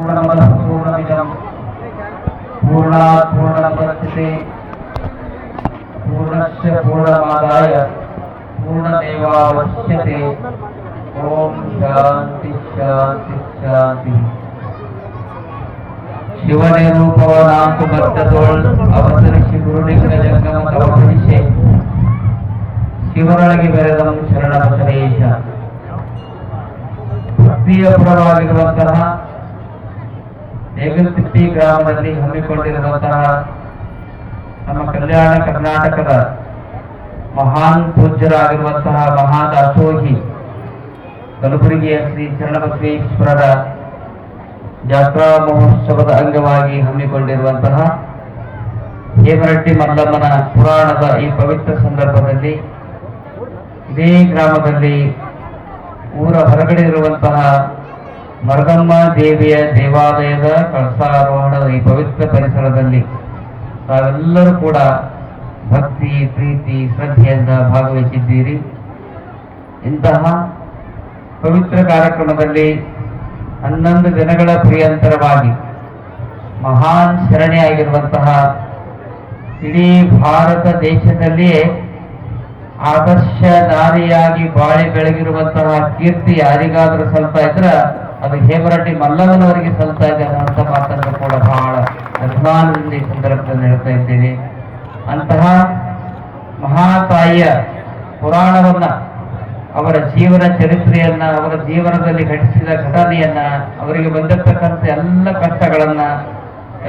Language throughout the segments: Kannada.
पूर्णमिदं पूर्णात् पूर्णमुदच्यते पूर्णस्य पूर्णमादाय पूर्णमेवावशिष्यते। ओम शांति शांति शांति। ಶಿವನೇ ರೂಪವನಾಂತು ಬದ್ಧದೋಳ್ ಅವತರಿಸಿ ಗುರುಲಿಂಗ ಜಂಗಮ ತವಪಡಿಸೆ ಶಿವನೊಳಗೆ ಬೆರೆದಂ ಶರಣ ಬಸವೇಶ. ಭಕ್ತಿಯ ಪುರವಾಗಿರುವಂತಹ ದೇಗಲತಿಟ್ಟಿ ಗ್ರಾಮದಲ್ಲಿ ಹಮ್ಮಿಕೊಂಡಿರುವಂತಹ ನಮ್ಮ ಕಲ್ಯಾಣ ಕರ್ನಾಟಕದ ಮಹಾನ್ ಪೂಜ್ಯರಾಗಿರುವಂತಹ ಮಹಾದಾಸೋಹಿ ಕಲಬುರಗಿಯ ಶ್ರೀ ಶರಣಬಸವೇಶ್ವರರ ಜಾತ್ರಾ ಮಹೋತ್ಸವದ ಅಂಗವಾಗಿ ಹಮ್ಮಿಕೊಂಡಿರುವಂತಹ ಹೇಮರಟ್ಟಿ ಮಲ್ಲಮ್ಮನ ಪುರಾಣದ ಈ ಪವಿತ್ರ ಸಂದರ್ಭದಲ್ಲಿ ಇದೇ ಗ್ರಾಮದಲ್ಲಿ ಊರ ಹೊರಗಡೆ ಇರುವಂತಹ ಮರಗಮ್ಮ ದೇವಿಯ ದೇವಾಲಯದ ಕಳಸಾರೋಹಣದ ಈ ಪವಿತ್ರ ಪರಿಸರದಲ್ಲಿ ತಾವೆಲ್ಲರೂ ಕೂಡ ಭಕ್ತಿ ಪ್ರೀತಿ ಶ್ರದ್ಧೆಯಿಂದ ಭಾಗವಹಿಸಿದ್ದೀರಿ. ಇಂತಹ ಪವಿತ್ರ ಕಾರ್ಯಕ್ರಮದಲ್ಲಿ 11 ದಿನಗಳ ಪ್ರಿಯಂತರವಾಗಿ ಮಹಾನ್ ಶರಣೆಯಾಗಿರುವಂತಹ ಇಡೀ ಭಾರತ ದೇಶದಲ್ಲಿಯೇ ಆದರ್ಶ ನಾರಿಯಾಗಿ ಬಾಳಿ ಬೆಳಗಿರುವಂತಹ ಕೀರ್ತಿ ಯಾರಿಗಾದರೂ ಸಲ್ತಾ ಇದ್ರ ಅದು ಹೇಮರಟ್ಟಿ ಮಲ್ಲಮ್ಮನವರಿಗೆ ಸಲ್ತಾ ಇದೆ ಅನ್ನುವಂಥ ಮಾತನ್ನು ಕೂಡ ಬಹಳ ಅಭಿಮಾನದಿಂದ ಈ ಸಂದರ್ಭದಲ್ಲಿ ಹೇಳ್ತಾ ಇದ್ದೇವೆ. ಅಂತಹ ಮಹಾತಾಯಿಯ ಪುರಾಣವನ್ನ, ಅವರ ಜೀವನ ಚರಿತ್ರೆಯನ್ನ, ಅವರ ಜೀವನದಲ್ಲಿ ಘಟಿಸಿದ ಘಟನೆಯನ್ನ, ಅವರಿಗೆ ಬಂದಿರತಕ್ಕಂಥ ಎಲ್ಲ ಕಷ್ಟಗಳನ್ನ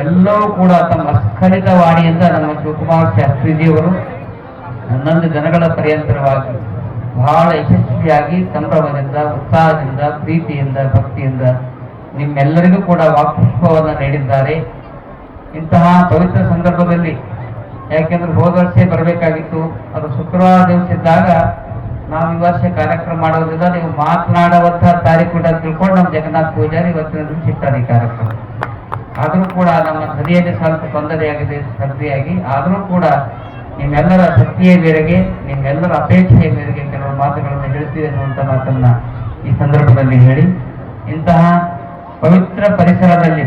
ಎಲ್ಲವೂ ಕೂಡ ತಮ್ಮ ಅಸ್ಖಲಿತ ವಾಣಿಯಿಂದ ನಮ್ಮ ಶಿವಕುಮಾರ ಶಾಸ್ತ್ರೀಜಿಯವರು 11 ದಿನಗಳ ಪರ್ಯಂತರವಾಗಿ ಬಹಳ ಯಶಸ್ವಿಯಾಗಿ ಸಂಭ್ರಮದಿಂದ, ಉತ್ಸಾಹದಿಂದ, ಪ್ರೀತಿಯಿಂದ, ಭಕ್ತಿಯಿಂದ ನಿಮ್ಮೆಲ್ಲರಿಗೂ ಕೂಡ ವಾಕ್ಪುಷ್ಪವನ್ನು ನೀಡಿದ್ದಾರೆ. ಇಂತಹ ಪವಿತ್ರ ಸಂದರ್ಭದಲ್ಲಿ, ಯಾಕೆಂದ್ರೆ ಹೋದ ವರ್ಷ ಬರಬೇಕಾಗಿತ್ತು, ಅದು ಶುಕ್ರವಾರ ದಿವಸ ಇದ್ದಾಗ ನಾವು ಈ ವರ್ಷ ಕಾರ್ಯಕ್ರಮ ಮಾಡೋದ್ರಿಂದ ನೀವು ಮಾತನಾಡುವಂತಹ ತಾರೀಕು ಅಂತ ತಿಳ್ಕೊಂಡು ನಮ್ಮ ಜಗನ್ನಾಥ ಪೂಜಾರಿ ಇವತ್ತಿನ ದಿವಸ ಇಟ್ಟಾರೆ ಈ ಕಾರ್ಯಕ್ರಮ. ಆದರೂ ಕೂಡ ನಮ್ಮ ನದಿಯಲ್ಲಿ ಸ್ವಲ್ಪ ತೊಂದರೆಯಾಗಿದೆ, ಸರ್ದಿಯಾಗಿ, ಆದರೂ ಕೂಡ ನಿಮ್ಮೆಲ್ಲರ ಭಕ್ತಿಯ ಮೇರೆಗೆ, ನಿಮ್ಮೆಲ್ಲರ ಅಪೇಕ್ಷೆಯ ಮೇರೆಗೆ ಕೆಲವು ಮಾತುಗಳನ್ನು ಹೇಳ್ತೀವಿ ಅನ್ನುವಂಥ ಮಾತನ್ನ ಈ ಸಂದರ್ಭದಲ್ಲಿ ಹೇಳಿ, ಇಂತಹ ಪವಿತ್ರ ಪರಿಸರದಲ್ಲಿ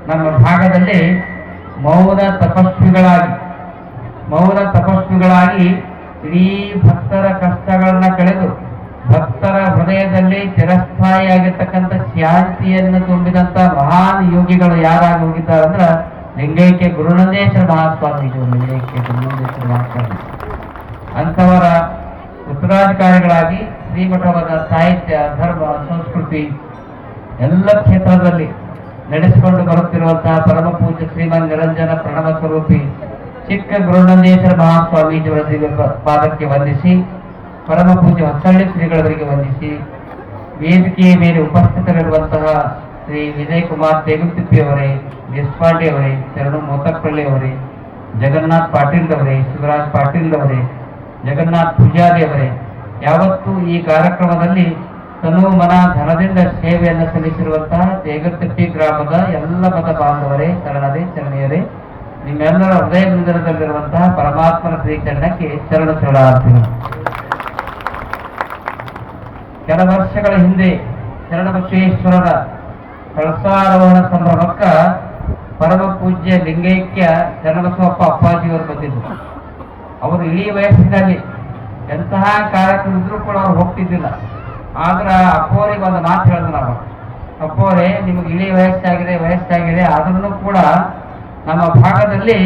ನಮ್ಮ ಭಾಗದಲ್ಲಿ ಮೌನ ತಪಸ್ವಿಗಳಾಗಿ ಇಡೀ ಭಕ್ತರ ಕಷ್ಟಗಳನ್ನ ಕಳೆದು ಭಕ್ತರ ಹೃದಯದಲ್ಲಿ ಚಿರಸ್ಥಾಯಿಯಾಗಿರ್ತಕ್ಕಂಥ ಶಾಂತಿಯನ್ನು ತುಂಬಿದಂತ ಮಹಾನ್ ಯೋಗಿಗಳು ಯಾರಾಗಿ ಹೋಗಿದ್ದಾರೆ ಅಂದ್ರೆ ಲಿಂಗೈಕ್ಯ ಗುರುನಂದೇಶ್ವರ ಮಹಾಸ್ವಾಮೀಜಿಗಳು. ಲಿಂಗೈಕ್ಯ ಗುರುನಂದೇಶ್ವರ ಮಹಾಸ್ವಾಮಿ ಅಂಥವರ ಉತ್ತರಾಧಿಕಾರಿಗಳಾಗಿ ಶ್ರೀಮಠವಾದ ಸಾಹಿತ್ಯ, ಧರ್ಮ, ಸಂಸ್ಕೃತಿ ಎಲ್ಲ ಕ್ಷೇತ್ರದಲ್ಲಿ ನಡೆಸಿಕೊಂಡು ಬರುತ್ತಿರುವಂತಹ ಪರಮ ಪೂಜ್ಯ ಶ್ರೀಮನ್ ನಿರಂಜನ ಪ್ರಣವ ಸ್ವರೂಪಿ ಚಿಕ್ಕ ಗುರುನಂದೇಶ್ವರ ಮಹಾಸ್ವಾಮೀಜಿಯವರ ದಿವ್ಯ ಪಾದಕ್ಕೆ ವಂದಿಸಿ, ಪರಮ ಪೂಜ್ಯ ಹೊಸಳ್ಳಿ ಶ್ರೀಗಳವರಿಗೆ ವಂದಿಸಿ, ವೇದಿಕೆಯ ಮೇಲೆ ಉಪಸ್ಥಿತರಿರುವಂತಹ ಶ್ರೀ ವಿಜಯ್ ಕುಮಾರ್ ದೇಗುತ್ತಿಪ್ಪಿ ಅವರೇ, ದೇಶಪಾಂಡೆ ಅವರೇ, ಶರಣು ಮೋತಪ್ಪಳ್ಳಿ ಅವರೇ, ಜಗನ್ನಾಥ್ ಪಾಟೀಲ್ ಅವರೇ, ಶಿವರಾಜ್ ಪಾಟೀಲ್ ಅವರೇ, ಜಗನ್ನಾಥ್ ಪೂಜಾರಿ ಅವರೇ, ಯಾವತ್ತೂ ಈ ಕಾರ್ಯಕ್ರಮದಲ್ಲಿ ತನು ಮನ ಧನದಿಂದ ಸೇವೆಯನ್ನು ಸಲ್ಲಿಸಿರುವಂತಹ ದೇಗತ್ತಿಟ್ಟಿ ಗ್ರಾಮದ ಎಲ್ಲ ಮತ ಬಾಂಧವರೇ, ಶರಣರೇ, ನಿಮ್ಮೆಲ್ಲರ ಹೃದಯ ಮಂದಿರದಲ್ಲಿರುವಂತಹ ಪರಮಾತ್ಮನ ಶ್ರೀಚರಣಕ್ಕೆ ಶರಣಾರ್ಥಿಗಳು. ಕೆಲ ವರ್ಷಗಳ ಹಿಂದೆ ಶರಣಬಸವೇಶ್ವರರ ಕಳಸಾರೋಹಣ ಸಂಭ್ರಮಕ್ಕ ಪರಮ ಪೂಜ್ಯ ಲಿಂಗೈಕ್ಯ ಶರಣಬಸವಪ್ಪ ಅಪ್ಪಾಜಿಯವರು ಬಂದಿದ್ದರು. ಅವರು ಇಡೀ ವಯಸ್ಸಿನಲ್ಲಿ ಎಂತಹ ಕಾರ್ಯಕ್ರಮ ಇದ್ರೂ ಕೂಡ ಅವ್ರು ಹೋಗ್ತಿದ್ದಿಲ್ಲ. ಆದ್ರೆ ಅಪ್ಪೋರಿಗೆ ಒಂದು ಮಾತು ಹೇಳಿದ್ರು ನಾವು, ಅಪ್ಪೋರೆ ನಿಮಗೆ ಇಡೀ ವಯಸ್ಸಾಗಿದೆ ಆದ್ರೂ ಕೂಡ ನಮ್ಮ ಭಾಗದಲ್ಲಿ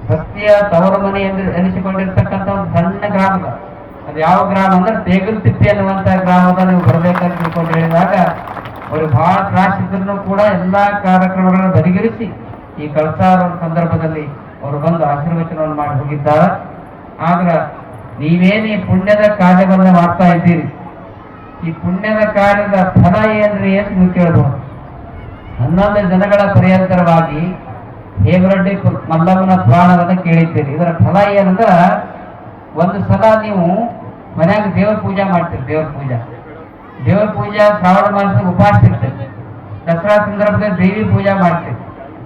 ಭಕ್ತಿಯ ತವರು ಮನೆ ಎಂದು ಎನಿಸಿಕೊಂಡಿರ್ತಕ್ಕಂಥ ಒಂದು ಸಣ್ಣ ಗ್ರಾಮದ, ಅದು ಯಾವ ಗ್ರಾಮ ಅಂದ್ರೆ ದೇಗಲತಿಟ್ಟಿ ಅನ್ನುವಂಥ ಗ್ರಾಮದ ನೀವು ಬರಬೇಕಂತ ತಿಳ್ಕೊಂಡು ಹೇಳಿದಾಗ ಅವರು ಬಹಳ ತ್ರಾಸ ಇದ್ರೂ ಕೂಡ ಎಲ್ಲಾ ಕಾರ್ಯಕ್ರಮಗಳನ್ನು ಬದಿಗಿರಿಸಿ ಈ ಕಳಸಾರೋಹಣ ಸಂದರ್ಭದಲ್ಲಿ ಅವರು ಬಂದು ಆಶೀರ್ವಚನವನ್ನು ಮಾಡಿ ಹೋಗಿದ್ದಾರೆ. ಆದ್ರೆ ನೀವೇನು ಈ ಪುಣ್ಯದ ಕಾರ್ಯವನ್ನು ಮಾಡ್ತಾ ಇದ್ದೀರಿ, ಈ ಪುಣ್ಯದ ಕಾರ್ಯದ ಫಲ ಏನ್ರಿ ಅಂತ ನೀವು ಕೇಳಬಹುದು. 11 ದಿನಗಳ ಪರ್ಯಂತರವಾಗಿ ಹೇಮರಡ್ಡಿ ಮಲ್ಲಮ್ಮನ ಪುರಾಣವನ್ನು ಕೇಳಿದ್ದೀರಿ. ಇದರ ಫಲ ಏನಂದ್ರ, ಒಂದು ಸಲ ನೀವು ಮನ್ಯಾಗ ದೇವ್ರ ಪೂಜೆ ಮಾಡ್ತೀರಿ. ದೇವ್ರ ಪೂಜೆ ಶ್ರಾವಣ ಮಾಸದ ಉಪವಾಸ ಇರ್ತೈತಿ. ದಸರಾ ಸಂದರ್ಭದಲ್ಲಿ ದೇವಿ ಪೂಜೆ ಮಾಡ್ತೀರಿ.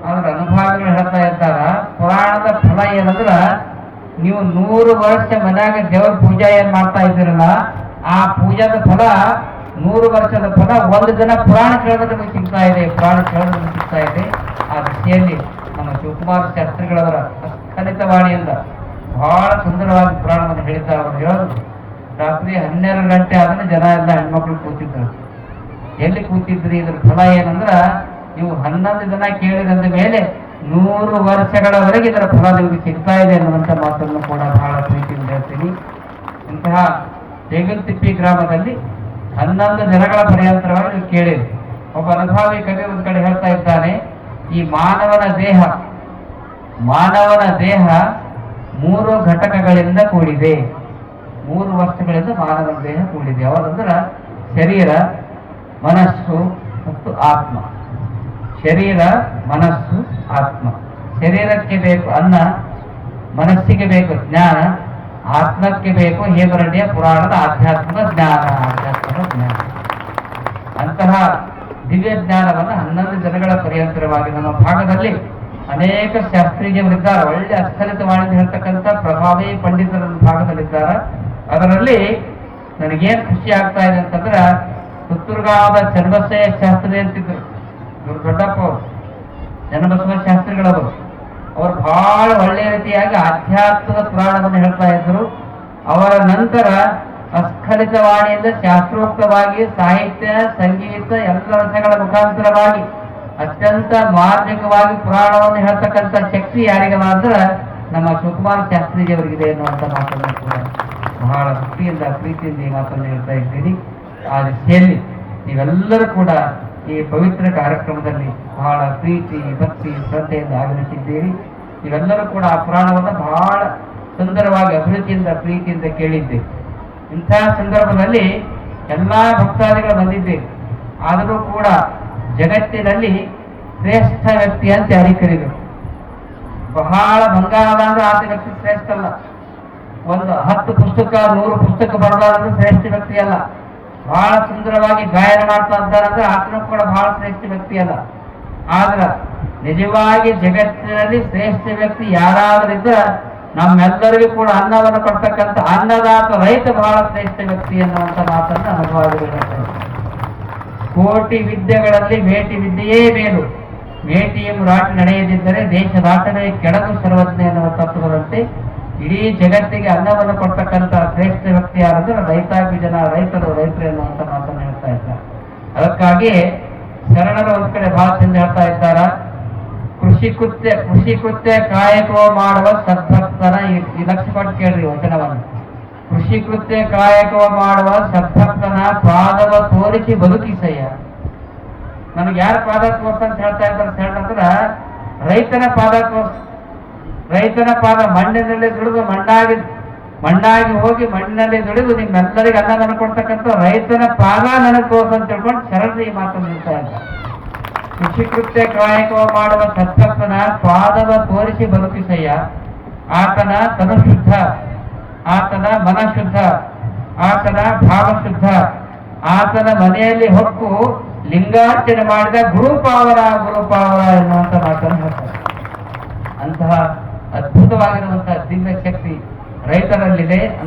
ಆದ್ರೆ ಅನುಭವಗಳು ಹೇಳ್ತಾ ಇರ್ತಾರ, ಪುರಾಣದ ಫಲ ಏನಂದ್ರ, ನೀವು 100 ವರ್ಷ ಮನ್ಯಾಗ ದೇವ್ರ ಪೂಜೆ ಏನ್ ಮಾಡ್ತಾ ಇದ್ದೀರಲ್ಲ, ಆ ಪೂಜಾದ ಫಲ 100 ವರ್ಷದ ಫಲ ಒಂದು ದಿನ ಪುರಾಣ ಕೇಳೋದ್ರಲ್ಲಿ ನಮಗೆ ಸಿಗ್ತಾ ಇದೆ, ಪುರಾಣ ಕೇಳೋದ್ರಲ್ಲಿ ಸಿಗ್ತಾ ಇದೆ. ಆ ದೃಷ್ಟಿಯಲ್ಲಿ ನಮ್ಮ ಶಿವಕುಮಾರ ಶಾಸ್ತ್ರಿಗಳವರ ಸ್ಖಲಿತವಾಣಿಯಿಂದ ಬಹಳ ಸುಂದರವಾಗಿ ಪುರಾಣವನ್ನು ಹೇಳಿದ್ದಾರೆ. ಅವರು ಹೇಳೋದು ರಾತ್ರಿ 12 ಗಂಟೆ ಆದ್ರೆ ಜನ ಎಲ್ಲ ಹೆಣ್ಮಕ್ಳು ಕೂತಿದ್ರು. ಎಲ್ಲಿ ಕೂತಿದ್ರಿ? ಇದ್ರ ಫಲ ಏನಂದ್ರ ನೀವು 11 ದಿನ ಕೇಳಿದಂದ ಮೇಲೆ 100 ವರ್ಷಗಳವರೆಗೆ ಇದರ ಫಲ ನಿಮಗೆ ಸಿಗ್ತಾ ಇದೆ ಅನ್ನುವಂಥ ಮಾತನ್ನು ಕೂಡ ಬಹಳ ಪ್ರೀತಿಯಿಂದ ಹೇಳ್ತೀನಿ. ಇಂತಹ ದೇಗಲ್ತಿಪ್ಪಿ ಗ್ರಾಮದಲ್ಲಿ 11 ದಿನಗಳ ಪರ್ಯಂತರವಾಗಿ ನೀವು ಕೇಳಿರಿ. ಒಬ್ಬ ಅನುಭಾವಿ ಕವಿ ಒಂದು ಕಡೆ ಹೇಳ್ತಾ ಇದ್ದಾನೆ, ಈ ಮಾನವನ ದೇಹ 3 ಘಟಕಗಳಿಂದ ಕೂಡಿದೆ. 3 ವಸ್ತುಗಳಿಂದ ಮಾನವನ ದೇಹ ಕೂಡಿದೆ. ಯಾವುದಂದ್ರ ಶರೀರ, ಮನಸ್ಸು ಮತ್ತು ಆತ್ಮ. ಶರೀರ, ಮನಸ್ಸು, ಆತ್ಮ. ಶರೀರಕ್ಕೆ ಬೇಕು ಅನ್ನ, ಮನಸ್ಸಿಗೆ ಬೇಕು ಜ್ಞಾನ, ಆತ್ಮಕ್ಕೆ ಬೇಕು ಹೇಮರಡ್ಡಿಯ ಪುರಾಣದ ಆಧ್ಯಾತ್ಮದ ಜ್ಞಾನ. ಅಂತಹ ದಿವ್ಯ ಜ್ಞಾನವನ್ನು 11 ದಿನಗಳ ಪರ್ಯಂತರವಾಗಿ ನಮ್ಮ ಭಾಗದಲ್ಲಿ ಅನೇಕ ಶಾಸ್ತ್ರೀಯರಿದ್ದಾರೆ. ಒಳ್ಳೆ ಅಸ್ಖಲಿತವಾಣಿ ಹೇಳ್ತಕ್ಕಂಥ ಪ್ರಭಾವಿ ಪಂಡಿತರ ಭಾಗದಲ್ಲಿದ್ದಾರೆ. ಅದರಲ್ಲಿ ನನಗೇನು ಖುಷಿ ಆಗ್ತಾ ಇದೆ ಅಂತಂದ್ರೆ, ಪುತ್ತೂರ್ಗಾಂವದ ಚನ್ನಬಸಯ್ಯ ಶಾಸ್ತ್ರಿ ಅಂತಿದ್ರು. ಇವರು ದೊಡ್ಡಪ್ಪ ಅವರು, ಚನ್ನಬಸವ ಶಾಸ್ತ್ರಿಗಳವರು. ಅವರು ಬಹಳ ಒಳ್ಳೆಯ ರೀತಿಯಾಗಿ ಆಧ್ಯಾತ್ಮದ ಪುರಾಣವನ್ನು ಹೇಳ್ತಾ ಇದ್ರು. ಅವರ ನಂತರ ಅಸ್ಖಲಿತವಾಣಿಯಿಂದ ಶಾಸ್ತ್ರೋಕ್ತವಾಗಿ ಸಾಹಿತ್ಯ, ಸಂಗೀತ ಎಲ್ಲ ರಸಗಳ ಮುಖಾಂತರವಾಗಿ ಅತ್ಯಂತ ಮಾರ್ಮಿಕವಾಗಿ ಪುರಾಣವನ್ನು ಹೇಳ್ತಕ್ಕಂಥ ಶಕ್ತಿ ಯಾರಿಗಲ್ಲ ನಮ್ಮ ಶಿವಕುಮಾರ ಶಾಸ್ತ್ರಿಯವರಿಗಿದೆ ಎನ್ನುವಂಥ ಮಾತನ್ನು ಕೂಡ ಬಹಳ ಭಕ್ತಿಯಿಂದ ಪ್ರೀತಿಯಿಂದ ಈ ಮಾತನ್ನು ಹೇಳ್ತಾ ಇದ್ದೀನಿ. ಆ ದಿಶೆಯಲ್ಲಿ ನೀವೆಲ್ಲರೂ ಕೂಡ ಈ ಪವಿತ್ರ ಕಾರ್ಯಕ್ರಮದಲ್ಲಿ ಬಹಳ ಪ್ರೀತಿ, ಭಕ್ತಿ, ಶ್ರದ್ಧೆಯಿಂದ ಆಗಮಿಸಿದ್ದೀರಿ. ನೀವೆಲ್ಲರೂ ಕೂಡ ಆ ಪುರಾಣವನ್ನು ಬಹಳ ಸುಂದರವಾಗಿ ಅಭಿರುಚಿಯಿಂದ ಪ್ರೀತಿಯಿಂದ ಕೇಳಿದ್ದೀರಿ. ಇಂತಹ ಸಂದರ್ಭದಲ್ಲಿ ಎಲ್ಲಾ ಭಕ್ತಾದಿಗಳು ಬಂದಿದ್ದೇವೆ. ಆದರೂ ಕೂಡ ಜಗತ್ತಿನಲ್ಲಿ ಶ್ರೇಷ್ಠ ವ್ಯಕ್ತಿ ಅಂತ ಯಾರಿಗೆ ಕರೀಬೇಕು? ಬಹಳ ಬಂಗಾರದ ಅಂದ್ರೆ ಆತ ವ್ಯಕ್ತಿ ಶ್ರೇಷ್ಠ ಅಲ್ಲ. ಒಂದು 10 ಪುಸ್ತಕ 100 ಪುಸ್ತಕ ಬರಲಾದ್ರೆ ಶ್ರೇಷ್ಠ ವ್ಯಕ್ತಿ ಅಲ್ಲ. ಬಹಳ ಸುಂದರವಾಗಿ ಗಾಯನ ಮಾಡ್ತಾ ಇದ್ದಾರಂದ್ರೆ ಆತನೂ ಕೂಡ ಬಹಳ ಶ್ರೇಷ್ಠ ವ್ಯಕ್ತಿ ಅಲ್ಲ. ಆದ್ರೆ ನಿಜವಾಗಿ ಜಗತ್ತಿನಲ್ಲಿ ಶ್ರೇಷ್ಠ ವ್ಯಕ್ತಿ ಯಾರಾದ್ರೂ ಇದ್ರೆ ನಮ್ಮೆಲ್ಲರಿಗೂ ಕೂಡ ಅನ್ನವನ್ನು ಕೊಡ್ತಕ್ಕಂಥ ಅನ್ನದಾತ ರೈತ ಬಹಳ ಶ್ರೇಷ್ಠ ವ್ಯಕ್ತಿ ಎನ್ನುವಂಥ ಮಾತನ್ನು ಅನುಭವಗಳು ಹೇಳ್ತಾರೆ. ಕೋಟಿ ವಿದ್ಯೆಗಳಲ್ಲಿ ಮೇಟಿ ವಿದ್ಯೆಯೇ ಮೇಲು, ಮೇಟಿಯಂ ರಾಟ ನಡೆಯದಿದ್ದರೆ ದೇಶದಾಟವೇ ಕೆಳಗು ಸರ್ವಜ್ಞ ಎನ್ನುವ ತತ್ವದಂತೆ ಇಡೀ ಜಗತ್ತಿಗೆ ಅನ್ನವನ್ನು ಕೊಡ್ತಕ್ಕಂಥ ಶ್ರೇಷ್ಠ ವ್ಯಕ್ತಿ ಯಾರಂದ್ರೆ ರೈತಾಪಿ ಜನ, ರೈತರು ಎನ್ನುವಂಥ ಮಾತನ್ನು ಹೇಳ್ತಾ ಇದ್ದಾರೆ. ಅದಕ್ಕಾಗಿ ಶರಣರು ಒಂದ್ ಕಡೆ ಬಹಳ ಚಂದ ಹೇಳ್ತಾ ಇದ್ದಾರ, ಕೃಷಿ ಕೃತ್ಯ ಕಾಯಕವ ಮಾಡುವ ಸದ್ಭಕ್ತನ. ಈ ಲಕ್ಷ ಕೊಟ್ಟು ಕೇಳ್ರಿ ವಚನವನ್ನು. ಕೃಷಿ ಕೃತ್ಯ ಕಾಯಕವ ಮಾಡುವ ಸದ್ಭಕ್ತನ ಪಾದವ ತೋರಿಸಿ ಬದುಕಿಸಯ್ಯ. ನಮ್ಗೆ ಯಾರ ಪಾದ ತೋರ್ಸ ಅಂತ ಹೇಳ್ತಾ ಇದ್ದಾರೆ ರೈತನ ಪಾದ ತೋರ್ಸ. ರೈತನ ಪಾದ ಮಣ್ಣಿನಲ್ಲಿ ದುಡಿದು ಮಣ್ಣಾಗಿ ಹೋಗಿ ಮಣ್ಣಿನಲ್ಲಿ ದುಡಿದು ನಿಮ್ಮೆಲ್ಲರಿಗೆ ಅನ್ನವನ್ನು ಕೊಡ್ತಕ್ಕಂಥ ರೈತನ ಪಾದ ನನಗೆ ತೋರ್ಸ ಅಂತ ತಿಳ್ಕೊಂಡು ಶರಣರು ಈ ಮಾತನ್ನು ಹೇಳ್ತಾ ಇದ್ದಾರೆ. ಕೃಷಿ ಕೃತ್ಯ ಕಾಯಕವ ಮಾಡುವ ಸದ್ಭಕ್ತನ ಪಾದವ ತೋರಿಸಿ ಬದುಕಿಸಯ್ಯ. ಆತನ ತನು ಶುದ್ಧ, ಆತನ ಮನ ಶುದ್ಧ, ಆತನ ಭಾವ ಶುದ್ಧ, ಆತನ ಮನೆಯಲ್ಲಿ ಹೊಕ್ಕು ಲಿಂಗಾರ್ಚನೆ ಮಾಡಿದ ಗುರುಪಾವರ ಎನ್ನುವಂಥ ಮಾತನ್ನು ಹೇಳ್ತಾರೆ. ಅಂತಹ ಅದ್ಭುತವಾಗಿರುವಂತಹ ದಿವ್ಯ ಶಕ್ತಿ ರೈತರಲ್ಲಿದೆ.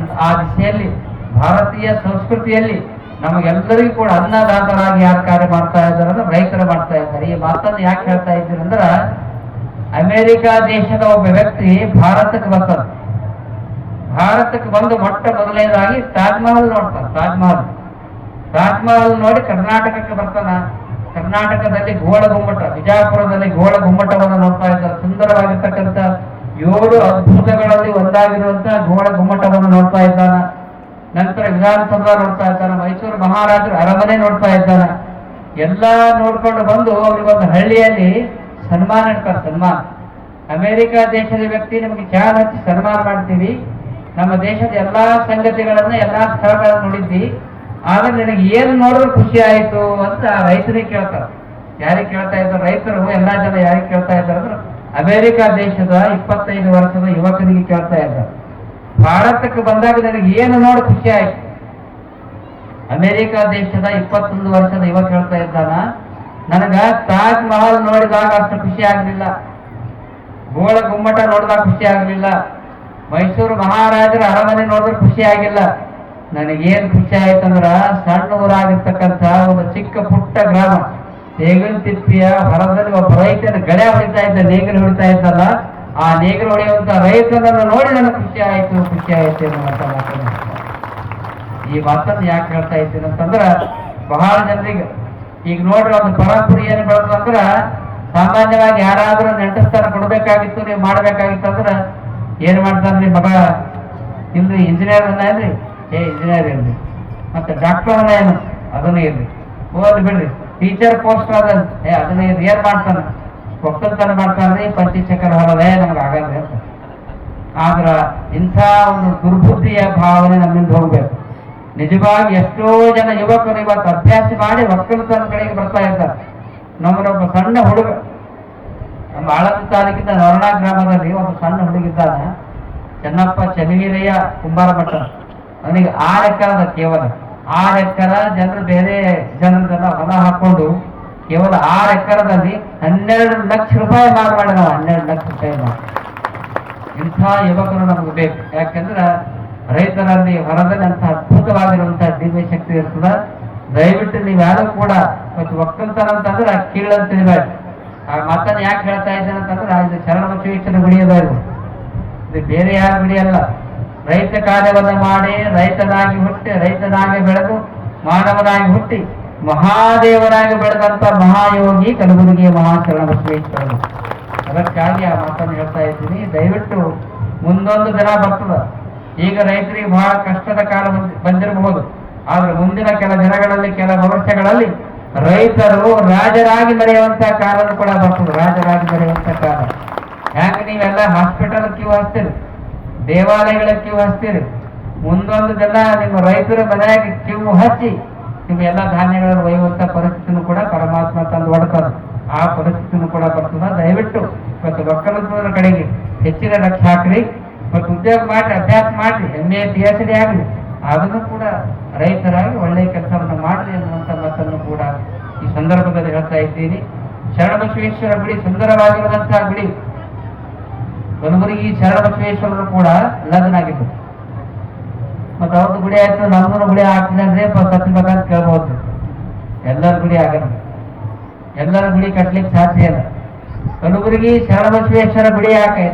ಆ ದಿಶೆಯಲ್ಲಿ ಭಾರತೀಯ ಸಂಸ್ಕೃತಿಯಲ್ಲಿ ನಮಗೆಲ್ಲರಿಗೂ ಕೂಡ ಅನ್ನದಾತರಾಗಿ ಯಾರು ಕಾರ್ಯ ಮಾಡ್ತಾ ಇದ್ದಾರೆ ಅಂದ್ರೆ ರೈತರು ಮಾಡ್ತಾ ಇದ್ದಾರೆ. ಈ ಮಾತನ್ನು ಯಾಕೆ ಹೇಳ್ತಾ ಇದ್ದೀರಿ ಅಂದ್ರೆ, ಅಮೆರಿಕ ದೇಶದ ಒಬ್ಬ ವ್ಯಕ್ತಿ ಭಾರತಕ್ಕೆ ಬರ್ತಾರೆ. ಭಾರತಕ್ಕೆ ಬಂದು ಮೊದಲನೇದಾಗಿ ತಾಜ್ ಮಹಲ್ ನೋಡ್ತಾನೆ. ತಾಜ್ ಮಹಲ್ ನೋಡಿ ಕರ್ನಾಟಕಕ್ಕೆ ಬರ್ತಾನ. ಕರ್ನಾಟಕದಲ್ಲಿ ಗೋಳ ಗುಮ್ಮಟ, ಬಿಜಾಪುರದಲ್ಲಿ ಗೋಳ ಗುಮ್ಮಟವನ್ನು ನೋಡ್ತಾ ಇದ್ದಾರೆ. ಸುಂದರವಾಗಿರ್ತಕ್ಕಂಥ 7 ಅದ್ಭುತಗಳಲ್ಲಿ ಒಂದಾಗಿರುವಂತಹ ಗೋಳ ಗುಮ್ಮಟವನ್ನು ನೋಡ್ತಾ ಇದ್ದಾನ. ನಂತರ ವಿಧಾನಸೌಧ ನೋಡ್ತಾ ಇದ್ದಾನೆ. ಮೈಸೂರು ಮಹಾರಾಜರ ಅರಮನೆ ನೋಡ್ತಾ ಇದ್ದಾನೆ. ಎಲ್ಲ ನೋಡ್ಕೊಂಡು ಬಂದು ಅವ್ರಿಗೊಂದು ಹಳ್ಳಿಯಲ್ಲಿ ಸನ್ಮಾನ ಇಡ್ತಾರೆ. ಸನ್ಮಾನ ಅಮೆರಿಕ ದೇಶದ ವ್ಯಕ್ತಿ ನಮಗೆ ಚಹಾ ಹಚ್ಚಿ ಸನ್ಮಾನ ಮಾಡ್ತೀವಿ, ನಮ್ಮ ದೇಶದ ಎಲ್ಲಾ ಸಂಗತಿಗಳನ್ನ ಎಲ್ಲಾ ಸ್ಥಳಗಳನ್ನು ನೋಡಿದ್ವಿ, ಆದ್ರೆ ನಿನಗೆ ಏನು ನೋಡಿದ್ರು ಖುಷಿ ಆಯ್ತು ಅಂತ ರೈತರಿಗೆ ಕೇಳ್ತಾರೆ. ಯಾರಿಗೆ ಕೇಳ್ತಾ ಇದ್ದಾರೆ? ರೈತರು ಎಲ್ಲಾ ಜನ ಯಾರಿಗೆ ಕೇಳ್ತಾ ಇದ್ದಾರೆ ಅಂದ್ರೆ ಅಮೆರಿಕ ದೇಶದ 25 ವರ್ಷದ ಯುವಕನಿಗೆ ಕೇಳ್ತಾ ಇದ್ದಾರೆ. ಭಾರತಕ್ಕೆ ಬಂದಾಗ ನನಗೆ ಏನು ನೋಡಿ ಖುಷಿ ಆಯ್ತು? ಅಮೆರಿಕ ದೇಶದ 21 ವರ್ಷದ ಯುವಕ ಹೇಳ್ತಾ ಇದ್ದಾನ, ನನಗ ತಾಜ್ ಮಹಲ್ ನೋಡಿದಾಗ ಅಷ್ಟು ಖುಷಿ ಆಗ್ಲಿಲ್ಲ, ಗೋಳ ಗುಮ್ಮಟ ನೋಡಿದಾಗ ಖುಷಿ ಆಗ್ಲಿಲ್ಲ, ಮೈಸೂರು ಮಹಾರಾಜರ ಅರಮನೆ ನೋಡಿದ್ರೆ ಖುಷಿ ಆಗಿಲ್ಲ, ನನಗೇನು ಖುಷಿ ಆಯ್ತಂದ್ರ ಸಣ್ಣ ಊರಾಗಿರ್ತಕ್ಕಂಥ ಒಂದು ಚಿಕ್ಕ ಪುಟ್ಟ ಗ್ರಾಮ ತಿಪ್ಪಿಯ ಹೊರದಲ್ಲಿ ಒಬ್ಬ ರೈತನ ಗಳೆ ಹೊಡಿತಾ ಇದ್ದ, ನೇಗಿಲು ಹೊಡಿತಾ ಇದ್ದಲ್ಲ, ಆ ನೇಗಿಲು ಹೊಡೆಯುವಂತ ರೈತನನ್ನು ನೋಡಿ ನನಗೆ ಖುಷಿ ಆಯ್ತು ಅನ್ನುವಂತ ಮಾತನ್ನು. ಈ ಮಾತನ್ನು ಯಾಕೆ ಹೇಳ್ತಾ ಇದ್ದೀನಿ ಅಂತಂದ್ರ, ಬಹಳ ಜನರಿಗೆ ಈಗ ನೋಡ್ರಿ ಒಂದು ಪರಂಪರೆ ಏನು ಬೆಳೆದಂದ್ರ, ಸಾಮಾನ್ಯವಾಗಿ ಯಾರಾದ್ರೂ ನೆಂಟಸ್ಥಾನ ಕೊಡ್ಬೇಕಾಗಿತ್ತು, ನೀವು ಮಾಡ್ಬೇಕಾಗಿತ್ತು ಅಂದ್ರ ಏನ್ ಮಾಡ್ತಾರ್ರಿ, ಮಗ ಇಲ್ರಿ ಇಂಜಿನಿಯರ್ ಏನ್ರಿ, ಇಂಜಿನಿಯರ್ ಇರ್ಲಿ, ಮತ್ತೆ ಡಾಕ್ಟರ್ ಏನು ಅದನ್ನ ಇರ್ಲಿ, ಓದ್ ಬಿಡ್ರಿ, ಟೀಚರ್ ಪೋಸ್ಟ್ ಅದ ಅದನ್ನ ಇರ್ಲಿ, ಏನ್ ಮಾಡ್ತಾನ ಒಕ್ಕಲ್ತನ ಮಾಡ್ತಾನ್ರಿ, ಪಂಚಚಕ್ರ ಹೊರದೇ ನಮ್ಗೆ ಆಗಲ್ಲ ಅಂತ. ಆದ್ರ ಇಂಥ ಒಂದು ದುರ್ಬುದ್ಧಿಯ ಭಾವನೆ ನಮ್ಮಿಂದ ಹೋಗ್ಬೇಕು. ನಿಜವಾಗಿ ಎಷ್ಟೋ ಜನ ಯುವಕರು ಇವತ್ತು ಅಭ್ಯಾಸ ಮಾಡಿ ಒಕ್ಕಲ್ತನ ಕಡೆಗೆ ಬರ್ತಾ ಇದ್ದಾರೆ. ನಮ್ಮನೊಬ್ಬ ಸಣ್ಣ ಹುಡುಗ, ನಮ್ಮ ಆಳಂದ ತಾಲೂಕಿನ ನವರ್ಣ ಗ್ರಾಮದಲ್ಲಿ ಒಂದು ಸಣ್ಣ ಹುಡುಗಿದ್ದಾನೆ, ಚೆನ್ನಪ್ಪ ಚನ್ನವೀರಯ್ಯ ಕುಂಬಾರ ಮಠ. ಅವನಿಗೆ 6 ಎಕರೆ ಕೇವಲ 6 ಎಕರೆ, ಜನರು ಬೇರೆ ಜನರದೆಲ್ಲ ಹೊಲ ಹಾಕೊಂಡು ಕೇವಲ 6 ಎಕರೆದಲ್ಲಿ 12 ಲಕ್ಷ ರೂಪಾಯಿ ಮಾಡಿ ನಾವು 12 ಲಕ್ಷ ರೂಪಾಯಿ ಮಾಡಿ. ಇಂಥ ಯುವಕರು ನಮ್ಗೆ ಬೇಕು. ಯಾಕೆಂದ್ರೆ ರೈತರಲ್ಲಿ ಹೊರದಲ್ಲಿ ಅಂತ ಅದ್ಭುತವಾಗಿರುವಂತಹ ದಿವ್ಯ ಶಕ್ತಿ ಇರ್ತದ. ದಯವಿಟ್ಟು ನೀವ್ಯಾರು ಕೂಡ ಇವತ್ತು ಒಕ್ಕಲ್ತನ ಅಂತಂದ್ರೆ ಕೀಳಂತ ತಿಳ್ಬೇಡಿ. ಆ ಮಾತನ್ನು ಯಾಕೆ ಹೇಳ್ತಾ ಇದ್ದೇನೆ ಅಂತಂದ್ರೆ, ಇದು ಶರಣಬಸವೇಶ್ವರ ಗುಡಿ ಅದ, ಇದು ಬೇರೆ ಯಾರ ಗುಡಿ ಅಲ್ಲ. ರೈತ ಕಾರ್ಯವನ್ನು ಮಾಡಿ ರೈತನಾಗಿ ಹುಟ್ಟಿ, ರೈತನಾಗಿ ಬೆಳೆದು ಮಾನವನಾಗಿ ಹುಟ್ಟಿ ಮಹಾದೇವನಾಗಿ ಬೆಳೆದಂತ ಮಹಾಯೋಗಿ ಕಲಬುರಗಿಯ ಮಹಾಶರಣಬಸವೇಶ್ವರರು. ಅದಕ್ಕಾಗಿ ಆ ಮಾತನ್ನು ಹೇಳ್ತಾ ಇದ್ದೀನಿ. ದಯವಿಟ್ಟು ಮುಂದೊಂದು ದಿನ ಬರ್ತದ. ಈಗ ರೈತರಿಗೆ ಬಹಳ ಕಷ್ಟದ ಕಾಲ ಬಂದಿರಬಹುದು, ಆದ್ರೆ ಮುಂದಿನ ಕೆಲ ದಿನಗಳಲ್ಲಿ, ಕೆಲ ವರ್ಷಗಳಲ್ಲಿ ರೈತರು ರಾಜರಾಗಿ ಮೆರೆಯುವಂತಹ ಕಾಲ ಕೂಡ ಬರ್ತದೆ. ರಾಜರಾಗಿ ಮೆರೆಯುವಂತಹ ಕಾಲ. ಯಾಕೆ ನೀವೆಲ್ಲ ಹಾಸ್ಪಿಟಲ್ ಕ್ಯೂ ಹಚ್ತೀರಿ, ದೇವಾಲಯಗಳ ಕ್ಯೂ ಹಚ್ತೀರಿ, ಮುಂದೊಂದು ದಿನ ನಿಮ್ಮ ರೈತರ ಮನೆಯಾಗ ಕ್ಯೂ ಹಚ್ಚಿ ನಿಮ್ಗೆಲ್ಲ ಧಾನ್ಯಗಳನ್ನು ಒಯ್ಯುವಂತ ಪರಿಸ್ಥಿತಿನೂ ಕೂಡ ಪರಮಾತ್ಮ ತಂದು ಹೊಡ್ತಾರೆ. ಆ ಪರಿಸ್ಥಿತಿನೂ ಕೂಡ ಬರ್ತದ. ದಯವಿಟ್ಟು ಇವತ್ತು ಒಕ್ಕಲತನದ ಕಡೆಗೆ ಹೆಚ್ಚಿನ ಲಕ್ಷ್ಯ ಹಾಕ್ರಿ ಮತ್ತು ಉದ್ಯೋಗ ಮಾಡ್ರಿ, ಅಭ್ಯಾಸ ಮಾಡ್ರಿ, MA PhD ಆಗ್ಲಿ, ಅದನ್ನು ಕೂಡ ರೈತರಾಗಿ ಒಳ್ಳೆಯ ಕೆಲಸವನ್ನು ಮಾಡ್ರಿ ಅನ್ನುವಂಥ ಮಾತನ್ನು ಕೂಡ ಈ ಸಂದರ್ಭದಲ್ಲಿ ಹೇಳ್ತಾ ಇದ್ದೀನಿ. ಶರಣಬಸವೇಶ್ವರ ಗುಡಿ ಸುಂದರವಾಗಿರುವಂತಹ ಗುಡಿ. ಕಲಬುರಗಿ ಶರಣಬಸವೇಶ್ವರರು ಕೂಡ ಲಗ್ನಾಗಿದ್ದು, ಮತ್ತೆ ಅವ್ರದ್ದು ಗುಡಿ ಆಯ್ತು, ನಮ್ಮನ್ನು ಗುಡಿ ಆಗ್ತದೆ ಅಂದ್ರೆ ಸತ್ಬೇಕಂತ ಕೇಳ್ಬೋದು. ಎಲ್ಲರ ಗುಡಿ ಆಗಲ್ಲ, ಎಲ್ಲರ ಗುಡಿ ಕಟ್ಲಿಕ್ಕೆ ಸಾಧ್ಯ ಇಲ್ಲ. ಕಲಬುರಗಿ ಶರಣಬಸವೇಶ್ವರ ಗುಡಿ ಯಾಕೆ,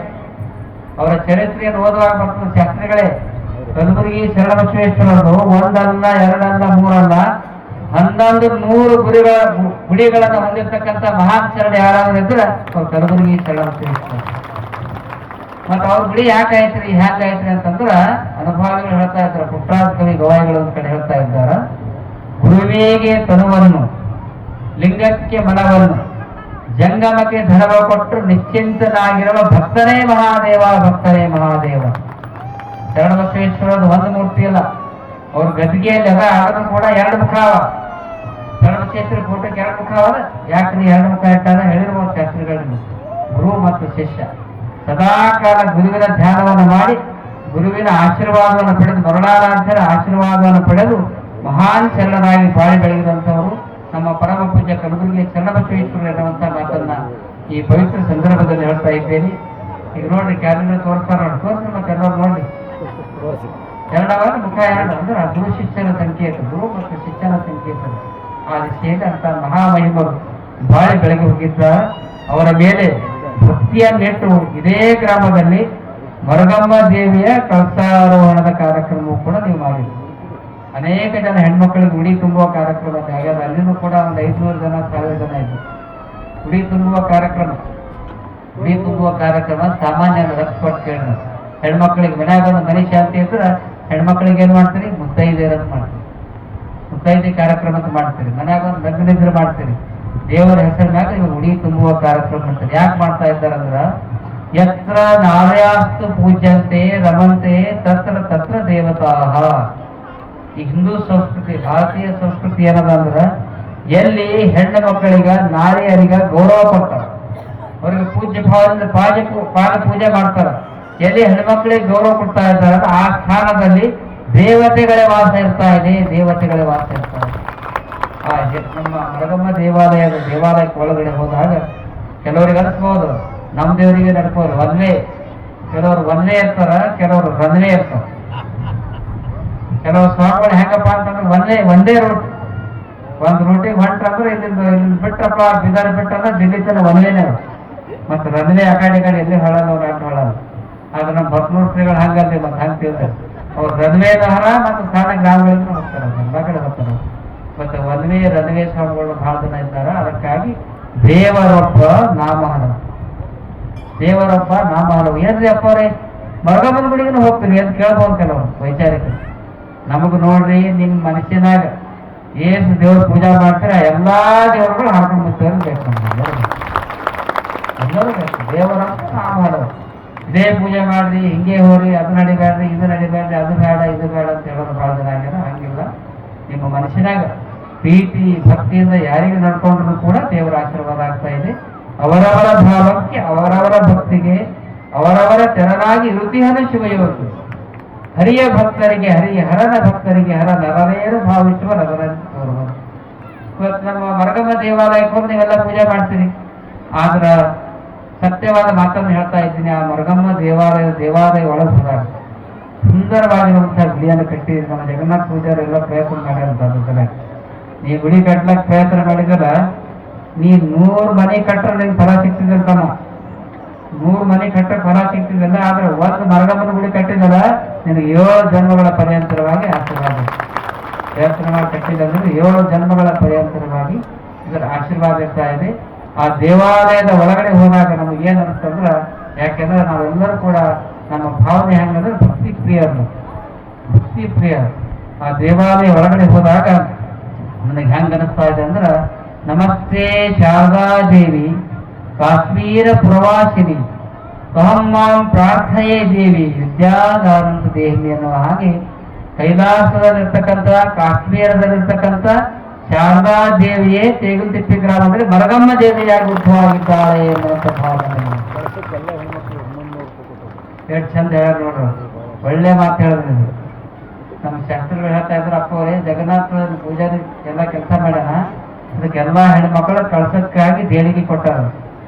ಅವರ ಚರಿತ್ರೆಯನ್ನು ಓದುವಾಗ ಬರ್ತದೆ ಶಾಸ್ತ್ರಿಗಳೇ. ಕಲಬುರಗಿ ಶರಣಬಸವೇಶ್ವರರು ಒಂದಲ್ಲ, ಎರಡಲ್ಲ, ಮೂರಲ್ಲ, 1100 ಗುಡಿಗಳನ್ನು ಹೊಂದಿರತಕ್ಕಂಥ ಮಹಾನ್ ಶರಣ ಯಾರಾದ್ರೂ ಇದ್ರೆ ಅವ್ರು ಕಲಬುರಗಿ ಶರಣಬಸವೇಶ್ವರ. ಮತ್ತೆ ಅವ್ರ ಗುಡಿ ಯಾಕಾಯ್ತ್ರಿ, ಹ್ಯಾಂಗಾಯ್ತ್ರಿ ಅಂತಂದ್ರ ಅನುಭವಿಗಳು ಹೇಳ್ತಾ ಇದ್ದಾರೆ. ಪುಟ್ಟರಾಜ ಕವಿ ಗವಾಯಿಗಳು ಒಂದ್ ಕಡೆ ಹೇಳ್ತಾ ಇದ್ದಾರ, ಗುರುವಿಗೆ ತನುವನ್ನು, ಲಿಂಗಕ್ಕೆ ಮನವನ್ನು, ಜಂಗಮಕ್ಕೆ ಧನವ ಕೊಟ್ಟು ನಿಶ್ಚಿಂತನಾಗಿರುವ ಭಕ್ತನೇ ಮಹಾದೇವ, ಭಕ್ತನೇ ಮಹಾದೇವ. ಶರಣಬಸವೇಶ್ವರದ ಒಂದು ಮೂರ್ತಿ ಅಲ್ಲ, ಅವ್ರ ಗದ್ದಿಗೆಯಲ್ಲಿ ಅದ, ಅದನ್ನು ಕೂಡ 2 ಮುಖ ಅವ. ಶರಣಬಸವೇಶ್ವರ ಫೋಟೋಕ್ಕೆ 2 ಮುಖ ಅವ. ಯಾಕೆ 2 ಮುಖ ಇಟ್ಟಾರ ಹೇಳಿರ್ಬೋದು ಶಾಸ್ತ್ರಿಗಳಲ್ಲಿ. ಗುರು ಮತ್ತು ಶಿಷ್ಯ ಸದಾಕಾಲ ಗುರುವಿನ ಧ್ಯಾನವನ್ನು ಮಾಡಿ, ಗುರುವಿನ ಆಶೀರ್ವಾದವನ್ನು ಪಡೆದು, ಮರಣಾರಾಧ್ಯರ ಆಶೀರ್ವಾದವನ್ನು ಪಡೆದು ಮಹಾನ್ ಶರಣರಾಗಿ ಬಾಳಿ ಬೆಳೆದಂಥವರು ನಮ್ಮ ಪರಮ ಪೂಜ್ಯ ಕಲಬುರಗಿ ಶರಣಬಸವೇಶ್ವರರು ಎನ್ನುವಂತ ಮಾತನ್ನ ಈ ಪವಿತ್ರ ಸಂದರ್ಭದಲ್ಲಿ ಹೇಳ್ತಾ ಇದ್ದೇನೆ. ಈಗ ನೋಡ್ರಿ, ಕ್ಯಾಲೆಂಡರ್ ತೋರಿಸ್ತಾರ, ತೋರಿಸಿ ಮತ್ತೆ ಎಲ್ಲರೂ ನೋಡ್ರಿ. 2 ಮುಖ 2 ಅಂದ್ರೆ ಗುರು ಶಿಷ್ಯನ ಸಂಕೇತ, ಗುರು ಮತ್ತು ಶಿಷ್ಯನ ಸಂಕೇತ. ಆ ದಿಶೆಯಲ್ಲಿ ಅಂತ ಮಹಾಮಹಿಮರು ಬಾಳಿ ಬೆಳಗ್ಗೆ ಹೋಗಿದ್ದ. ಅವರ ಮೇಲೆ ಭಕ್ತಿಯನ್ನಿಟ್ಟು ಇದೇ ಗ್ರಾಮದಲ್ಲಿ ಮರಗಮ್ಮ ದೇವಿಯ ಕಳಸಾರೋಹಣದ ಕಾರ್ಯಕ್ರಮವೂ ಕೂಡ ನೀವು ಮಾಡಿದ್ರಿ. ಅನೇಕ ಜನ ಹೆಣ್ಮಕ್ಳಿಗೆ ಉಡಿ ತುಂಬುವ ಕಾರ್ಯಕ್ರಮ ಆಗ್ಯದ. ಅಲ್ಲಿನೂ ಕೂಡ ಒಂದು 500 ಜನ 1000 ಜನ ಇದ್ರು. ಉಡಿ ತುಂಬುವ ಕಾರ್ಯಕ್ರಮ, ಉಡಿ ತುಂಬುವ ಕಾರ್ಯಕ್ರಮ ಸಾಮಾನ್ಯ ಲಕ್ಷ ಕೊಟ್ಟು ಕೇಳಿದ. ಹೆಣ್ಮಕ್ಳಿಗೆ ಮನ್ಯಾಗ ಒಂದು ಮನೆ ಶಾಂತಿ ಇದ್ರೆ ಹೆಣ್ಮಕ್ಳಿಗೆ ಏನ್ ಮಾಡ್ತೀರಿ, ಮುತ್ತೈದೆಯರನ್ನು ಮಾಡ್ತೀರಿ, ಮುತ್ತೈದೆ ಕಾರ್ಯಕ್ರಮ ಮಾಡ್ತೀರಿ. ಮನ್ಯಾಗ ಒಂದು ಲಗ್ನಿದ್ರೆ ಮಾಡ್ತೀರಿ. ದೇವರ ಹೆಸರಿನಾಗ ಇವರು ಉಡಿ ತುಂಬುವ ಕಾರ್ಯಕ್ರಮ ಮಾಡ್ತಾರೆ. ಯಾಕೆ ಮಾಡ್ತಾ ಇದ್ದಾರಂದ್ರ, ಯತ್ರ ನಾರ್ಯಾಸ್ತು ಪೂಜ್ಯಂತೆ ರಮಂತೆ ತತ್ರ ತತ್ರ ದೇವತಾಹ. ಈ ಹಿಂದೂ ಸಂಸ್ಕೃತಿ, ಭಾರತೀಯ ಸಂಸ್ಕೃತಿ ಏನದ ಅಂದ್ರ, ಎಲ್ಲಿ ಹೆಣ್ಣು ಮಕ್ಕಳಿಗ ನಾರಿಯರಿಗ ಗೌರವ ಕೊಡ್ತಾರ, ಅವ್ರಿಗೆ ಪೂಜ್ಯ ಭಾವದಿಂದ ಪಾದ ಪೂಜೆ ಮಾಡ್ತಾರ. ಎಲ್ಲಿ ಹೆಣ್ಮಕ್ಳಿಗೆ ಗೌರವ ಕೊಡ್ತಾ ಇದ್ದಾರೆ ಆ ಸ್ಥಾನದಲ್ಲಿ ದೇವತೆಗಳೇ ವಾಸ ಇರ್ತಾ ಇದೆ, ದೇವತೆಗಳೇ ವಾಸ ಇರ್ತಾ ಇದೆ. ನಮ್ಮ ಮರಗಮ್ಮ ದೇವಾಲಯಕ್ಕೆ ಒಳಗಡೆ ಹೋದಾಗ ಕೆಲವರಿಗೆ ಅನ್ಸ್ಬೋದು, ನಮ್ಮ ದೇವರಿಗೆ ನಡ್ಕೋದು ಒಂದೇ, ಕೆಲವರು ಒಂದೇ ಇರ್ತಾರ, ಕೆಲವರು ರನ್ನೇ ಇರ್ತಾರ. ಕೆಲವು ಸ್ವಾಮಿಗಳು ಹೆಂಗಪ್ಪ ಅಂತಂದ್ರೆ ಒಂದೇ ರೂಟ್, ಒಂದು ರೂಟಿಗೆ ಹೊಂಟ್ರಂದ್ರೆ ಇಲ್ಲಿಂದ ಬಿಟ್ರಪ್ಪ ಬೀದರ್ ಬಿಟ್ಟಂದ್ರೆ ದಿಲ್ಲಿ ತನ ಒಂದೇನೆ. ಮತ್ತೆ ರನ್ವೇ ಆ ಕಡೆ ಎಲ್ಲಿ ಹೊಳಲ್ಲ, ಅವ್ರು ಅಡ್ಡ ಹೊಳಲ್ಲ. ಆದ್ರೆ ನಮ್ಮ ಬತ್ನೂರು ಶ್ರೀಗಳು ಹಂಗಲ್ರಿ, ಮತ್ತೆ ಹಂಗೆ ತಿಳ್ತಾರೆ ಅವ್ರು ರನ್ವೇ ನಹರ ಮತ್ತು ಸಣ್ಣ ಗ್ರಾಮಗಳಿಂದ ಹೋಗ್ತಾರೆ, ಎಲ್ಲ ಕಡೆ ಹೋಗ್ತಾರೆ. ಮತ್ತೆ ರನ್ವೇ ಸ್ವಾಮಿಗಳು ಬಹಳ ಜನ ಇದ್ದಾರೆ. ಅದಕ್ಕಾಗಿ ದೇವರೊಬ್ಬ ನಾಮಹರ, ದೇವರೊಬ್ಬ ನಾಮಹರವು. ಏನ್ರಿ ಅಪ್ಪ ಅವ್ರೆ ಮರಗಮ್ಮನ ಗುಡಿಗೂ ಹೋಗ್ತೀವಿ ಅಂತ ಕೇಳ್ಬೋದು ಕೆಲವರು ವೈಚಾರಿಕರು. ನಮಗ್ ನೋಡ್ರಿ ನಿಮ್ ಮನಸ್ಸಿನಾಗ ಏನ್ ದೇವ್ರ ಪೂಜಾ ಮಾಡ್ತೀರ ಎಲ್ಲಾ ದೇವರುಗಳು ಹಾಕೊಂಡು ಮುಚ್ಚೋರು ಬೇಕು, ಎಲ್ಲರೂ ಬೇಕು. ದೇವರ ನಾಮಹರವು. ಇದೇ ಪೂಜೆ ಮಾಡ್ರಿ, ಹಿಂಗೆ ಹೋರಿ, ಅದು ನಡಿಬೇಡ್ರಿ, ಇದು ನಡಿಬೇಡ್ರಿ, ಅದು ಬೇಡ ಇದು ಬೇಡ ಅಂತ ಹೇಳೋದು ಬಹಳ ಜನ ಆಗ್ಯಾರ. ಹಂಗಿಲ್ಲ, ನಿಮ್ಮ ಮನಸ್ಸಿನಾಗ ಪ್ರೀತಿ ಭಕ್ತಿಯಿಂದ ಯಾರಿಗೆ ನಡ್ಕೊಂಡ್ರು ಕೂಡ ದೇವರ ಆಶೀರ್ವಾದ ಆಗ್ತಾ ಇದೆ. ಅವರವರ ಭಾವಕ್ಕೆ ಅವರವರ ಭಕ್ತಿಗೆ ಅವರವರ ತೆರನಾಗಿ ಇರುತಿಹನ ಶಿವಯೋಗಿ. ಹರಿಯ ಭಕ್ತರಿಗೆ ಹರನ ಭಕ್ತರಿಗೆ ಹರ ನರರೇನು ಭಾವಿಸುವ ನರರಂತ ತೋರುವುದು. ಇವತ್ತು ನಮ್ಮ ಮರಗಮ್ಮ ದೇವಾಲಯಕ್ಕೆ ಹೋಗಿ ನೀವೆಲ್ಲ ಪೂಜೆ ಮಾಡ್ತೀರಿ. ಆದ್ರ ಸತ್ಯವಾದ ಮಾತನ್ನು ಹೇಳ್ತಾ ಇದ್ದೀನಿ, ಆ ಮರಗಮ್ಮ ದೇವಾಲಯ ಒಳಗೆ ಹೋದಾಗ ಸುಂದರವಾಗಿರುವಂತಹ ಗುಡಿಯನ್ನು ಕಟ್ಟಿ ನಮ್ಮ ಜಗನ್ನಾಥ ಪೂಜಾರಿ ಎಲ್ಲ ಪ್ರಯತ್ನ ಮಾಡಿರುವಂತಲ್ಲ. ನೀ ಗುಡಿ ಕಟ್ಲಕ್ ಪ್ರಯತ್ನ ಮಾಡಿದ್ರ ನೀ 100 ಮನೆ ಕಟ್ಟರೆ ನಿನ್ ಫಲ ಸಿಗ್ತಿದ್ದಂತಾನ, 100 ಮನೆ ಕಟ್ಟರೆ ಫಲ ಸಿಗ್ತಿದ್ದಲ್ಲ. ಆದ್ರೆ ಒಂದು ಮರಗಮ್ಮನ ಗುಡಿ ಕಟ್ಟಿದಲ್ಲ ನಿನಗೆ 7 ಜನ್ಮಗಳ ಪರ್ಯಂತರವಾಗಿ ಆಶೀರ್ವಾದ. ಪ್ರಯತ್ನ ಮಾಡಿ ಕಟ್ಟಿದಂದ್ರೆ 7 ಜನ್ಮಗಳ ಪರ್ಯಂತರವಾಗಿ ಇದರ ಆಶೀರ್ವಾದ ಇರ್ತಾ ಇದೆ. ಆ ದೇವಾಲಯದ ಒಳಗಡೆ ಹೋದಾಗ ನಮಗೆ ಏನ್ ಅನಿಸ್ತಂದ್ರ, ಯಾಕೆಂದ್ರೆ ನಾವೆಲ್ಲರೂ ಕೂಡ ನಮ್ಮ ಭಾವನೆ ಹೆಂಗಂದ್ರೆ ಭಕ್ತಿ ಪ್ರಿಯ. ಆ ದೇವಾಲಯ ಒಳಗಡೆ ಹೋದಾಗ ನನಗೆ ಹೆಂಗ ಅನಿಸ್ತಾ ಇದೆ ಅಂದ್ರ, ನಮಸ್ತೆ ಶಾರದಾ ದೇವಿ ಕಾಶ್ಮೀರ ಪ್ರವಾಸಿನಿ ಮಾಂ ಪ್ರಾರ್ಥನೆ ದೇವಿ ವಿದ್ಯಾದಾನಂದ ದೇವಿ ಎನ್ನುವ ಹಾಗೆ ಕೈಲಾಸದಲ್ಲಿರ್ತಕ್ಕಂಥ ಕಾಶ್ಮೀರದಲ್ಲಿರ್ತಕ್ಕಂಥ ಶಾರದಾ ದೇವಿಯೇ ತೇಗುಲತಿಪ್ಪಿ ಗ್ರಾಮದಲ್ಲಿ ಮರಗಮ್ಮ ದೇವಿಯಾಗಿ ಉದ್ಭವವಾಗಿದ್ದಾಳೆ ಎನ್ನುವಂಥ ಭಾವನೆ. ಎಷ್ಟು ಚಂದ ಹೇಳ್ಯಾರ ನೋಡ್ರಿ, ಒಳ್ಳೆ ಮಾತು ಹೇಳಿದ್ರಿ. ನಮ್ಮ ಶಾಸ್ತ್ರಗಳು ಹೇಳ್ತಾ ಇದ್ರು, ಅಪ್ಪ ಅವರೇ ಜಗನ್ನಾಥ ಪೂಜಾರಿ ಎಲ್ಲ ಕೆಲಸ ಮಾಡ್ಯಾನ, ಅದಕ್ಕೆಲ್ಲ ಹೆಣ್ಮಕ್ಳು ಕಳ್ಸಕ್ಕಾಗಿ ದೇಣಿಗೆ ಕೊಟ್ಟಾರ.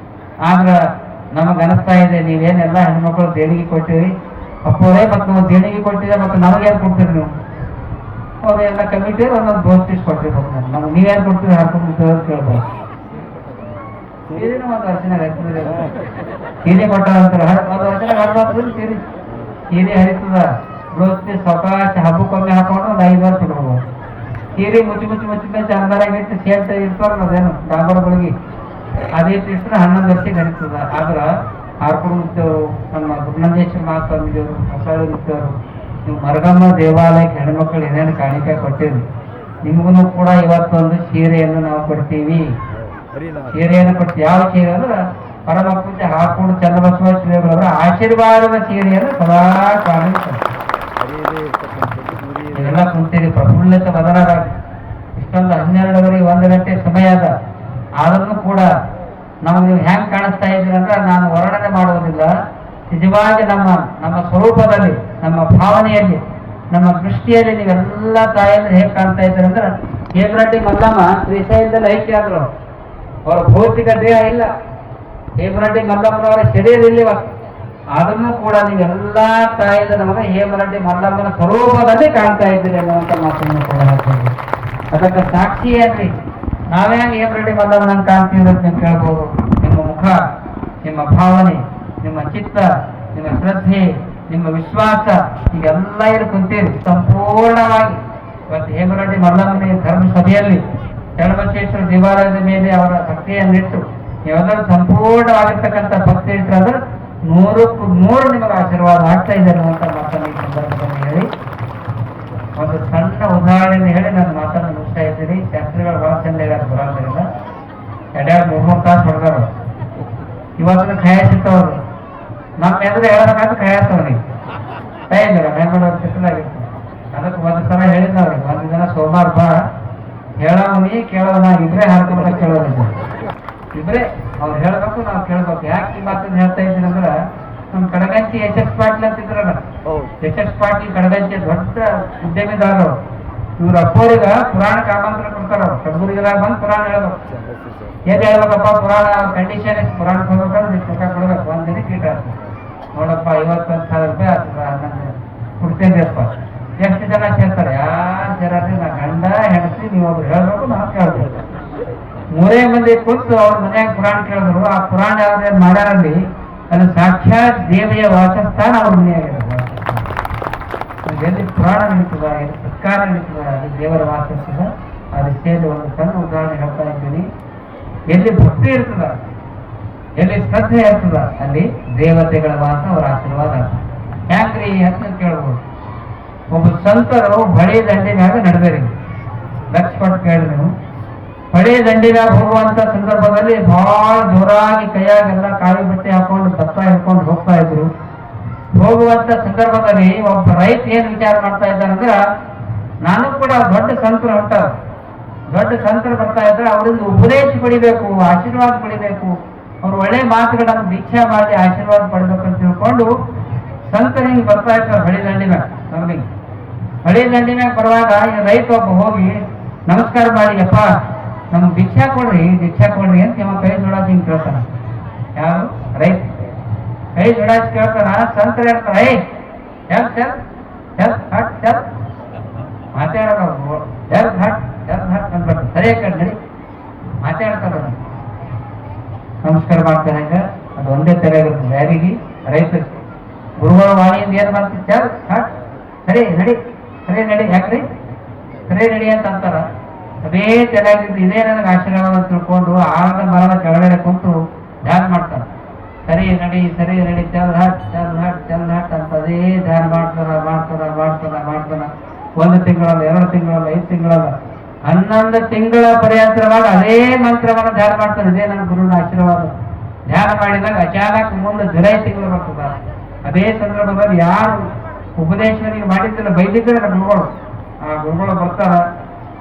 ಆದ್ರ ನಮಗ್ ಅನಿಸ್ತಾ ಇದೆ ನೀವೇನೆಲ್ಲ ಹೆಣ್ಮಕ್ಳು ದೇಣಿಗೆ ಕೊಟ್ಟಿರಿ ಅಪ್ಪವರೇ, ಮತ್ತೆ ನಾವು ದೇಣಿಗೆ ಕೊಟ್ಟಿದೆ ಮತ್ತೆ ನಮಗೇನು ಕೊಡ್ತೀರಿ ನೀವು? ಅವ್ರೆಲ್ಲ ಕಮಿಟಿ ಒಂದೊಂದು ಗೋಷ್ಠಿ ಕೊಟ್ಟಿರ್ಬೇಕು. ನಮ್ಗೆ ನೀವೇನು ಕೊಡ್ತೀರಿ ಹಾಕೊಂಡು ಕೇಳ್ಬೋದು. ಸೀರೆನೂ ಒಂದು ವರ್ಷನ ಹರಿತಿದ್ರೆ ಸೀರೆ ಕೊಟ್ಟಾರಂತಾರೆ, ಒಂದು ವರ್ಷನ ಹರಿದ್ರು ಸೀರೆ ಹರಿತದ. ಗೋಷ್ಠಿ ಸ್ವಕಾಶ ಹಬ್ಬಕ್ಕೊಮ್ಮೆ ಹಾಕೊಂಡು ಒಂದು 5 ವರ್ಷ ಇಡ್ಬೋದು. ಸೀರೆ ಮುಚ್ಚಿ ಚಂದರಾಗಿಟ್ಟು ಸೇರ್ತ ಇರ್ತಾರಲ್ಲ ಅದೇನು ಡಾಂಬರಗಳಿಗೆ, ಅದೇ ಇಟ್ಟು 11 ವರ್ಷಕ್ಕೆ ಹರಿತದ. ಆದ್ರ ಹಾರ್ಕೊಂಡು ಮುಚ್ಚವರು ನಮ್ಮ ಗುರುನಂದೇಶ್ವರ ಮಹಾಸ್ವಾಮಿದೇವರು, ಹೊಸಳ್ಳಿ ಮುಚ್ಚವರು, ನೀವು ಮರಗಮ್ಮ ದೇವಾಲಯಕ್ಕೆ ಹೆಣ್ಮಕ್ಳು ಏನೇನು ಕಾಣಿಕೆ ಕೊಟ್ಟಿರಿ, ನಿಮಗೂ ಕೂಡ ಇವತ್ತೊಂದು ಸೀರೆಯನ್ನು ನಾವು ಕೊಡ್ತೀವಿ. ಸೀರೆಯನ್ನು ಕೊಡ್ತೀವಿ. ಯಾವ ಸೀರೆ ಅಂದ್ರೆ ಪರಮ ಪೂಜೆ ಹಾಕೊಂಡು ಚನ್ನಬಸವ ಶ್ರೀಗಳವರ ಆಶೀರ್ವಾದದ ಸೀರೆಯನ್ನು ಸದಾ ಕಾಣಿಸ್ತಾರೆ. ನೀವೆಲ್ಲ ಕುಂತೀರಿ ಪ್ರಫುಲ್ಲಿತ ಬದಲಾಗಿ. ಇಷ್ಟೊಂದು 12ವರೆಗೆ 1 ಗಂಟೆ ಸಮಯ ಅದ. ಆದ್ರೂ ಕೂಡ ನಾವು ನೀವು ಹೆಂಗ್ ಕಾಣಿಸ್ತಾ ಇದ್ದೀರಿ ಅಂದ್ರೆ ನಾನು ವರ್ಣನೆ ಮಾಡುವುದಿಲ್ಲ. ನಿಜವಾಗಿ ನಮ್ಮ ಸ್ವರೂಪದಲ್ಲಿ, ನಮ್ಮ ಭಾವನೆಯಲ್ಲಿ, ನಮ್ಮ ದೃಷ್ಟಿಯಲ್ಲಿ ನೀವೆಲ್ಲ ತಾಯಿಯನ್ನು ಹೇಗೆ ಕಾಣ್ತಾ ಇದ್ದೀರಿ ಅಂದ್ರೆ, ಹೇಮರೆಡ್ಡಿ ಮಲ್ಲಮ್ಮ ಶ್ರೀಶೈಲದಲ್ಲಿ ಐಕ್ಯ ಆದ್ರು. ಅವರ ಭೌತಿಕ ದೇಹ ಇಲ್ಲ, ಹೇಮರೆಡ್ಡಿ ಮಲ್ಲಮ್ಮನವರ ಶರೀರ ಇಲ್ಲಿವ. ಅದನ್ನು ಕೂಡ ನೀವೆಲ್ಲ ತಾಯಿದ ನಮಗೆ ಹೇಮರೆಡ್ಡಿ ಮಲ್ಲಮ್ಮನ ಸ್ವರೂಪದಲ್ಲಿ ಕಾಣ್ತಾ ಇದ್ದೀರಿ ಅನ್ನುವಂಥ ಮಾತನ್ನು ಕೂಡ ಹೇಳ್ತೀವಿ. ಅದಕ್ಕೆ ಸಾಕ್ಷಿ ಏನ್ರಿ, ನಾವೇ ಹೇಮರೆಡ್ಡಿ ಮಲ್ಲಮ್ಮನ ಕಾಣ್ತೀವಿ ಅಂತ ನೀವು ಕೇಳ್ಬೋದು. ನಿಮ್ಮ ಮುಖ, ನಿಮ್ಮ ಭಾವನೆ, ನಿಮ್ಮ ಚಿತ್ತ, ನಿಮ್ಮ ಶ್ರದ್ಧೆ, ನಿಮ್ಮ ವಿಶ್ವಾಸ ಹೀಗೆಲ್ಲ ಇರು ಕುಂತೀರಿ ಸಂಪೂರ್ಣವಾಗಿ. ಇವತ್ತು ಹೇಮರೆಡ್ಡಿ ಮಲ್ಲಮ್ಮನ ಧರ್ಮಸಭೆಯಲ್ಲಿ ಚನ್ನಬಸವೇಶ್ವರ ದೇವಾಲಯದ ಮೇಲೆ ಅವರ ಭಕ್ತಿಯನ್ನಿಟ್ಟು ನೀವೆಲ್ಲರೂ ಸಂಪೂರ್ಣವಾಗಿರ್ತಕ್ಕಂಥ ಭಕ್ತಿ ಇಟ್ಟರೆ 100ಕ್ಕೂ 100 ನಿಮಗೆ ಆಶೀರ್ವಾದ ಆಗ್ತಾ ಇದೆ ಅನ್ನುವಂಥ ಮಾತನ್ನು ಈ ಸಂದರ್ಭದಲ್ಲಿ ಹೇಳಿ, ಒಂದು ಸಣ್ಣ ಉದಾಹರಣೆಯನ್ನು ಹೇಳಿ ನಾನು ಮಾತನ್ನು ಮುಗಿಸ್ತಾ ಇದ್ದೀನಿ. ಶಾಸ್ತ್ರಿಗಳು ಬಹಳ ಚಂದ ಹೇಳ್ಯಾರ ಬರೋದ್ರಿಂದ 2-3 ತಾಸು ಹೊಡೆದಾರ. ಇವತ್ತಿನ ಖಾಯಸಿತ್ತವ್ರು ನಮ್ಮ ಎದುರು ಹೇಳಬೇಕಾದ್ರೆ ಖಾಯಸ್ತವ್ರಿಗೆ ಕೈ ಇದ್ದೀರ ಮೇಲ್ಮಡ ಬಿಸಿಲಾಗಿತ್ತು. ಅದಕ್ಕೆ 1 ಸಲ ಹೇಳಿದ್ನವ್ರಿಗೆ, 1 ದಿನ ಸೋಮವಾರ ಬಾ ಹೇಳೋನಿ ಕೇಳೋಣ, ಇಬ್ಬರೇ ಹಾಡ್ಕೊಂಡ ಕೇಳೋದಿಲ್ಲ. ಇಬ್ಬರೇ ಅವ್ರು ಹೇಳ್ಬೇಕು, ನಾವು ಕೇಳ್ಬೇಕು. ಯಾಕೆ ಈ ಮಾತನ್ನು ಹೇಳ್ತಾ ಇದ್ದೀನಿ ಅಂದ್ರೆ, ನಮ್ಮ ಕಡಗಂಚಿ HS ಪಾಟೀಲ್ ಅಂತಿದ್ರಲ್ಲ, HS ಪಾಟೀಲ್ ಕಡಗಂಚಿ ದೊಡ್ಡ ಉದ್ಯಮಿದಾರರು. ಇವ್ರ ಅಪ್ಪೋರಿಗ ಪುರಾಣಕ್ಕೆ ಆಮಂತ್ರಣ ಕೊಡ್ತಾರ. ಕಡಬುರಿಗೆಲ್ಲ ಬಂದು ಪುರಾಣ ಹೇಳ್ಬೇಕು. ಏನ್ ಹೇಳ್ಬೇಕಪ್ಪ ಪುರಾಣ ಕಂಡೀಷನ್, ಪುರಾಣಕ್ಕೆ ಹೋಗ್ಬೇಕಂದ್ರೆ ನೀವು ಸುಖ ಕೊಡ್ಬೇಕು. 1 ದಿನಕ್ಕೆ ಕೀಟ ನೋಡಪ್ಪ 51,000 ರೂಪಾಯಿ ಆಗ್ತದ, 11 ಕೊಡ್ತೇನೆ ಅಪ್ಪ. ಎಷ್ಟು ಜನ ಸೇರ್ತಾರೆ? ಯಾರು ಸೇರಾದ್ರೆ ನಾ ಗಂಡ ಹೆಂಡತಿ ನೀವೊಬ್ರು ಹೇಳ್ಬೇಕು, ನಾವು ಕೇಳ್ಬೇಕು. 3 ಮಂದಿ ಕೂತು ಅವ್ರ ಮನ್ಯಾಗ ಪುರಾಣ ಕೇಳಿದ್ರು. ಆ ಪುರಾಣ ಯಾವ್ದೇನು ಮಾಡ್ಯಾರಲ್ಲಿ ಅದು ಸಾಕ್ಷಾತ್ ದೇವಿಯ ವಾಸಸ್ಥಾನ ಅವ್ರ ಮನೆಯಾಗಿರೋದು. ಎಲ್ಲಿ ಪುರಾಣ ನಡೀತದ, ಎಲ್ಲಿ ಸತ್ಕಾರ ನಡೀತದ, ಅಲ್ಲಿ ದೇವರ ವಾಸಿಸ್ತದ. ಆ ರೀತಿಯಲ್ಲಿ ಒಂದು ಸಣ್ಣ ಉದಾಹರಣೆ ಹೇಳ್ತಾ ಇದ್ದೀನಿ. ಎಲ್ಲಿ ಭಕ್ತಿ ಇರ್ತದ, ಎಲ್ಲಿ ಶ್ರದ್ಧೆ ಇರ್ತದ, ಅಲ್ಲಿ ದೇವತೆಗಳ ವಾಸ, ಅವರ ಆಶೀರ್ವಾದ. ಯಾಕ್ರಿ ಅಂತ ಕೇಳ್ಬೋದು. ಒಬ್ಬ ಸಂತರು ಹೊಳೆ ದಂಡಿನಾಗ ನಡೆದರಿ. ಲಕ್ಷ ಕೊಟ್ಟು ಕೇಳಿ ನೀವು. ಹೊಳೆ ದಂಡಿನಾಗ ಹೋಗುವಂತ ಸಂದರ್ಭದಲ್ಲಿ ಬಹಳ ಜೋರಾಗಿ ಕೈಯಾಗೆಲ್ಲ ಕಾಯಿ ಬಟ್ಟೆ ಹಾಕೊಂಡು ಭತ್ತ ಹಿಡ್ಕೊಂಡು ಹೋಗ್ತಾ ಇದ್ರು. ಹೋಗುವಂತ ಸಂದರ್ಭದಲ್ಲಿ ಒಬ್ಬ ರೈತ ಏನ್ ವಿಚಾರ ಮಾಡ್ತಾ ಇದ್ದಾನಂದ್ರ, ನಾನು ಕೂಡ ದೊಡ್ಡ ಸಂತರು ಹೊಂಟಾರ, ದೊಡ್ಡ ಸಂತರು ಬರ್ತಾ ಇದ್ರೆ ಅವರಿಂದ ಉಪದೇಶ ಪಡಿಬೇಕು, ಆಶೀರ್ವಾದ ಪಡಿಬೇಕು, ಅವ್ರು ಒಳ್ಳೆ ಮಾತುಗಳನ್ನು ದೀಕ್ಷಾ ಮಾಡಿ ಆಶೀರ್ವಾದ ಪಡ್ಬೇಕಂತ ತಿಳ್ಕೊಂಡು ಸಂತರಿಗೆ ಬರ್ತಾ ಇರ್ತಾರೆ ಹೊಳೆ ದಂಡಿನಾಗ. ನಮಗೆ ಹೊಳೆ ದಂಡಿನಾಗ ಬರುವಾಗ ರೈತ ಒಬ್ಬ ಹೋಗಿ ನಮಸ್ಕಾರ ಮಾಡಿ, ಅಪ್ಪ ನಮ್ಗೆ ದೀಕ್ಷಾ ಕೊಡ್ರಿ ಅಂತ ಇವ ಕೈ ಜೋಡಾಸಿ ಹಿಂಗೆ ಕೇಳ್ತಾನ. ಯಾರು? ರೈತ ಕೈ ಜೋಡಾಸಿ ಕೇಳ್ತಾನ. ಸಂತರ ಹೇಳ್ತಾರ, ಚಲ್ ಚಲ್ ಚಲ್ ಹಟ್ ಚಲ್ ಮಾತಾಡೋದು, ಚಲ್ ಹಟ್ ಅಂದ್ಬಿಟ್ಟು ಸರಿಯಾಗಿ ನಡಿ ಮಾತಾಡ್ತಾರ. ನಮಸ್ಕಾರ ಮಾಡ್ತಾನೆ. ಅದು ಒಂದೇ ತಲೆಯಾಗಿರ್ತದೆ ಯಾರಿಗೆ? ರೈತ. ಗುರುಗಳ ವಾಣಿಯಿಂದ ಏನ್ ಮಾಡ್ತೀವಿ? ಚಲ್ ಹಟ್ ಸರಿ ನಡಿ, ಸರಿ ನಡಿ. ಯಾಕ್ರಿ ಸರಿ ನಡಿ ಅಂತ ಅಂತಾರ. ಅದೇ ತಲೆಯಾಗಿದ್ದು ಇದೇ ನನಗೆ ಆಶೀರ್ವಾದ ತಿಳ್ಕೊಂಡು ಆಳದ ಮರದ ಕೆಳಗಡೆ ಕುಂತು ಧ್ಯಾನ ಮಾಡ್ತಾರ. ಸರಿ ನಡಿ ಚಲ್ ಹಟ್ ಅಂತ ಅದೇ ಧ್ಯಾನ ಮಾಡ್ತಾನ. 1 ತಿಂಗಳಲ್ಲ, 2 ತಿಂಗಳಲ್ಲ, 5 ತಿಂಗಳಲ್ಲ, 11 ತಿಂಗಳ ಪರ್ಯಂತರವಾಗ ಅದೇ ಮಂತ್ರವನ್ನು ಧ್ಯಾನ ಮಾಡ್ತಾರೆ. ಇದೇ ನನ್ನ ಗುರುವಿನ ಆಶೀರ್ವಾದ. ಧ್ಯಾನ ಮಾಡಿದಾಗ ಅಚಾನಕ್ ಮುಂದೆ ಜುಲೈ ತಿಂಗಳು ಬರ್ತದ. ಅದೇ ಸಂದರ್ಭದಲ್ಲಿ ಯಾರು ಉಪದೇಶನಿಗೆ ಮಾಡಿದ್ದಿಲ್ಲ, ಬೈದಿದ್ರೆ ಗುರುಗಳು, ಆ ಗುರುಗಳು ಬರ್ತಾರ.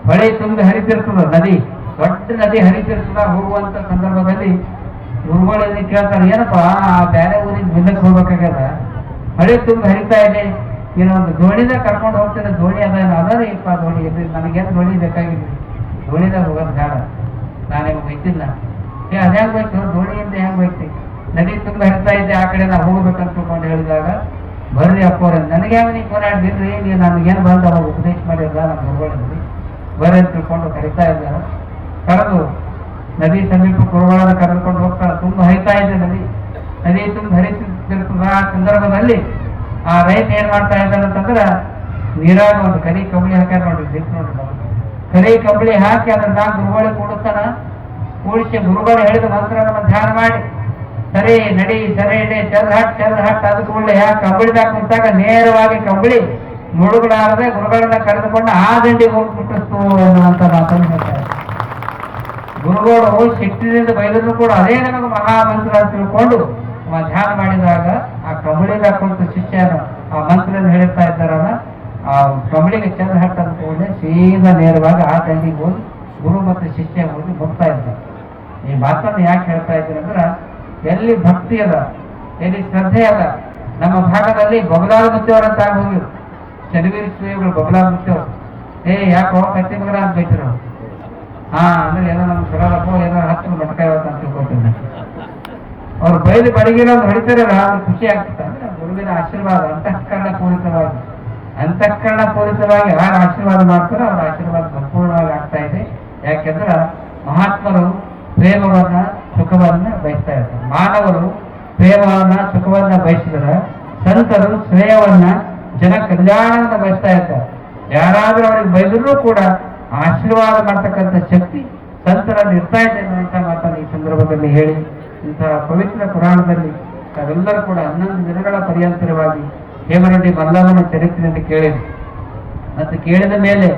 ಹೊಳೆ ತುಂಬಿ ಹರಿತಿರ್ತದ, ನದಿ, ದೊಡ್ಡ ನದಿ ಹರಿತಿರ್ತದ. ಹೋಗುವಂತ ಸಂದರ್ಭದಲ್ಲಿ ಗುರುಗಳಲ್ಲಿ ಕೇಳ್ತಾರೆ, ಏನಪ್ಪಾ ಆ ಬೇರೆ ಊರಿಗೆ ಮುಂದಕ್ಕೆ ಹೋಗ್ಬೇಕಾಗ್ಯದ, ಹೊಳೆ ತುಂಬಿ ಹರಿತಾ ಇದೆ, ಒಂದು ದೋಣಿದಾಗ ಕರ್ಕೊಂಡು ಹೋಗ್ತೇನೆ, ದೋಣಿ ಅದರಿ ಇಪ್ಪ ದೋಣಿ ಇರ್ರಿ, ನನಗೇನು ದೋಣಿ ಬೇಕಾಗಿಲ್ಲ, ದೋಣಿದಾಗ ಹೋಗೋದು ಬೇಡ, ನಾನೇನು ಬೈತಿಲ್ಲ. ಅದ್ಯಾಂಗ ಬೇಕು, ದೋಣಿಯಿಂದ ಹೆಂಗ್ ಬೈತಿ, ನದಿ ತುಂಬ ಹರಿತಾ ಇದ್ದೆ, ಆ ಕಡೆ ನಾ ಹೋಗ್ಬೇಕಂತ ತಿಳ್ಕೊಂಡು ಹೇಳಿದಾಗ, ಬರ್ರಿ ಅಪ್ಪವ್ರ ನನಗೆ ಹೆಂಗ ನೀವು ಕೊನಾಡ್ದಿರ್ರಿ, ನೀವು ನನಗೇನು ಬಂದ ಅವಾಗ ಉಪದೇಶ ಮಾಡಿಲ್ಲ ನಮ್ಮ ಗುರುಗಳಲ್ಲಿ, ಬರ್ರಿ ಅಂತ ತಿಳ್ಕೊಂಡು ಕರಿತಾ ಇದ್ದಾರೆ. ಕರೆದು ನದಿ ಸಮೀಪ ಗುರುಗಳನ್ನ ಕರೆದುಕೊಂಡು ಹೋಗ್ತಾರೆ. ತುಂಬ ಹರಿತಾ ಇದೆ ನದಿ ತುಂಬ ಹರಿತಿರ್ತದ. ಆ ಸಂದರ್ಭದಲ್ಲಿ ಆ ರೈತ ಏನ್ ಮಾಡ್ತಾ ಇದ್ದಾನೆ ಅಂತಂದ್ರ, ನೀರಾಗ ಒಂದು ಕರಿ ಕಂಬಳಿ ಹಾಕ್ಯಾರ ನೋಡ್ರಿ, ದಿಕ್ ನೋಡ್ರಿ, ಕರಿ ಕಂಬಳಿ ಹಾಕಿ ಅದ್ರ ನಾ ಗುರುಗಳಿಗೆ ಕೂಡಿಸ್ತಾನ. ಕೂಡಿಸಿ ಗುರುಗಳು ಹೇಳಿದ ಮಂತ್ರವನ್ನು ಧ್ಯಾನ ಮಾಡಿ, ಸರಿ ನಡಿ ಚಲ್ ಹಟ್ ಅದು ಕೂಡಲೇ ಕಂಬಳಿದಾಗ ಕುಂತಾಗ ನೇರವಾಗಿ ಕಂಬಳಿ ಮುಳುಗಲಾರದೆ ಗುರುಗಳನ್ನ ಕರೆದುಕೊಂಡು ಆ ದಂಡಿಗೆ ಹೋಗಿ ಮುಟ್ಟಿಸ್ತು ಅನ್ನುವಂತ ಮಾತನ್ನು ಹೇಳ್ತಾರೆ. ಗುರುಗಳು ಶಕ್ತಿಯಿಂದ ಬೈದರೂ ಕೂಡ ಅದೇ ನಮಗೆ ಮಹಾಮಂತ್ರ ಅಂತ ತಿಳ್ಕೊಂಡು ಧ್ಯಾನ ಮಾಡಿದಾಗ ಆ ಕಂಬಳಿದಾಗ ಕುಂತು ಶಿಷ್ಯನು ಆ ಮಂತ್ರವನ್ನು ಹೇಳ್ತಾ ಇದ್ದಾರಲ್ಲ, ಆ ಕಂಬಳಿಗೆ ಚಂದ ಹಟ್ ಅಂತ ಕೂಡಲೇ ಸೀದಾ ನೇರವಾಗಿ ಆ ದಂಡಿಗೆ ಹೋಗಿ ಗುರು ಮತ್ತು ಶಿಷ್ಯ ಹೋಗಿ ಮುಟ್ತಾ ಇದ್ದಾರೆ. ಈ ಮಾತನ್ನು ಯಾಕೆ ಹೇಳ್ತಾ ಇದ್ದೀನಿ ಅಂದ್ರೆ, ಎಲ್ಲಿ ಭಕ್ತಿ ಅದ, ಎಲ್ಲಿ ಶ್ರದ್ಧೆ ಅದ. ನಮ್ಮ ಭಾಗದಲ್ಲಿ ಬೊಗಲಾದ ಮುತ್ತಿಯವರಂತ ಹೋಗಿ ಚನ್ನವೀರ ಶ್ರೀಗಳು ಬೊಗಲಾದ ಮುತ್ತಿಯವರು, ಯಾಕೋ ಕತ್ತಿ ಮಗನ ಅಂತ ಬೈತಿರು. ಅಂದ್ರೆ ಏನೋ ನಮ್ಗೆ ಸರಳಪ್ಪೋ ಏನೋ ಹತ್ತು ಮಟ್ಕ ಇವತ್ತು ಅಂತ ತಿಳ್ಕೊತೀನಿ. ಅವ್ರು ಬೈದು ಬಡಗಿನ ಹೊಡಿತಾರಲ್ಲ, ಅದು ಖುಷಿ ಆಗ್ತದೆ. ಅಂದ್ರೆ ಗುರುವಿನ ಆಶೀರ್ವಾದ ಅಂತಃಕರಣ ಪೂರಿತವಾಗಿ ಯಾರು ಆಶೀರ್ವಾದ ಮಾಡ್ತಾರೋ ಅವ್ರ ಆಶೀರ್ವಾದ ಸಂಪೂರ್ಣವಾಗಿ ಆಗ್ತಾ ಇದೆ. ಯಾಕೆಂದ್ರೆ ಮಹಾತ್ಮರು ಪ್ರೇಮವನ್ನ ಸುಖವನ್ನ ಬಯಸ್ತಾ ಇರ್ತಾರೆ. ಮಾನವರು ಪ್ರೇಮವನ್ನ ಸುಖವನ್ನ ಬಯಸಿದರೆ, ಸಂತರು ಶ್ರೇಯವನ್ನ ಜನ ಕಲ್ಯಾಣವನ್ನ ಬಯಸ್ತಾ ಇರ್ತಾರೆ. ಯಾರಾದ್ರೂ ಅವ್ರಿಗೆ ಬೈದರೂ ಕೂಡ ಆಶೀರ್ವಾದ ಮಾಡ್ತಕ್ಕಂಥ ಶಕ್ತಿ ಸಂತರಲ್ಲಿ ಇರ್ತಾ ಇದೆ ಅಂತ ಮಾತನ್ನು ಈ ಸಂದರ್ಭದಲ್ಲಿ ಹೇಳಿ, ಇಂತಹ ಪವಿತ್ರ ಪುರಾಣದಲ್ಲಿ ತಾವೆಲ್ಲರೂ ಕೂಡ 11 ದಿನಗಳ ಪರ್ಯಂತರವಾಗಿ ಹೇಮರೆಡ್ಡಿ ಮಲ್ಲಮ್ಮನ ಚರಿತ್ರೆಯನ್ನು ಕೇಳಿದೆ. ಮತ್ತು ಕೇಳಿದ ಮೇಲೆ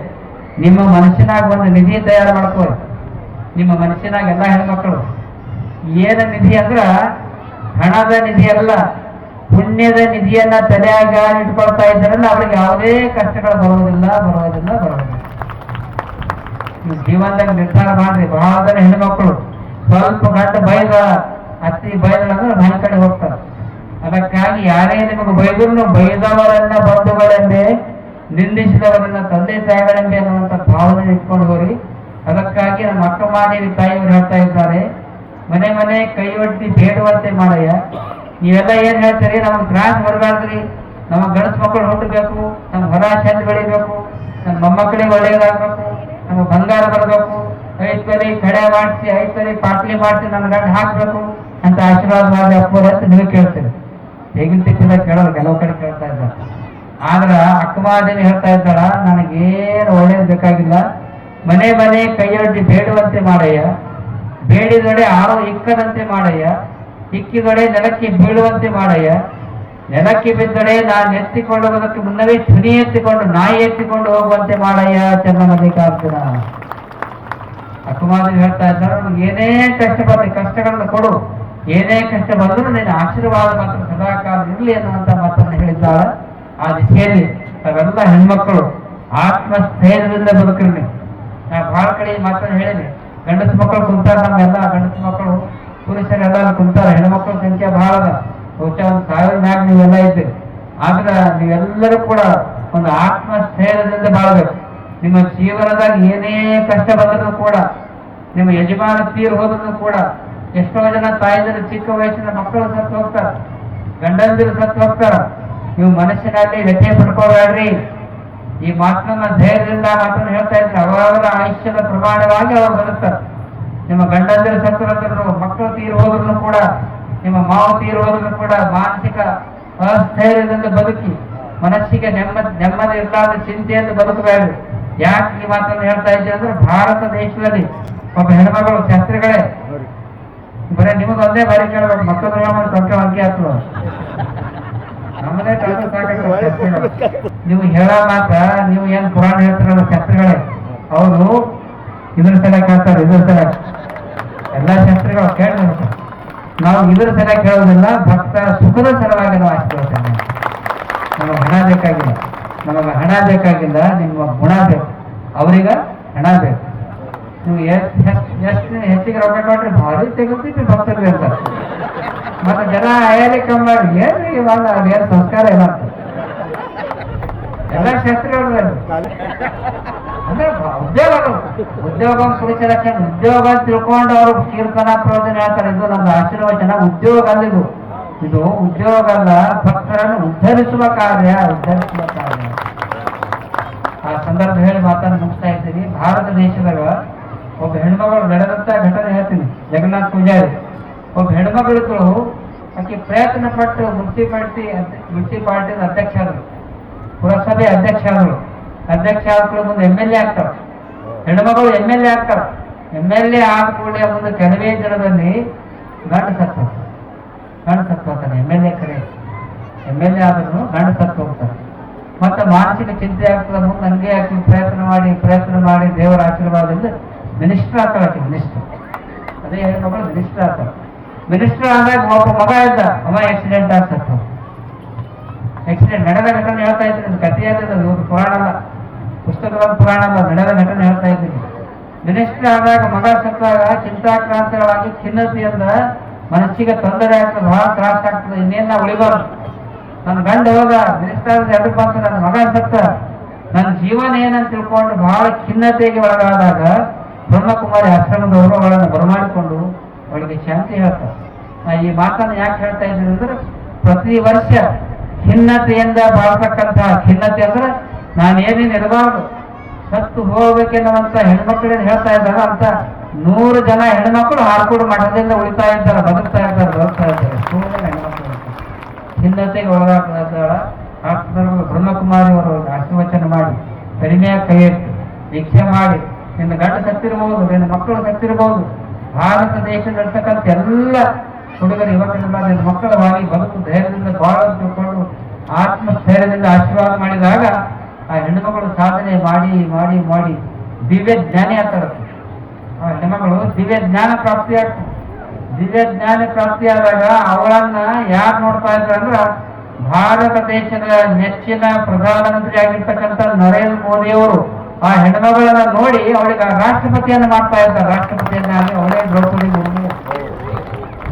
ನಿಮ್ಮ ಮನಸ್ಸಿನಾಗ ಒಂದು ನಿಧಿ ತಯಾರು ಮಾಡ್ಕೊಳ್ಳಿ. ನಿಮ್ಮ ಮನಸ್ಸಿನಾಗ ಎಲ್ಲ ಹೆಣ್ಮಕ್ಕಳು ಏನ ನಿಧಿ ಅಂದ್ರ ಹಣದ ನಿಧಿ ಅಲ್ಲ, ಪುಣ್ಯದ ನಿಧಿಯನ್ನ ತಲೆಯಾಗ ಇಟ್ಕೊಳ್ತಾ ಇದ್ದಾರಲ್ಲ, ಅವ್ರಿಗೆ ಯಾವುದೇ ಕಷ್ಟಗಳು ಬರುವುದಿಲ್ಲ. ಜೀವನದಾಗ ನಿರ್ಧಾರ ಮಾಡ್ರಿ. ಬಹಳ ಜನ ಹೆಣ್ಮಕ್ಳು ಸ್ವಲ್ಪ ಗಂಟ ಬೈದ ಅತ್ತಿ ಬೈದ್ರೆ ಮನೆ ಕಡೆ ಹೋಗ್ತಾರೆ. ಅದಕ್ಕಾಗಿ ಯಾರೇ ನಿಮಗೆ ಬೈದ್ರು ಬೈದವರನ್ನ ಬಂಧುಗಳೆಂದೇ, ನಿಂದಿಸಿದವರನ್ನ ತಂದೆ ತಾಯಿಗಳೆಂದೇ ಅನ್ನುವಂಥ ಭಾವನೆ ಇಟ್ಕೊಂಡು ಹೋರಿ. ಅದಕ್ಕಾಗಿ ನಮ್ಮ ಅಕ್ಕಮಾದೇವಿ ತಾಯಿಯವರು ಹೇಳ್ತಾ ಇದ್ದಾರೆ, ಮನೆ ಕೈ ಒಡ್ಡಿ ಬೇಡುವಂತೆ ಮಾಡಯ್ಯ. ನೀವೆಲ್ಲ ಏನ್ ಹೇಳ್ತೀರಿ, ನಮ್ಗೆ ತ್ರಾಸ ಬರಬಾರ್ದ್ರಿ, ನಮ್ಮ ಗಂಡಸು ಮಕ್ಕಳು ಹುಟ್ಟಬೇಕು, ನಮ್ಮ ಹೊರ ಚಂದ ಬೆಳಿಬೇಕು, ನಮ್ಮ ಮೊಮ್ಮಕ್ಕಳಿಗೆ ಒಳ್ಳೆಯದಾಗಬೇಕು, ನಮ್ಮ ಬಂಗಾರ ಬರಬೇಕು, 5 ತೊಲೆ ಕಡೆ ಮಾಡಿಸಿ 5 ತೊಲೆ ಪಾಟ್ಲಿ ಮಾಡಿಸಿ ನನ್ನ ಗಂಡ ಹಾಕ್ಬೇಕು ಅಂತ ಆಶೀರ್ವಾದ ಮಾಡಿ ಅಪ್ಪೋರ ಅಂತ ನೀವು ಕೇಳ್ತೀರಿ. ಹೇಗಿನ ತಿಪ್ಪಿದ ಕೇಳೋದು, ಕೆಲವು ಕಡೆ ಕೇಳ್ತಾ ಇದ್ದಾರೆ. ಆದ್ರ ಅಕ್ಕಮಾದೇವಿ ಹೇಳ್ತಾ ಇದ್ದಾಳ, ನನಗೇನು ಒಳ್ಳೇದು ಬೇಕಾಗಿಲ್ಲ, ಮನೆ ಮನೆ ಕೈಯೊಡ್ಡಿ ಬೇಡುವಂತೆ ಮಾಡಯ್ಯ, ಬೇಡಿದೊಡೆ ಆರೋ ಇಕ್ಕದಂತೆ ಮಾಡಯ್ಯ, ಇಕ್ಕಿದೊಡೆ ನೆಲಕ್ಕೆ ಬೀಳುವಂತೆ ಮಾಡಯ್ಯ, ನೆಲಕ್ಕೆ ಬಿದ್ದೊಡೆ ನಾನು ಎತ್ತಿಕೊಳ್ಳುವುದಕ್ಕೆ ಮುನ್ನವೇ ಚುನಿ ಎತ್ತಿಕೊಂಡು ನಾಯಿ ಎತ್ತಿಕೊಂಡು ಹೋಗುವಂತೆ ಮಾಡಯ್ಯ ಚೆನ್ನಮಲ್ಲಿಕಾರ್ಜುನ. ಅಕ್ಕಮಾದೇವಿ ಹೇಳ್ತಾ ಇದ್ದಾರೆ, ನಮ್ಗೆ ಏನೇ ಕಷ್ಟ ಬರಲಿ ಕಷ್ಟಗಳನ್ನು ಕೊಡು, ಏನೇ ಕಷ್ಟ ಬಂದರೂ ನಿನ್ನ ಆಶೀರ್ವಾದ ಮಾತ್ರ ಸದಾಕಾಲ ಇರಲಿ ಅನ್ನುವಂತ ಮಾತನ್ನು ಹೇಳಿದ್ದಾಳ. ಆ ದಿಶೆಯಲ್ಲಿ ತಾವೆಲ್ಲ ಹೆಣ್ಮಕ್ಕಳು ಆತ್ಮಸ್ಥೈರ್ಯದಿಂದ ಬದುಕಿರ್ಲಿ. ನಾ ಬಹಳ ಕಡೆ ಮಾತನ್ನು ಹೇಳಿದೆ, ಗಂಡಸು ಮಕ್ಕಳು ಕುಂತಾರ, ನಮ್ಮೆಲ್ಲ ಗಂಡಸು ಮಕ್ಕಳು ಪುರುಷರೆಲ್ಲ ಕುಂತಾರ, ಹೆಣ್ಮಕ್ಳ ಸಂಖ್ಯೆ ಬಹಳ ಅದ, ಬಹುಶಃ 1000 ಮ್ಯಾಗ ನೀವೆಲ್ಲ ಇದ್ದೀರಿ. ಆದ್ರ ನೀವೆಲ್ಲರೂ ಕೂಡ ಒಂದು ಆತ್ಮಸ್ಥೈರ್ಯದಿಂದ ಬಾಳ್ಬೇಕು. ನಿಮ್ಮ ಜೀವನದಾಗ ಏನೇ ಕಷ್ಟ ಬಂದರೂ ಕೂಡ, ನಿಮ್ಮ ಯಜಮಾನ ತೀರ್ ಹೋದ್ರು ಕೂಡ, ಎಷ್ಟೋ ಜನ ತಾಯಿದರು ಚಿಕ್ಕ ವಯಸ್ಸಿನ ಮಕ್ಕಳು ಸತ್ತು ಹೋಗ್ತಾರ, ಗಂಡಂದಿರು ಸತ್ತು ಹೋಗ್ತಾರ. ನೀವು ಮನಸ್ಸಿನಲ್ಲಿ ವ್ಯಥೆ ಪಡ್ಕೋಬೇಡ್ರಿ. ಈ ಮಾತನ್ನ ಧೈರ್ಯದಿಂದ ಮಾತನ್ನು ಹೇಳ್ತಾ ಇದ್ರೆ ಅವರ ಆಯುಷ್ಯದ ಪ್ರಮಾಣವಾಗಿ ಅವರು ಬದುಕ್ತಾರೆ. ನಿಮ್ಮ ಗಂಡಂದಿರು ಸತ್ತರಂದ್ರು, ಮಕ್ಕಳು ತೀರ್ ಹೋದ್ರು ಕೂಡ, ನಿಮ್ಮ ಮಾವು ತೀರ್ ಹೋದ್ರು ಕೂಡ ಮಾನಸಿಕ ಅಸ್ಥೈರ್ಯದಿಂದ ಬದುಕಿ ಮನಸ್ಸಿಗೆ ನೆಮ್ಮದಿ ಇರಲಾದ ಚಿಂತೆಯನ್ನು ಬದುಕಬೇಡ್ರಿ. ಯಾಕೆ ಈ ಮಾತನ್ನು ಹೇಳ್ತಾ ಇದ್ದೀವಿ ಅಂದ್ರೆ, ಭಾರತ ದೇಶದಲ್ಲಿ ಒಬ್ಬ ಹೆಣ್ಮಗಳು ಶಸ್ತ್ರಿಗಳೇ, ಬರೀ ನಿಮಗೆ ಒಂದೇ ಬಾರಿ ಕೇಳ್ಬೇಕು, ಮಕ್ಕಳು ತೊಂದರೆ ಅಂಕಿ ಹಾಕ್ಲು ನಮ್ಮದೇ ನೀವು ಹೇಳೋ ಮಾತ್ರ, ನೀವು ಏನ್ ಪುರಾಣ ಹೇಳ್ತಿರಲ್ಲ ಶಸ್ತ್ರಿಗಳೇ, ಅವರು ಇದ್ರ ಸಲ ಕೇಳ್ತಾರೆ, ಇದ್ರ ಸಲ ಎಲ್ಲಾ ಶಸ್ತ್ರಿಗಳು ಕೇಳ್ಬೇಕು. ನಾವು ಇದ್ರ ಸಲ ಕೇಳೋದಿಲ್ಲ, ಭಕ್ತರ ಸುಖದ ಸಲುವಾಗಿ ನಾವು ಆಶೀರ್ವದಿಸ್ತೇವೆ. ನಮಗೆ ಹಣ ಬೇಕಾಗಿಲ್ಲ, ನಮಗೆ ಹಣ ಬೇಕಾಗಿಲ್ಲ, ನಿಮ್ಮ ಗುಣ ಬೇಕು. ಅವ್ರಿಗ ಹಣ ಬೇಕು. ನೀವು ಎಷ್ಟು ಹೆಚ್ಚಿಗೆ ರೊಕ್ಕ ಕೊಟ್ರೆ ಭಾರಿ ತೆಗೆದು ಭಕ್ತರು ಅಂತ ಮತ್ತೆ ಜನ ಅಯ್ಯಲಿ ಕಮ್ಮಿ ಏನ್ರಿ ಇವಾಗ ಅದೇನು ಸಂಸ್ಕಾರ ಇಲ್ಲ ಅಂತ ಎಲ್ಲ ಶಸ್ತ್ರಿಗಳು ಅಂದ್ರೆ ಉದ್ಯೋಗ ಪುರುಷರ ಉದ್ಯೋಗ ತಿಳ್ಕೊಂಡು ಅವರು ಕೀರ್ತನ ಪ್ರಯೋಜನ ಹೇಳ್ತಾರೆ. ಇದು ನಮ್ಮ ಆಶೀರ್ವಚನ. ಉದ್ಯೋಗ ಅಲ್ಲಿದು, ಇದು ಉದ್ಯೋಗ ಅಲ್ಲ, ಭಕ್ತರನ್ನು ಉದ್ಧರಿಸುವ ಕಾರ್ಯ. ಆ ಸಂದರ್ಭ ಹೇಳಿ ಮಾತನ್ನು ಮುಗಿಸ್ತಾ ಇದ್ದೀನಿ. ಭಾರತ ದೇಶದಾಗ ಒಬ್ಬ ಹೆಣ್ಮಗಳು ನಡೆದಂತ ಘಟನೆ ಹೇಳ್ತೀನಿ. ಜಗನ್ನಾಥ್ ಪೂಜಾರಿ ಒಬ್ಬ ಹೆಣ್ಮಗಳು, ಆಕೆ ಪ್ರಯತ್ನ ಪಟ್ಟು ಮುನ್ಸಿಪಾಲ್ಟಿ ಅಧ್ಯಕ್ಷ ಆದರು, ಪುರಸಭೆ ಅಧ್ಯಕ್ಷ ಆದರು. ಅಧ್ಯಕ್ಷ ಆದ ಮುಂದೆ MLA ಆಗ್ತಾರೆ. ಹೆಣ್ಮಗಳು MLA ಆಗ್ತಾರೆ. MLA ಆದ ಕೂಡಲೇ ಮುಂದೆ ಕೆಲವೇ ದಿನದಲ್ಲಿ ಗಂಡು ಸತ್ತು ಹೋಗ್ತಾನೆ. MLA ಕಡೆ MLA ಆದ್ರೂ ಗಂಡು ಸತ್ತು ಹೋಗ್ತಾರೆ. ಮತ್ತೆ ಮಾನಸಿಕ ಚಿಂತೆ ಆಗ್ತದೆ. ಮುಂದೆ ಹಂಗೆ ಆಕಿ ಪ್ರಯತ್ನ ಮಾಡಿ ದೇವರ ಆಶೀರ್ವಾದದಿಂದ ಮಿನಿಸ್ಟರ್ ಆಗ್ತಾಳೆ. ಮಿನಿಸ್ಟರ್, ಅದೇ ಹೆಣ್ಮಗಳು ಮಿನಿಸ್ಟರ್ ಆಗ್ತಾಳೆ. ಮಿನಿಸ್ಟರ್ ಆದಾಗ ಒಬ್ಬ ಮಗ ಇದ್ದ, ಅವ ಆಕ್ಸಿಡೆಂಟ್ ಆಗ್ತದೆ. ಆಕ್ಸಿಡೆಂಟ್ ನಡೆದ ಘಟನೆ ಹೇಳ್ತಾ ಇದ್ದೀನಿ. ಕಥೆ ಹೇಳ್ತದೆ, ಒಂದು ಪುರಾಣ ಅಲ್ಲ, ಪುಸ್ತಕದ ಪುರಾಣ ಅಲ್ಲ, ನಡೆದ ಘಟನೆ ಹೇಳ್ತಾ ಇದ್ದೀನಿ. ಮಿನಿಸ್ಟರ್ ಆದಾಗ ಮಗ ಸತ್ತಾಗ ಚಿಂತಾಕ್ರಾಂತವಾಗಿ ಖಿನ್ನತೆಯಿಂದ ಮನಸ್ಸಿಗೆ ತೊಂದರೆ ಆಗ್ತದೆ, ಬಹಳ ತ್ರಾಸ ಆಗ್ತದೆ. ಇನ್ನೇನ ಉಳಿಬಾರ್ದು, ನನ್ನ ಗಂಡ ಹೋದ, ಮಿನಿಸ್ಟರ್ ಎದಕ್ಕೆ ಬಂತು, ನನ್ನ ಮಗ ಸತ್ತ, ನನ್ನ ಜೀವನ ಏನಂತ ತಿಳ್ಕೊಂಡು ಬಹಳ ಖಿನ್ನತೆಗೆ ಒಳಗಾದಾಗ ಬ್ರಹ್ಮಕುಮಾರಿ ಆಶ್ರಮದವರು ಅವಳನ್ನು ಬರಮಾಡಿಕೊಂಡು ಅವಳಿಗೆ ಶಾಂತಿ ಹೇಳ್ತಾರೆ. ಈ ಮಾತನ್ನು ಯಾಕೆ ಹೇಳ್ತಾ ಇದ್ದೀನಿ ಅಂದ್ರೆ, ಪ್ರತಿ ವರ್ಷ ಖಿನ್ನತೆಯಿಂದ ಬಾಳ್ತಕ್ಕಂತಹ, ಖಿನ್ನತೆ ಅಂದ್ರೆ ನಾನೇನೇನು ಇರಬಾರ್ದು, ಸತ್ತು ಹೋಗ್ಬೇಕೆನ್ನುವಂತ ಹೆಣ್ಮಕ್ಳೇನು ಹೇಳ್ತಾ ಇದ್ದಾರೆ ಅಂತ 100 ಜನ ಹೆಣ್ಮಕ್ಳು ಹಾರ್ಕೋಡು ಮಠದಿಂದ ಉಳಿತಾ ಇದ್ದಾರೆ, ಬದುಕ್ತಾ ಇದ್ದಾರೆ. ಹೆಣ್ಮಕ್ಳು ಖಿನ್ನತೆಗೆ ಒಳಗಾಗ್ತಾಳ. ಆ ಬ್ರಹ್ಮಕುಮಾರಿ ಅವರು ಆಶೀರ್ವಚನ ಮಾಡಿ ಕಡಿಮೆಯಾಗಿ ಕೈ ಎತ್ತು ಭಿಕ್ಷೆ ಮಾಡಿ, ನಿನ್ನ ಗಂಡ ಸತ್ತಿರಬಹುದು, ನಿನ್ನ ಮಕ್ಕಳು ಸತ್ತಿರಬಹುದು, ಭಾರತ ದೇಶದಲ್ಲಿರ್ತಕ್ಕಂಥ ಎಲ್ಲ ಹುಡುಗರು ಯುವಕರೆಲ್ಲ ನಿನ್ನ ಮಕ್ಕಳವಾಗಿ ಬದುಕು ಧೈರ್ಯದಿಂದ ಬಾಳ ತಿಳ್ಕೊಂಡು ಆತ್ಮಸ್ಥೈರ್ಯದಿಂದ ಆಶೀರ್ವಾದ ಮಾಡಿದಾಗ ಆ ಹೆಣ್ಣುಮಕ್ಕಳು ಸಾಧನೆ ಮಾಡಿ ಮಾಡಿ ಮಾಡಿ ದಿವ್ಯ ಜ್ಞಾನಿ ಆಗ್ತಾರೆ. ಆ ಹೆಣ್ಣುಮಕ್ಕಳು ದಿವ್ಯ ಜ್ಞಾನ ಪ್ರಾಪ್ತಿ ಆಗ್ತದೆ. ದಿವ್ಯ ಜ್ಞಾನ ಪ್ರಾಪ್ತಿಯಾದಾಗ ಅವಳನ್ನ ಯಾರು ನೋಡ್ತಾ ಇದ್ರು ಅಂದ್ರೆ, ಭಾರತ ದೇಶದ ನೆಚ್ಚಿನ ಪ್ರಧಾನಮಂತ್ರಿ ಆಗಿರ್ತಕ್ಕಂಥ ನರೇಂದ್ರ ಮೋದಿಯವರು ಆ ಹೆಣ್ಮಗಳನ್ನ ನೋಡಿ ಅವಳಿಗೆ ರಾಷ್ಟ್ರಪತಿಯನ್ನು ಮಾಡ್ತಾ ಇದ್ದಾರೆ. ರಾಷ್ಟ್ರಪತಿಯನ್ನಾಗಿ ಅವಳೇ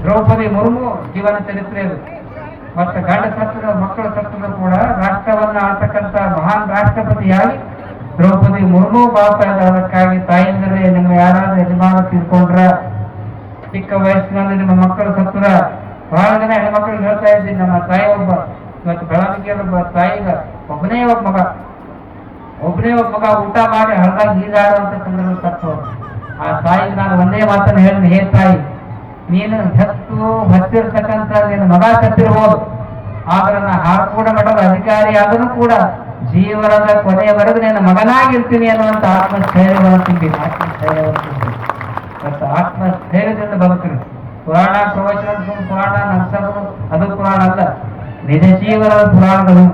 ದ್ರೌಪದಿ ಮುರ್ಮು ಜೀವನ ಚರಿತ್ರೆ ಇದು. ಮತ್ತೆ ಗಂಡ ಸತ್ತದ ಮಕ್ಕಳು ಸತ್ತದ ಕೂಡ ರಾಷ್ಟ್ರವನ್ನ ಆಳ್ತಕ್ಕಂಥ ಮಹಾನ್ ರಾಷ್ಟ್ರಪತಿಯಾಗಿ ದ್ರೌಪದಿ ಮುರ್ಮು ಬಾಳ್ತಾ ಇದ್ದಾರೆ. ಅದಕ್ಕಾಗಿ ತಾಯಿಂದರೆ ನಿಮ್ಮ ಯಾರಾದ್ರೂ ಯಜಮಾನ ತಿಳ್ಕೊಂಡ್ರ, ಚಿಕ್ಕ ವಯಸ್ಸಿನಲ್ಲಿ ನಿಮ್ಮ ಮಕ್ಕಳು ಸತ್ತುರ, ಬಹಳ ಜನ ಹೆಣ್ಮಕ್ಳಿಗೆ ಹೇಳ್ತಾ ಇದ್ದೀನಿ, ನಮ್ಮ ತಾಯಿ ಒಬ್ಬ ಇವತ್ತು ಬೆಳವಣಿಗೆ ತಾಯಿಗ ಒಬ್ಬನೇ ಒಬ್ಬ ಮಗ ಊಟ ಮಾಡಿ ಹಳದಾಗ ಈಜಾಡುವಂತ ಸಂದರ್ಭ ತತ್ವ. ಆ ತಾಯಿಗೆ ನಾನು ಒಂದೇ ಮಾತನ್ನು ಹೇಳಿದೆ, ಹೇ ತಾಯಿ, ನೀನು ಹತ್ತಿರ್ತಕ್ಕಂಥ ನಿನ್ನ ಮಗ ಸತ್ತಿರ್ಬೋದು, ಆದ್ರೆ ನಾ ಹಾರ್ಕೂಡ ಮಠದ ಅಧಿಕಾರಿ ಆದರೂ ಕೂಡ ಜೀವನದ ಕೊನೆಯವರೆಗೂ ನಿನ್ನ ಮಗನಾಗಿರ್ತೀನಿ ಅನ್ನುವಂಥ ಆತ್ಮಸ್ಥೈರ್ಯವನ್ನು ತುಂಬಿದೆ. ಆತ್ಮಸ್ಥೈರ್ಯದಿಂದ ಬದುಕ್ರಿ. ಪುರಾಣ ಪ್ರವಚನ ಪುರಾಣ ನರ್ಸರು ಅದು ಪುರಾಣ ಅಲ್ಲ, ನಿಜ ಜೀವನದ ಪುರಾಣಗಳು.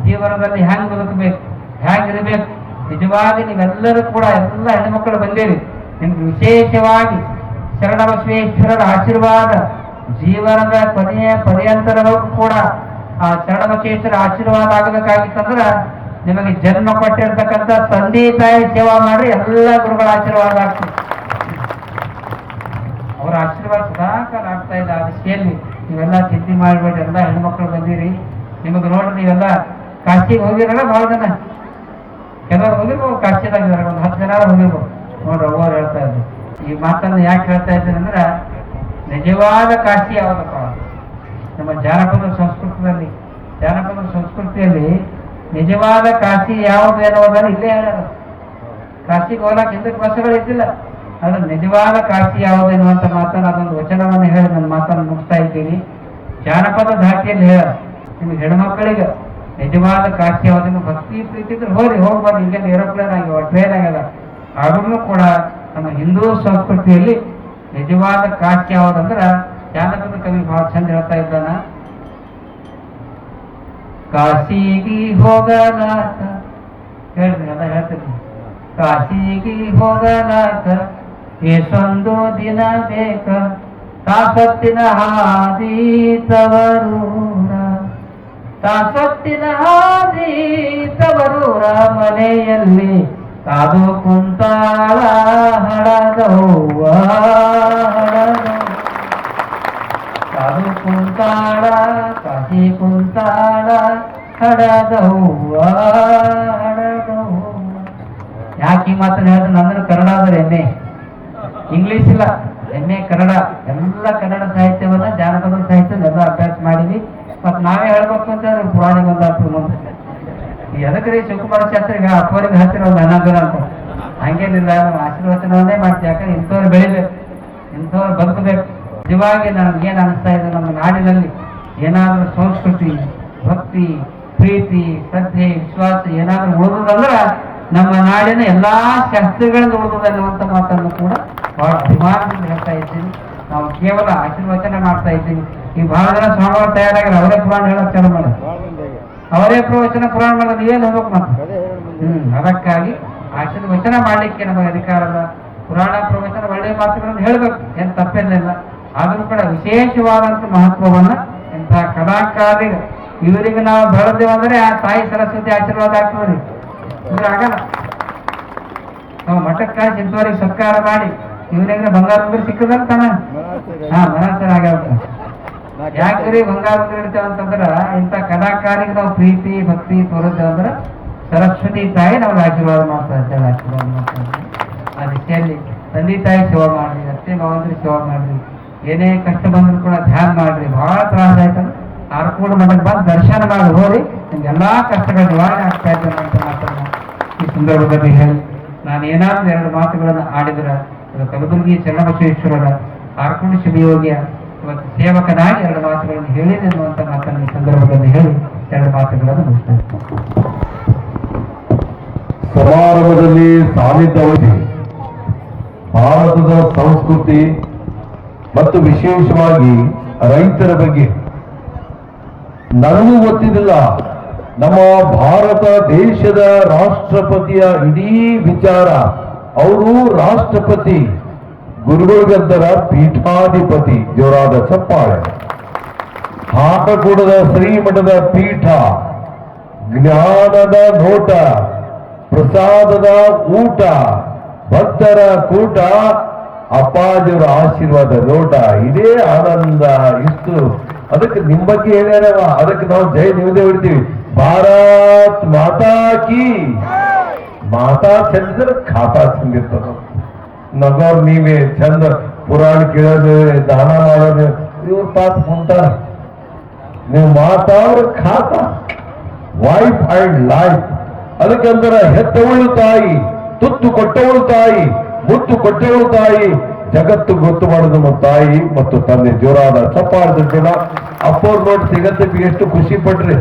ಜೀವನದಲ್ಲಿ ಹ್ಯಾಂಗ್ ಬದುಕಬೇಕು, ಹ್ಯಾಂಗಿರ್ಬೇಕು. ನಿಜವಾಗಿ ನೀವೆಲ್ಲರೂ ಕೂಡ ಎಲ್ಲ ಹೆಣ್ಮಕ್ಳು ಬಂದಿರಿ, ನಿಮ್ಗೆ ವಿಶೇಷವಾಗಿ ಶರಣಬಸವೇಶ್ವರರ ಆಶೀರ್ವಾದ ಜೀವನದ ಕೊನೆಯ ಪರ್ಯಂತರವರೆಗೂ ಕೂಡ ಆ ಶರಣಬಸವೇಶ್ವರ ಆಶೀರ್ವಾದ ಆಗಬೇಕಾಗಿತ್ತಂದ್ರ ನಿಮಗೆ ಜನ್ಮ ಕೊಟ್ಟಿರ್ತಕ್ಕಂಥ ತಂದೆ ತಾಯಿ ಸೇವಾ ಮಾಡಿ ಎಲ್ಲ ಗುರುಗಳ ಆಶೀರ್ವಾದ ಆಗ್ತದೆ. ಅವರ ಆಶೀರ್ವಾದ ಸದಾಕಾಲ ಆಗ್ತಾ ಇದೆ. ಆ ವಿಷಯಲ್ಲಿ ನೀವೆಲ್ಲ ಚಿಂತೆ ಮಾಡಬೇಡಿ. ಎಲ್ಲ ಹೆಣ್ಮಕ್ಳು ಬಂದಿರಿ. ನಿಮಗೆ ನೋಡ್ರಿ, ನೀವೆಲ್ಲ ಕಾಶಿಗೆ ಹೋಗಿರಲ್ಲ ಬಹಳ ಜನ, ಕೆಲವರು ಹೋಗಿರ್ಬೋದು, ಕಾಶಿದಾಗ ಒಂದು 10 ಜನ ಹೋಗಿರ್ಬೋದು. ನೋಡ್ರಿ ಅವ್ರು ಹೇಳ್ತಾ ಇದ್ರು. ಈ ಮಾತನ್ನು ಯಾಕೆ ಹೇಳ್ತಾ ಇದ್ದೀನಿ ಅಂದ್ರೆ, ನಿಜವಾದ ಕಾಶಿ ಯಾವ್ದಪ್ಪ? ನಮ್ಮ ಜಾನಪದ ಸಂಸ್ಕೃತಿಯಲ್ಲಿ ನಿಜವಾದ ಕಾಶಿ ಯಾವುದು ಎನ್ನುವುದನ್ನು ಇಲ್ಲೇ ಹೇಳ್ಯಾರ. ಕಾಶಿಗೆ ಹೋಗ್ಲಾಕ ಹಿಂದಕ್ಕೆ ಬಸ್ಸುಗಳು ಇದ್ದಿಲ್ಲ. ಅದ್ರ ನಿಜವಾದ ಕಾಶಿ ಯಾವುದು ಎನ್ನುವಂತ ಮಾತನ್ನು ಅದೊಂದು ವಚನವನ್ನು ಹೇಳಿ ನನ್ನ ಮಾತನ್ನು ಮುಗಿಸ್ತಾ ಇದ್ದೀನಿ. ಜಾನಪದ ಧಾಟಿಯಲ್ಲಿ ಹೇಳ, ನಿಮ್ಗೆ ಹೆಣ್ಮಕ್ಳಿಗೆ ನಿಜವಾದ ಕಾಶಿ ಯಾವ್ದನ್ನು ಭಕ್ತಿ ಪ್ರೀತಿ ಇದ್ರೆ ಹೋಗ್ಬಾರ್ದು. ಈಗ ಏರೋಪ್ಲೇನ್ ಆಗ್ಯಾವ, ಟ್ರೈನ್ ಆಗ್ಯದ. ಆದ್ರೂ ಕೂಡ ನಮ್ಮ ಹಿಂದೂ ಸಂಸ್ಕೃತಿಯಲ್ಲಿ ನಿಜವಾದ ಕಾಶಿ ಯಾವ್ದಂದ್ರ ಜಾನಪದ ಕವಿ ಬಹಳ ಚಂದ ಹೇಳ್ತಾ ಇದ್ದಾನ. ಕಾಶಿಗಿ ಹೋಗಲಾಕ ಹೇಳ್ತೀನಿ, ಅದ ಹೇಳ್ತೀನಿ. ಕಾಶಿಗಿ ಹೋಗಲಾಕ ಎಷ್ಟೊಂದು ದಿನ ಬೇಕ, ತಾಸತ್ತಿನ ಹಾದಿ ತವರೂರ, ತಾಸತ್ತಿನ ಹಾದಿ ತವರೂರ, ಮನೆಯಲ್ಲಿ ಕಾದು ಕುಂತಾಳ ಹಡದವ್ವ, ಕಾದು ಕುಂತಾಳ ಕಾಶಿ ಕುಂತಾಳ ಹಡದವ್ವ. ಯಾಕೆ ಈ ಮಾತನ್ನು ಹೇಳಿದ್ರೆ, ನಂದ್ರೆ ಕನ್ನಡ ಅಂದ್ರೆ ಎಮ್ಮೆ, ಇಂಗ್ಲಿಷ್ ಇಲ್ಲ, ಎಮ್ಮೆ ಕನ್ನಡ. ಎಲ್ಲ ಕನ್ನಡ ಸಾಹಿತ್ಯವನ್ನ ಜಾನಪದ ಸಾಹಿತ್ಯನೆಲ್ಲ ಅಭ್ಯಾಸ ಮಾಡಿದ್ವಿ. ಮತ್ ನಾವೇ ಹೇಳ್ಬೇಕು ಅಂತಂದ್ರೆ ಪುರಾಣಿಗೆ ಒಂದಾಗ್ತದೆ ಮುಂದೆ. ಎದಕ್ರಿ ಶಿವಕುಮಾರ ಶಾಸ್ತ್ರಿಗೆ ಅಪ್ಪರಿಗೆ ಹತ್ತಿರ ಒಂದು 11 ಜನ ಅಂತ ಹಂಗೇನಿಲ್ಲ. ನಾವು ಆಶೀರ್ವಚನವನ್ನೇ ಮಾಡ್ತೀವಿ. ಯಾಕಂದ್ರೆ ಇಂಥವ್ರು ಬೆಳಿಬೇಕು, ಇಂಥವ್ರು ಬದುಕಬೇಕು. ನಿಜವಾಗಿ ನಮ್ಗೇನು ಅನಿಸ್ತಾ ಇದೆ, ನಮ್ಮ ನಾಡಿನಲ್ಲಿ ಏನಾದ್ರೂ ಸಂಸ್ಕೃತಿ, ಭಕ್ತಿ, ಪ್ರೀತಿ, ಶ್ರದ್ಧೆ, ವಿಶ್ವಾಸ ಏನಾದ್ರೂ ಉಳಿದುದಂದ್ರೆ ನಮ್ಮ ನಾಡಿನ ಎಲ್ಲಾ ಶಾಸ್ತ್ರಗಳಿಂದ ಉಳಿದುದನ್ನುವಂತ ಮಾತನ್ನು ಕೂಡ ಬಹಳ ಅಭಿಮಾನದಿಂದ ಹೇಳ್ತಾ ಇದ್ದೀನಿ. ನಾವು ಕೇವಲ ಆಶೀರ್ವಚನ ಮಾಡ್ತಾ ಇದ್ದೀವಿ. ಈ ಬಹಳ ಜನ ಸ್ವಾಮಿಗಳು ತಯಾರಾಗಿರ ಅವರೇ ಪುರಾಣ ಹೇಳಕ್ ಚಾಲು ಮಾಡ, ಅವರೇ ಪ್ರವಚನ ಪುರಾಣ ಮಾಡೋದು ನೀವೇನು ಹೋಗ್ಬೇಕು ಮತ್ತೆ. ಅದಕ್ಕಾಗಿ ಆಶೀರ್ವಚನ ಮಾಡ್ಲಿಕ್ಕೆ ನಮಗೆ ಅಧಿಕಾರದ ಪುರಾಣ ಪ್ರವಚನ ಒಳ್ಳೆಯ ಮಾತುಗಳನ್ನು ಹೇಳ್ಬೇಕು, ಏನ್ ತಪ್ಪೇನಿಲ್ಲ. ಆದ್ರೂ ಕೂಡ ವಿಶೇಷವಾದಂತ ಮಹತ್ವವನ್ನ ಇಂತಹ ಕಲಾಕಾರಿ ಇವರಿಗೆ ನಾವು ಬೆಳೆದೇವು ಅಂದ್ರೆ ಆ ತಾಯಿ ಸರಸ್ವತಿ ಆಶೀರ್ವಾದ ಆಗ್ತದೆ. ಅಂದ್ರೆ ಆಗಲ್ಲ. ನಾವು ಮಠಕ್ಕೆ ಕಾಯಿಸಿ ಇಂಥವ್ರಿಗೆ ಸತ್ಕಾರ ಮಾಡಿ ಇವರಿಗೆ ಬಂಗಾರ ಉಂಗುರ ಸಿಕ್ಕದಂತಾನ ಮನಸ್ಸರ ಆಗ್ಯಾವ. ಯಾಕ್ರಿ ಬಂಗಾರ ಉಂಗುರ ಇಡ್ತೇವೆ ಅಂತಂದ್ರ ಇಂಥ ಕಲಾಕಾರಿಗೆ ನಾವು ಪ್ರೀತಿ ಭಕ್ತಿ ತೋರಿದ್ದೇವೆ ಅಂದ್ರೆ ಸರಸ್ವತಿ ತಾಯಿ ನಮ್ಗೆ ಆಶೀರ್ವಾದ ಮಾಡ್ತಾ ಇದ್ದೇವೆ. ಆಶೀರ್ವಾದ ಮಾಡ್ತಾ ಇದ್ದೇವೆ. ಆ ದಿಶೆಯಲ್ಲಿ ತಂದೆ ತಾಯಿ ಸೇವಾ ಮಾಡ್ರಿ, ಅತ್ತೆ ಮಾವಂದ್ರಿಗೆ ಸೇವಾ ಮಾಡ್ರಿ, ಏನೇ ಕಷ್ಟ ಬಂದ್ರು ಕೂಡ ಧ್ಯಾನ ಮಾಡ್ರಿ. ಬಹಳ ತ್ರಾಸ ಆಯ್ತಂದ್ರೆ ಆರ್ಕೂಡ ಮಠಕ್ಕೆ ಬಂದು ದರ್ಶನ ಮಾಡಿ ಹೋರಿ, ನಿಮ್ಗೆಲ್ಲಾ ಕಷ್ಟಗಳ ನಿವಾರಣೆ ಆಗ್ತಾ ಇದ್ದೇನೆ ಅಂತ ಮಾತನ್ನ ಈ ಸಂದರ್ಭದಲ್ಲಿ ಹೇಳಿ, ನಾನು ಏನಾದ್ರೂ 2 ಮಾತುಗಳನ್ನು ಆಡಿದ್ರ ಕಲಬುರಗಿ ಶರಣಬಸವೇಶ್ವರರ ಆರ್ಕೂಡ ಶಿವಯೋಗಿಯ ಇವತ್ತು ಸೇವಕನಾಗಿ 2 ಮಾತುಗಳನ್ನು ಹೇಳಿದೆ ಅನ್ನುವಂಥ ಮಾತನ್ನು ಈ ಸಂದರ್ಭದಲ್ಲಿ ಹೇಳಿ 2 ಮಾತುಗಳನ್ನು ಮುಗಿಸ್ತೇನೆ. ಸಮಾರಂಭದಲ್ಲಿ ಸಾನ್ನಿಧ್ಯ ವಹಿಸಿ ಭಾರತದ ಸಂಸ್ಕೃತಿ ಮತ್ತು ವಿಶೇಷವಾಗಿ ರೈತರ ಬಗ್ಗೆ ನನಗೂ ಗೊತ್ತಿದ್ದಿಲ್ಲ. ನಮ್ಮ ಭಾರತ ದೇಶದ ರಾಷ್ಟ್ರಪತಿಯ ಇಡೀ ವಿಚಾರ, ಅವರು ರಾಷ್ಟ್ರಪತಿ, ಗುರುಗಳಿಗದ್ದರ ಪೀಠಾಧಿಪತಿ. ಜೋರಾದ ಚಪ್ಪಾಳೆ. ಹಾಕಕೂಡದ ಶ್ರೀಮಠದ ಪೀಠ, ಜ್ಞಾನದ ನೋಟ, ಪ್ರಸಾದದ ಊಟ, ಭಕ್ತರ ಕೂಟ, ಅಪ್ಪಾಜಿಯವರ ಆಶೀರ್ವಾದ ನೋಟ. ಇದೇ ಆನಂದ. ಇಷ್ಟು ಅದಕ್ಕೆ ನಿಮ್ಮ ಬಗ್ಗೆ ಹೇಳ್ಯಾರವ, ಅದಕ್ಕೆ ನಾವು ಜೈ ನಿಮ್ಮದೇ ಹೊಡಿತೀವಿ. ಭಾರತ್ ಮಾತಾ ಕಿ. ಮಾತಾ ಚಂದ್ರ ಖಾತಾ ಚಂದಿರ್ತದ. ನಗೋರ್ ನೀವೇ ಚಂದ ಪುರಾಣ ಕೇಳೋದು, ದಾನ ಮಾಡೋದು, ಇವ್ರ ಪಾಪ ಕುಂತಾರ. ನೀವು ಮಾತಾಡ್ರ ಖಾತ ವೈಫ್ ಅಂಡ್ ಲೈಫ್. ಅದಕ್ಕಂತರ ಹೆತ್ತವಳು ತಾಯಿ, ತುತ್ತು ಕೊಟ್ಟವಳು ತಾಯಿ, ಮುತ್ತು ಕೊಟ್ಟವಳು ತಾಯಿ, ಜಗತ್ತು ಗೊತ್ತು ಮಾಡಿದ ನಮ್ಮ ತಾಯಿ ಮತ್ತು ತಂದೆ. ಜೋರಾದ ಚಪ್ಪಾಳೆ ತಟ್ಟೋಣ. ಅಪ್ಪವ್ರು ನೋಡಿ ಸಿಗತ್ತೆ ಎಷ್ಟು ಖುಷಿ ಪಟ್ರಿ.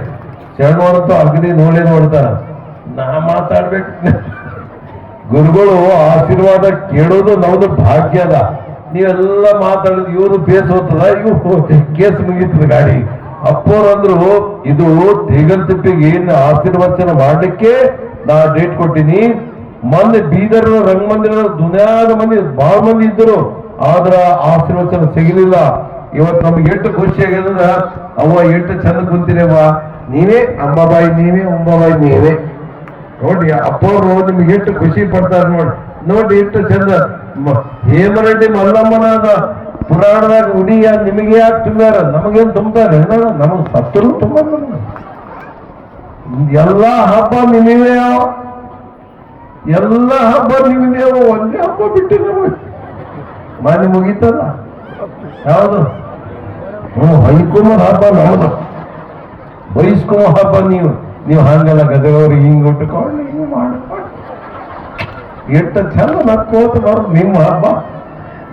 ಶರಣವಂತೂ ಅಗ್ನಿ ನೋಡೇ ನೋಡ್ತಾರ. ನಾ ಮಾತಾಡ್ಬೇಕು. ಗುರುಗಳು ಆಶೀರ್ವಾದ ಕೇಳೋದು ನಮ್ದು ಭಾಗ್ಯದ. ನೀವೆಲ್ಲ ಮಾತಾಡಿದ್ ಇವರು ಬೇಸ್ ಹೋಗ್ತದ, ಇವು ಕೇಸ್ ಮುಗೀತದ ಗಾಡಿ. ಅಪ್ಪೋರು ಅಂದ್ರು ಇದು ತಿಗಲ್ತಿಪ್ಪಿಗೆ ಏನ್ ಆಶೀರ್ವಚನ ಮಾಡ್ಲಿಕ್ಕೆ ನಾ ಡೇಟ್ ಕೊಟ್ಟಿನಿ. ಮೊನ್ನೆ ಬೀದರ್ ರಂಗಮಂದಿರ ದುನಿಯಾದ ಮಂದಿ ಬಹಳ ಮಂದಿ ಇದ್ದರು, ಆದ್ರ ಆಶೀರ್ವಚನ ಸಿಗಲಿಲ್ಲ. ಇವತ್ತು ನಮ್ಗೆ ಎಷ್ಟು ಖುಷಿ ಆಗ್ಯದ. ಅವ್ವ ಎಷ್ಟು ಚಂದ ಕುಂತೀರವ್ವ, ನೀವೇ ಅಂಬಾಬಾಯಿ, ನೀವೇ ಅಂಬಾಬಾಯಿ, ನೀವೇ ನೋಡಿ. ಅಪ್ಪವ್ರು ನಿಮ್ಗೆ ಎಷ್ಟು ಖುಷಿ ಪಡ್ತಾರೆ ನೋಡಿ ಎಷ್ಟು ಚಂದ. ಹೇಮರೆಡ್ಡಿ ಮಲ್ಲಮ್ಮನ ಪುರಾಣದಾಗ ಉಡಿಯ ನಿಮಗೆ ಯಾಕೆ ತುಂಬ್ಯಾರ? ನಮಗೇನ್ ತುಂಬ್ತಾರೆ? ನಮಗ್ ಸತ್ತರು ತುಂಬ. ಎಲ್ಲಾ ಹಬ್ಬ ನಿಮಗೆ, ಎಲ್ಲ ಹಬ್ಬ ನಿಮಗೆ, ಒಂದೇ ಹಬ್ಬ ಬಿಟ್ಟಿಲ್ಲ. ಮನೆ ಮುಗೀತಲ್ಲ ಯಾವುದು? ಹೈಕುಮಾರ್ ಹಬ್ಬ ನಮ್ದು, ಬೈಸ್ಕುಮಾರ್ ಹಬ್ಬ ನೀವು ಹಂಗಲ್ಲ. ಗದಗವ್ರಿಗೆ ಹಿಂಗ್ ಉಟ್ಕೊಂಡು ಹಿಂಗ್ ಮಾಡ್ಕೊಂಡು ಎಷ್ಟು ಚಂದ ನಕ್ಕೋತ ಬರೋದು ನಿಮ್ಮ ಹಬ್ಬ.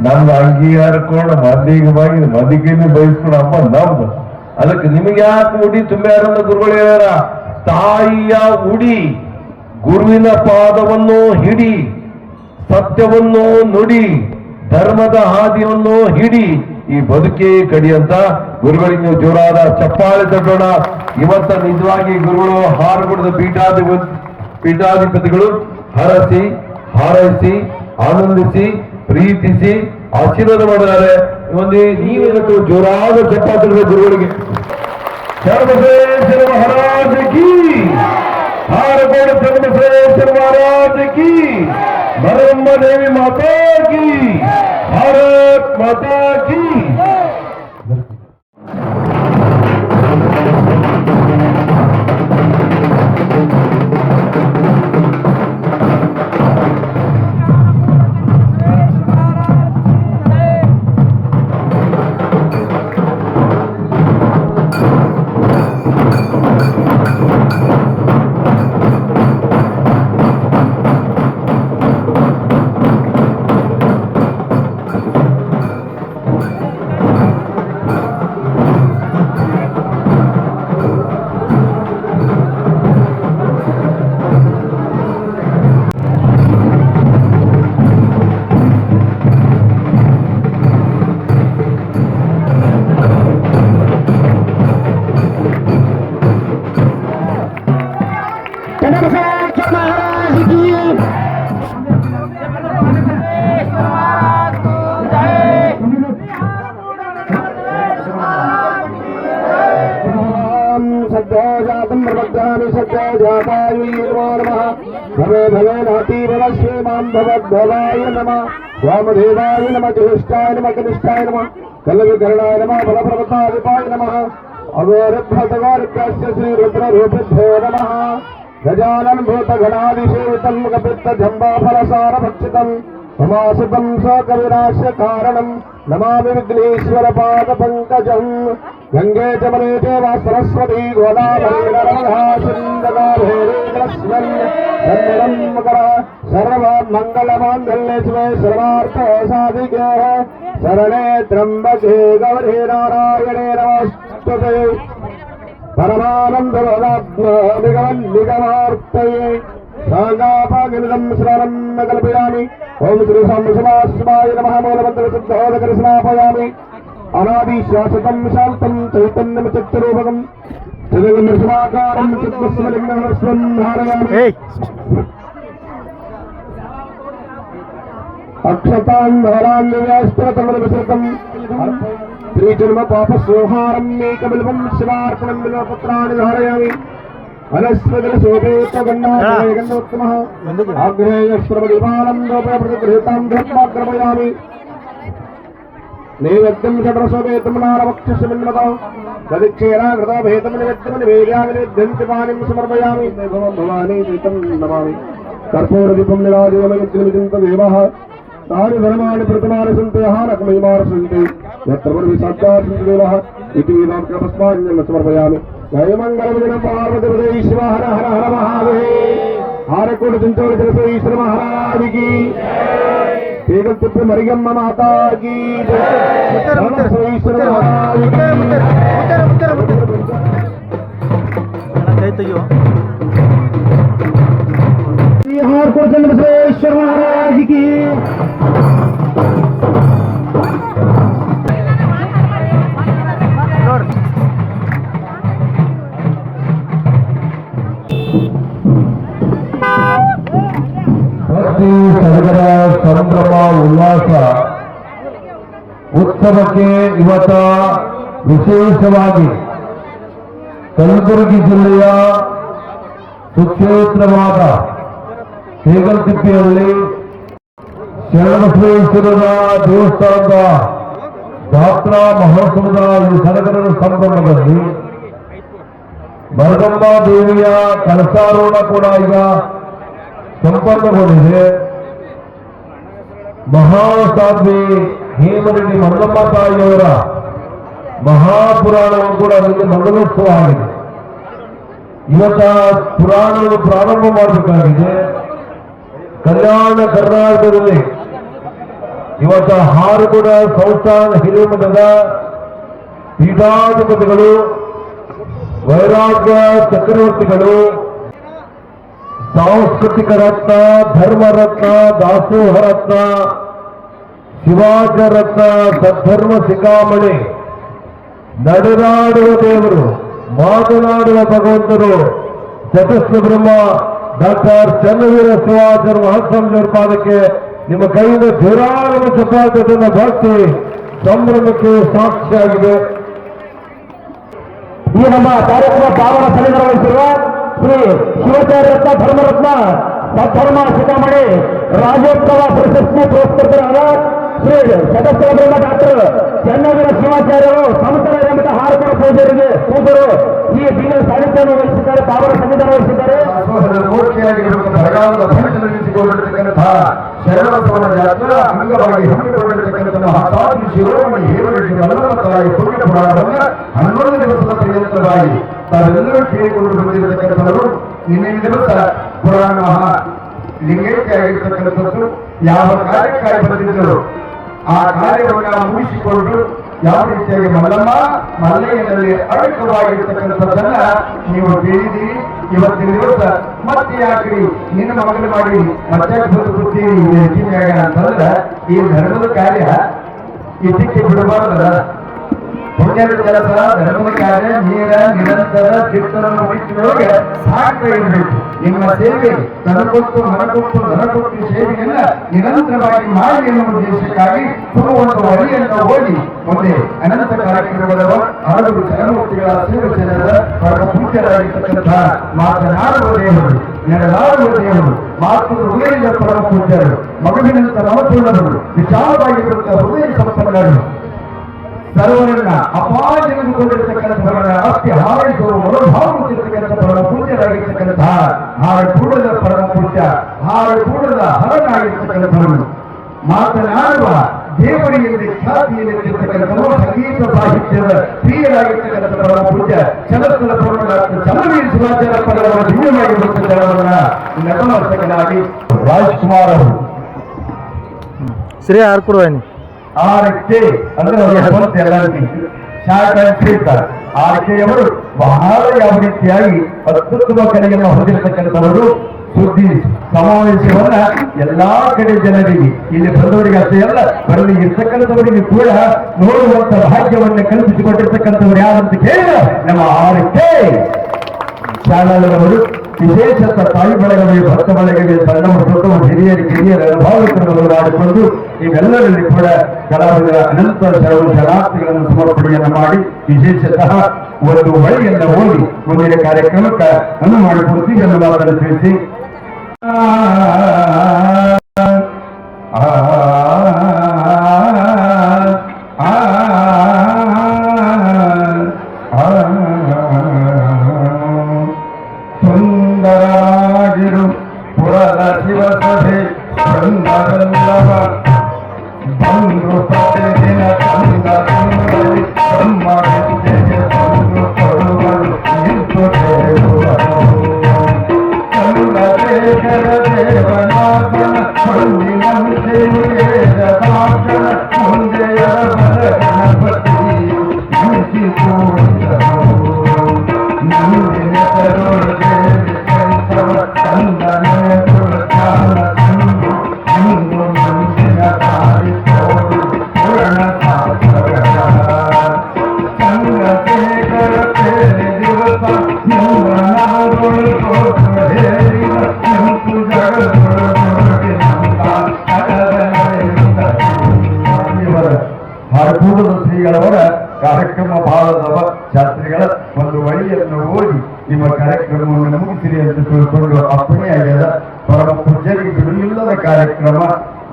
ನಮ್ದು ಅಂಗಿ ಹರ್ಕೊಂಡು ಮದ್ದಿಗೆ ಬಾಗಿ ಮದ್ದಿಗೆನೆ ಬಯಸ್ಕೊಂಡು ಹಬ್ಬ ನಮ್ದು. ಅದಕ್ಕೆ ನಿಮಗೆ ಯಾಕೆ ಉಡಿ ತುಂಬ್ಯಾರಂದ ಗುರುಗಳು ಹೇಳ್ಯಾರ? ತಾಯಿಯ ಉಡಿ, ಗುರುವಿನ ಪಾದವನ್ನು ಹಿಡಿ, ಸತ್ಯವನ್ನು ನುಡಿ, ಧರ್ಮದ ಹಾದಿಯನ್ನು ಹಿಡಿ, ಈ ಬದುಕೇ ಕಡಿ ಅಂತ ಗುರುಗಳಿಗೆ ನೀವು ಜೋರಾದ ಚಪ್ಪಾಳೆ ತಟ್ಟೋಣ. ಇವತ್ತ ನಿಜವಾಗಿ ಗುರುಗಳು ಹಾರುಗುಡದ ಪೀಠಾಧಿಪತಿಗಳು ಹರಸಿ, ಹಾರೈಸಿ, ಆನಂದಿಸಿ, ಪ್ರೀತಿಸಿ ಆಶೀರ್ವಾದ ಮಾಡಿದ್ದಾರೆ. ನೀವೇನಟ್ಟು ಜೋರಾದ ಚಪ್ಪಾಳೆ ಗುರುಗಳಿಗೆ. ಚನ್ನಬಸವೇಶ್ವರ ಮಹಾರಾಜ ಕಿ, ಹಾರಗೋಡ ಚನ್ನಬಸವೇಶ್ವರ ಮಹಾರಾಜ ಕಿ, ಮರಮ್ಮ ದೇವಿ ಮಾತಾ ಕಿ, ಭಾರತ್ ಮಾತಾ ಕಿ. भगवद्भवाय नमः, वामदेवाय नमः, ज्येष्ठाय नमः, कनिष्ठाय नमः, कलविकरणाय नमः, बलप्रवताधिपाय नमः, अघोरभ्यस्य श्री रुद्ररूपिभ्यो नमः। गजानन भूतगणादिसेवितं कपित्तजम्बाफलसारभक्षितं उमासुतं सकविनाश्य कारणं नमामि विघ्नेश्वर पादपङ्कजं। गंगे जमने चैव सरस्वती गोदावरी नर्मदा सिन्धुकावेरीस्मिन् सन्निधं मकर सर्वमङ्गलमाङ्गल्ये शिवे सर्वार्थसाधिके शरणे त्र्यम्बके गौरी नारायणे नमोस्तुते। परमानन्दनिगमार्तये साङ्गापागिनिदं स्नानं कल्पयामि। ओम श्री साम्बशिवाय नमः। मूलमन्त्रसिद्धोदकं स्नापयामि। अनादि शाश्वतं शान्तं चैतन्यं चित्तरूपकं त्रिविक्रमाकारं चित्तस्वलिङ्गं स्वं धारयामि। अक्षतान् धारान्यस्त्रतमविसृतं त्रिजन्म पापसंहारं मेकबिल्वं शिवार्पणं बिल्वपत्राणि धारयामि। अनस्वदशोभेतगन्नाथगन्धोत्तमः आग्नेयश्रमदीपानं दोपप्रतिगृहीतां धर्माग्रपयामि। नैवेद्यं षड्रसोपेतं नारवक्षस्यमिन्मतो तदिक्षेराकृतभेदं निवेद्यं निवेद्यामिनिवेद्यन्ति पानिं समर्पयामि। भवानी शीतं नमामि। कर्पूरदीपं निराजयामि। तदेवः तानि धर्माणि प्रथमानि सन्ति हारकमयिमानि सन्ति यत्र वर्वि साक्षात् सन्ति देवः इति वेदान्तकस्मान् समर्पयामि जयमङ्गलम् पार्वतीपतये शिव हर हर हर महादेव हारकोट चिंचोड़ जलसे ईश्वर महाराज की तेगल तिप्पे मरियम्मा माता की ईश्वर महाराज हारकोट जलसे ईश्वर महाराज की ಭಕ್ತಿ ಸಡಗರ ಸಂಭ್ರಮ ಉಲ್ಲಾಸ ಉತ್ಸವಕ್ಕೆ ಇವತ್ತ ವಿಶೇಷವಾಗಿ ಕಲಬುರಗಿ ಜಿಲ್ಲೆಯ ಸುಕ್ಷೇತ್ರವಾದ ತೇಗಲ್ತಿಪ್ಪೆಯಲ್ಲಿ ಶರಣಬಸವೇಶ್ವರರ ದೇವಸ್ಥಾನದ ಜಾತ್ರಾ ಮಹೋತ್ಸವದ ಈ ಸಡಗರದ ಸಂಭ್ರಮದಲ್ಲಿ ಮರಗಮ್ಮ ದೇವಿಯ ಕಳಸಾರೋಹಣ ಕೂಡ ಈಗ ಸಂಪನ್ನಗೊಂಡಿದೆ. ಮಹಾಸಾಧ್ವಿ ಹೇಮರೆಡ್ಡಿ ಮಲ್ಲಮ್ಮ ತಾಯಿಯವರ ಮಹಾಪುರಾಣವು ಕೂಡ ಅದಕ್ಕೆ ಮಂಗಲೋತ್ಸವ ಆಗಿದೆ. ಇವತ್ತ ಪುರಾಣವನ್ನು ಪ್ರಾರಂಭ ಮಾಡಬೇಕಾಗಿದೆ. ಕಲ್ಯಾಣ ಕರ್ನಾಟಕದಲ್ಲಿ ಇವತ್ತ ಹಾರಗುಡ ಸಂಸ್ಥಾನ ಹಿರೇಮಠದ ಪೀಠಾಧಿಪತಿಗಳು ವೈರಾಗ್ಯ ಚಕ್ರವರ್ತಿಗಳು ಸಾಂಸ್ಕೃತಿಕ ರತ್ನ ಧರ್ಮರತ್ನ ದಾಸೋಹ ರತ್ನ ಶಿವಾಜ ರತ್ನ ಸದ್ಧರ್ಮ ಶಿಖಾಮಣಿ ನಡೆದಾಡುವ ದೇವರು ಮಾತನಾಡುವ ಭಗವಂತರು ಚತುಸ್ಥ ಬ್ರಹ್ಮ ಡಾಕ್ಟರ್ ಚನ್ನವೀರ ಶಿವಾಚಾರ್ಯ ಮಹಾಸ್ವಾಮಿಯವರ ಪಾದಕ್ಕೆ ನಿಮ್ಮ ಕೈಯಿಂದ ಧಾರಾಳ ಚಪಾತದ ಭಕ್ತಿ ಸಂಭ್ರಮಕ್ಕೆ ಸಾಕ್ಷಿಯಾಗಿದೆ. ಈ ನಮ್ಮ ಕಾರ್ಯಕ್ರಮ ಪಾವನ ಸನ್ನಿಧಾನವಾಗಿರುವ ಶ್ರೀ ಶಿವಾಚಾರ್ಯ ರತ್ನ ಧರ್ಮರತ್ನ ಸದ್ಧರ್ಮ ಶಿಖಾಮಣಿ ರಾಜ್ಯೋತ್ಸವ ಪ್ರಶಸ್ತಿ ಪುರಸ್ಕೃತರಾದ ಶ್ರೀ ಸದಸ್ಯ ಬ್ರಹ್ಮ ಡಾಕ್ಟರ್ ಚನ್ನವೀರ ಶಿವಾಚಾರ್ಯರು ಸಂತರ ಎಂಬ ಹಾರಕರ ಪೂಜರು ಈ ದಿನ ಸಾನ್ನಿಧ್ಯವನ್ನು ವಹಿಸಿದ್ದಾರೆ, ಪಾವನ ಸನ್ನಿಧಾನ ವಹಿಸಿದ್ದಾರೆ. ಶರಣಬಸವನ ಜಾತ್ರಾ ಅಂಗವಾಗಿ ಹಮ್ಮಿಕೊಂಡಿರತಕ್ಕಂಥ ಮಹಾತಾಯಿ ಶಿರೋಮಣಿ ಹೇಮರೆಡ್ಡಿ ಮಲ್ಲಮ್ಮ ತಾಯಿ ಪುಣ್ಯ ಪುರಾಣವನ್ನ 11 ದಿವಸದ ಪರ್ಯಂತವಾಗಿ ತಾವೆಲ್ಲರೂ ಕೇಳಿಕೊಂಡು ಬಂದಿರತಕ್ಕಂಥವರು ನಿನ್ನೆ ದಿವಸ ಪುರಾಣ ಲಿಂಗೈಕ್ಯ ಆಗಿರ್ತಕ್ಕಂಥದ್ದು ಯಾವ ಕಾರ್ಯಕ್ಕಾಗಿ ಬಂದಿದ್ದರು ಆ ಕಾರ್ಯವನ್ನು ಮುಗಿಸಿಕೊಂಡು ಯಾವ ರೀತಿಯಾಗಿ ಮಲ್ಲಯ್ಯನಲ್ಲಿ ಅಡಕವಾಗಿರ್ತಕ್ಕಂಥದ್ದನ್ನ ನೀವು ತಿಳಿದಿರಿ. ಇವತ್ತಿನ ದಿವಸ ಮತ್ತೆ ಯಾಕ್ರಿ ನಿನ್ನ ಮಗನ ಮಾಡಿ ಮತ್ತೆ ಬದುಕುತ್ತೀರಿ ಹೆಚ್ಚಿನ ಅಂತಂದ್ರೆ ಈ ಧರ್ಮದ ಕಾರ್ಯ ಇದಕ್ಕೆ ಬಿಡಬಾರ್ದ. ಪುಣ್ಯದ ಕೆಲಸ ಧರ್ಮದ ಕಾರ್ಯ ನೀರ ನಿರಂತರ ಚಿತ್ತನ ಮುಗಿಸಿದೊಳಗೆ ಸಾಕ್ತಾ ಇರಬೇಕು. ನಿಮ್ಮ ಸೇವೆ ತನಕೊಟ್ಟು ಮನಕೊಟ್ಟು ಧನಕೊಟ್ಟು ಸೇವೆಯನ್ನ ನಿರಂತರವಾಗಿ ಮಾಡಿ ಎನ್ನುವ ಉದ್ದೇಶಕ್ಕಾಗಿ ಒಂದು ವರಿಯನ್ನು ಓದಿ ಮುಂದೆ ಅನಂತ ಕಾರ್ಯಕ್ರಮದವ 6 ಚರಣಮೂರ್ತಿಗಳ ಸೇವೆ ಸೇರಿದ ಪರಮ ಪೂಜ್ಯರಾಗಿರ್ತಕ್ಕಂಥ ಮಾತನಾಡುವ ದೇವರು ನಡೆದಾಡುವ ದೇವರು ಮಾತು ಹೃದಯದ ಪರಮ ಪೂಜ್ಯರು ಮಗುವಿನಂತ ನವಪೂರ್ಣರು ವಿಶಾಲವಾಗಿರುವಂಥ ಹೃದಯ ಸಂಪನ್ನರು ಸರ್ವರನ್ನ ಅಪಾಯಗೊಂಡಿರತಕ್ಕಂಥವರ ಅತ್ಯ ಹಾರೈಸುವ ಮನೋಭಾವವಾಗಿರ್ತಕ್ಕಂಥ ಪರಮ ಪೂಜ್ಯರಾಗಿರ್ತಕ್ಕಂಥ ಹಾರಕೂಡದ ಪರಮ ಪೂಜ್ಯ ಹಾರಕೂಡದ ಹರನಾಗಿರ್ತಕ್ಕಂಥವರು ಮಾತನಾಡುವ ದೇವರಿಗೆ ಖ್ಯಾತಿಯಲ್ಲಿರ್ತಕ್ಕಂಥವರು ಸಂಗೀತ ಸಾಹಿತ್ಯದ ಪ್ರಿಯರಾಗಿರ್ತಕ್ಕಂಥ ಪರಮ ಪೂಜ್ಯ ಚಲಸ್ಥಳ ಪರಮ ಚನ್ನವೀರ ಶಿವಾಚಾರ್ಯ ಪದಗಳ ದಿವ್ಯವಾಗಿರುವಂಥ ಜನರನ್ನ ನತಮಸ್ತಕನಾಗಿ ರಾಜ್ಕುಮಾರ್ ಅವರು ಶ್ರೀ ಹಾರ್ಕೊಡುವನಿ ಆರಕ್ಕೆ ಅಂದ್ರೆ ಆರಕೆಯವರು ಬಹಳ ಯಾವ ರೀತಿಯಾಗಿ ಅತ್ಯುತ್ತಮ ಕಲೆಯನ್ನು ಹೊಂದಿರತಕ್ಕಂಥವರು ಸುದ್ದಿ ಸಮಾವೇಶವನ್ನ ಎಲ್ಲಾ ಕಡೆ ಜನರಿಗೆ ಇಲ್ಲಿ ಬಂದವರಿಗೆ ಅಷ್ಟೇ ಅಲ್ಲ ಬರಲಿ ಇರ್ತಕ್ಕಂಥವರಿಗೆ ಕೂಡ ನೋಡುವಂತ ಭಾಗ್ಯವನ್ನು ಕಲ್ಪಿಸಿಕೊಟ್ಟಿರ್ತಕ್ಕಂಥವ್ರು ಯಾರಂತ ಕೇಳಿದ ನಮ್ಮ ಆರಕ್ಕೆ ಚಾನಲ್ನವರು ವಿಶೇಷತ ತಾಯಿ ಬಳಗವೇ ಭಕ್ತ ಬಳಗವೇ ಸಣ್ಣವರು ದೊಡ್ಡವರು ಹಿರಿಯರ ಭಾವಕರನ್ನು ಮಾಡಿಕೊಂಡು ಇವೆಲ್ಲರಲ್ಲಿ ಕೂಡ ಕಲಾವಿದರ ಅನಂತ ಶರಣಾರ್ಥಿಗಳನ್ನು ಸಮರ್ಪಣೆಯನ್ನು ಮಾಡಿ ವಿಶೇಷತಃ ಒಂದು ವಳಿಯನ್ನು ಓದಿ ಮುಂದಿನ ಕಾರ್ಯಕ್ರಮಕ್ಕೆ ಅನ್ನು ಮಾಡಿಕೊಡ್ತೀವಿ ಎನ್ನುವುದನ್ನು ತಿಳಿಸಿ ಸುಂದರಾಗಿರು ಪುರದ ಶಿವಸಭೆ ಸುಂದರಲ್ಲವ ದಾಸೋಹದ ಶ್ರೀಗಳವರ ಕಾರ್ಯಕ್ರಮ ಭಾರತದ ಶಾಸ್ತ್ರಿಗಳ ಒಂದು ವಳಿಯನ್ನು ಓದಿ ನಿಮ್ಮ ಕಾರ್ಯಕ್ರಮವನ್ನು ಮುಗಿಸಿರಿ ಅಂತ ತಿಳ್ಕೊಂಡು ಅಪ್ಪಣೆಯಾಗ್ಯದ. ಪರಮ ಪೂಜ್ಯರಿಗೆ ಬಿಡುವಿಲ್ಲದ ಕಾರ್ಯಕ್ರಮ,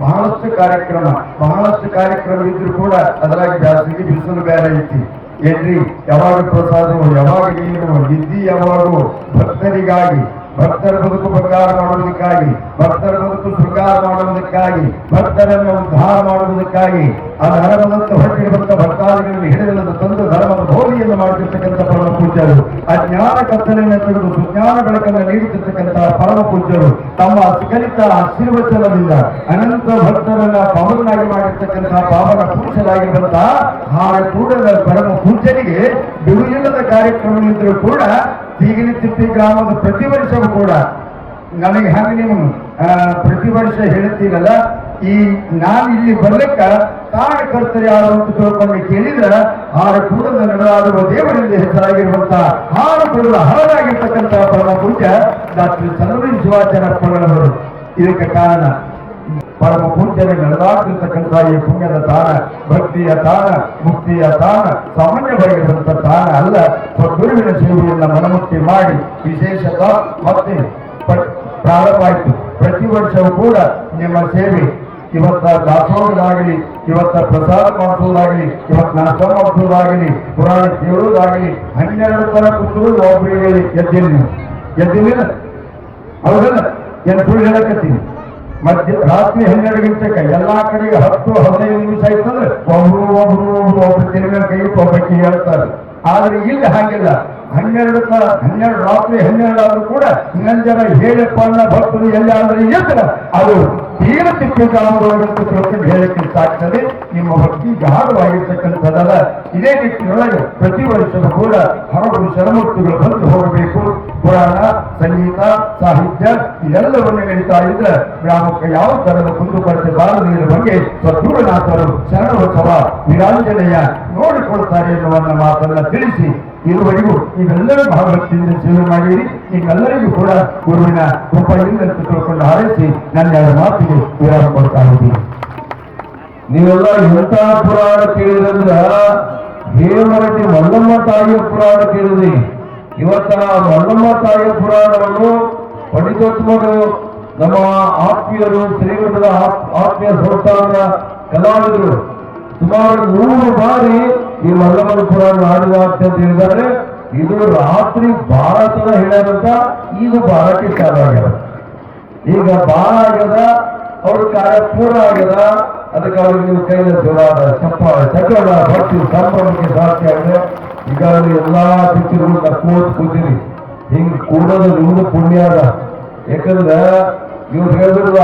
ಬಹಳಷ್ಟು ಕಾರ್ಯಕ್ರಮ ಇದ್ರು ಕೂಡ ಅದರಾಗಿ ಜಾಸ್ತಿಗೆ ಬಿಸಿಲು ಬೇರೆ ಐತಿ ಏನ್ರಿ. ಯಾವಾಗ ಪ್ರಸಾದವು, ಯಾವಾಗ ನೀರು, ನಿದ್ದಿ ಯಾವಾಗ ಭಕ್ತರಿಗಾಗಿ, ಭಕ್ತರ ಬದುಕು ಬಂಗಾರ ಮಾಡುವುದಕ್ಕಾಗಿ, ಭಕ್ತರ ಬದುಕು ಶೃಂಗಾರ ಮಾಡುವುದಕ್ಕಾಗಿ, ಭಕ್ತರನ್ನು ಉದ್ಧಾರ ಮಾಡುವುದಕ್ಕಾಗಿ ಆ ಧರ್ಮದಂತ ಹೊರಟಿರುವಂತಹ ಭಕ್ತಾದಿಗಳನ್ನು ಹಿಡಿದನ್ನು ತಂದು ಧರ್ಮದ ಬೋಧಿಯನ್ನು ಮಾಡುತ್ತಿರ್ತಕ್ಕಂಥ ಪರಮ ಪೂಜ್ಯರು, ಅಜ್ಞಾನ ಕತ್ತಲೆಯನ್ನು ತೆಗೆದು ಸುಜ್ಞಾನ ಬೆಳಕನ್ನು ನೀಡುತ್ತಿರ್ತಕ್ಕಂತಹ ಪರಮ ಪೂಜ್ಯರು ತಮ್ಮ ಅಸ್ಕಲಿತ ಆಶೀರ್ವಚನದಿಂದ ಅನಂತ ಭಕ್ತರನ್ನ ಪಾವನಾಗಿ ಮಾಡಿರ್ತಕ್ಕಂತಹ ಪಾವನ ಪುರುಷರಾಗಿರುವಂತಹ ಕೂಡದ ಪರಮ ಪೂಜ್ಯರಿಗೆ ಬಿಡುವಿಲ್ಲದ ಕಾರ್ಯಕ್ರಮವಿದ್ದರೂ ಕೂಡ ತೀಗಿಲಿತಿಪ್ಪಿ ಗ್ರಾಮದ ಪ್ರತಿ ವರ್ಷವೂ ಕೂಡ ನನಗೆ ಹಾಗೆ ನೀವು ಪ್ರತಿ ವರ್ಷ ಹೇಳ್ತೀರಲ್ಲ, ಈ ನಾನು ಇಲ್ಲಿ ಬರ್ಲಿಕ್ಕ ಕಾರಣಕರ್ತರು ಯಾರು ಅಂತ ತಿಳ್ಕೊಂಡು ಕೇಳಿದ್ರೆ ಕೂಡದ ನಡೆದಾಡುವ ದೇವರಿಂದ ಹೆಸರಾಗಿರುವಂತಹ ಕೂಡದ ಹರನಾಗಿರ್ತಕ್ಕಂತಹ ಪರಮ ಪೂಜ್ಯ ಡಾಕ್ಟರ್ ಚನ್ನವೀರ ಶಿವಾಚಾರ್ಯಪ್ಪನವರು. ಇದಕ್ಕೆ ಕಾರಣ ಪರಮ ಪೂಜ್ಯರ ನಡೆದಾಡ್ತಿರ್ತಕ್ಕಂತಹ ಈ ಪುಣ್ಯದ ತಾಣ, ಭಕ್ತಿಯ ತಾಣ, ಮುಕ್ತಿಯ ತಾಣ, ಸಾಮಾನ್ಯವಾಗಿರುವಂತಹ ತಾಣ ಅಲ್ಲ. ಗುರುವಿನ ಸೇವೆಯನ್ನ ಮನಮುಕ್ತಿ ಮಾಡಿ ವಿಶೇಷತಃ ಮತ್ತೆ ಪ್ರಾರಂಭ ಆಯಿತು. ಪ್ರತಿ ವರ್ಷವೂ ಕೂಡ ನಿಮ್ಮ ಸೇವೆ, ಇವತ್ತ ದಾಸೋಹದಾಗಲಿ, ಇವತ್ತ ಪ್ರಸಾದ ಮಾಡಿಸೋದಾಗಲಿ, ಇವತ್ತು ನಾಷ್ಟ ಮಾಡಿಸೋದಾಗಲಿ, ಪುರಾಣ ಕೇಳುವುದಾಗಲಿ, 12 ತರ ಪುಸ್ತಕಗಳು ಒಬ್ಬರಿಗೆ ಎದ್ದಿಲ್ಲ ಹೌದಲ್ಲ? ಏನು ಸುಳ್ಳು ಹೇಳಕತ್ತೀನಿ. ರಾತ್ರಿ 12 ಗಂಟೆಗೆ ಎಲ್ಲಾ ಕಡೆಗೆ 10-15 ನಿಮಿಷ ಆಯ್ತಂದ್ರೆ ಒಬ್ರು ತಿರುಗ ಕೈ ಒಬ್ಬಕ್ಕೆ ಹೇಳ್ತಾರೆ. ಆದ್ರೆ ಇಲ್ಲಿ ಹಾಗಿಲ್ಲ. 12 ರಾತ್ರಿ 12 ಆದ್ರೂ ಕೂಡ ಇನ್ನೊಂದು ಜನ ಹೇಳಪ್ಪ ಅನ್ನೋ ಭಕ್ತರು ಎಲ್ಲಿ ಆದ್ರೆ ಎತ್ತರ ಅದು ತೀರ ತಿಪ್ಪೇಕಾಲದೊಳಗಂತೂ ತಿಳ್ಕೊಂಡು ಹೇಳಕ್ಕೆ ಸಾಕ್ತದೆ. ನಿಮ್ಮ ಭಕ್ತಿ ಗಾಢವಾಗಿರ್ತಕ್ಕಂಥದ್ದಲ್ಲ. ಇದೇ ನಿಟ್ಟಿನೊಳಗೆ ಪ್ರತಿ ವರ್ಷವೂ ಕೂಡ ಹಲವು ಶರಮೂರ್ತಿಗಳು ಬಂದು ಹೋಗಬೇಕು. ಪುರಾಣ, ಸಂಗೀತ, ಸಾಹಿತ್ಯ ಇದೆಲ್ಲವನ್ನು ನಡೀತಾ ಇದ್ರೆ ಗ್ರಾಮಕ್ಕೆ ಯಾವ ತರದ ಕುಂದುಕೊರತೆ ಬಾರದಿರುವ ಬಗ್ಗೆ ಸದ್ಗುರುನಾಥರು ಶರಣೋತ್ಸವ ವಿರಾಂಜನೇಯ ನೋಡಿಕೊಳ್ತಾರೆ ಎನ್ನುವ ಮಾತನ್ನ ತಿಳಿಸಿ ಇದುವರೆಗೂ ನೀವೆಲ್ಲರೂ ಭಾಗವತಿಯಿಂದ ಸೇವೆ ಮಾಡಿರಿ. ನಿಮ್ಮೆಲ್ಲರಿಗೂ ಕೂಡ ಗುರುವಿನ ಕೃಪೆಯಿಂದ ತಿಳ್ಕೊಂಡು ಹಾರೈಸಿ ನನ್ನ 2 ಮಾತಿಗೆ ವಿರಾಮ ಕೊಡ್ತಾ ಇದ್ದೀನಿ. ನೀವೆಲ್ಲ ಎಂತ ಪುರಾಣ ಕೇಳಿದ್ರಂದ್ರ ಹೇಮರೆಡ್ಡಿ ಮಲ್ಲಮ್ಮ ತಾಯಿಯ ಪುರಾಣ ಕೇಳಿದ್ರಿ. ಇವತ್ತ ಮಲ್ಲಮ್ಮ ತಾಯಿಯ ಪುರಾಣವನ್ನು ಪಂಡಿತೋತ್ತಮರು, ನಮ್ಮ ಆತ್ಮೀಯರು, ಶ್ರೀಮಠದ ಆತ್ಮೀಯ ಸಂಸ್ಥಾನದ ಕಲಾವಿದರು ಸುಮಾರು 100 ಬಾರಿ ಈ ಮಲ್ಲಮ್ಮನ ಪುರಾಣ ಹಾಡುವ ಅಂತ ಹೇಳಿದ್ದಾರೆ. ಇದು ರಾತ್ರಿ ಭಾರತದ ಹೇಳ್ಯಾರಂತ ಈಗ ಭಾರಕ್ಕೆ ಚಾಲು ಆಗ್ಯದ. ಈಗ ಬಾಳ ಆಗ್ಯದ, ಅವ್ರ ಕಾರ್ಯ ಪೂರ್ಣ ಆಗ್ಯದ. ಅದಕ್ಕೆ ಅವ್ರಿಗೆ ನೀವು ಕೈಲ ಜೋರಾದ ಚಕ್ರ ಭಕ್ತಿ ಸಂಭ್ರಮಕ್ಕೆ ಸಾಧ್ಯ ಆಗಿದೆ. ಈಗ ಎಲ್ಲಾ ಶಿಕ್ಷಕರು ನಕ್ಕೋತ್ ಕೂತೀರಿ. ಹಿಂಗ್ ಕೂಡೋದು ನಿಮ್ದು ಪುಣ್ಯ ಅದ. ಯಾಕಂದ್ರೆ ಇವ್ರು ಹೇಳಿದ್ರಲ್ಲ,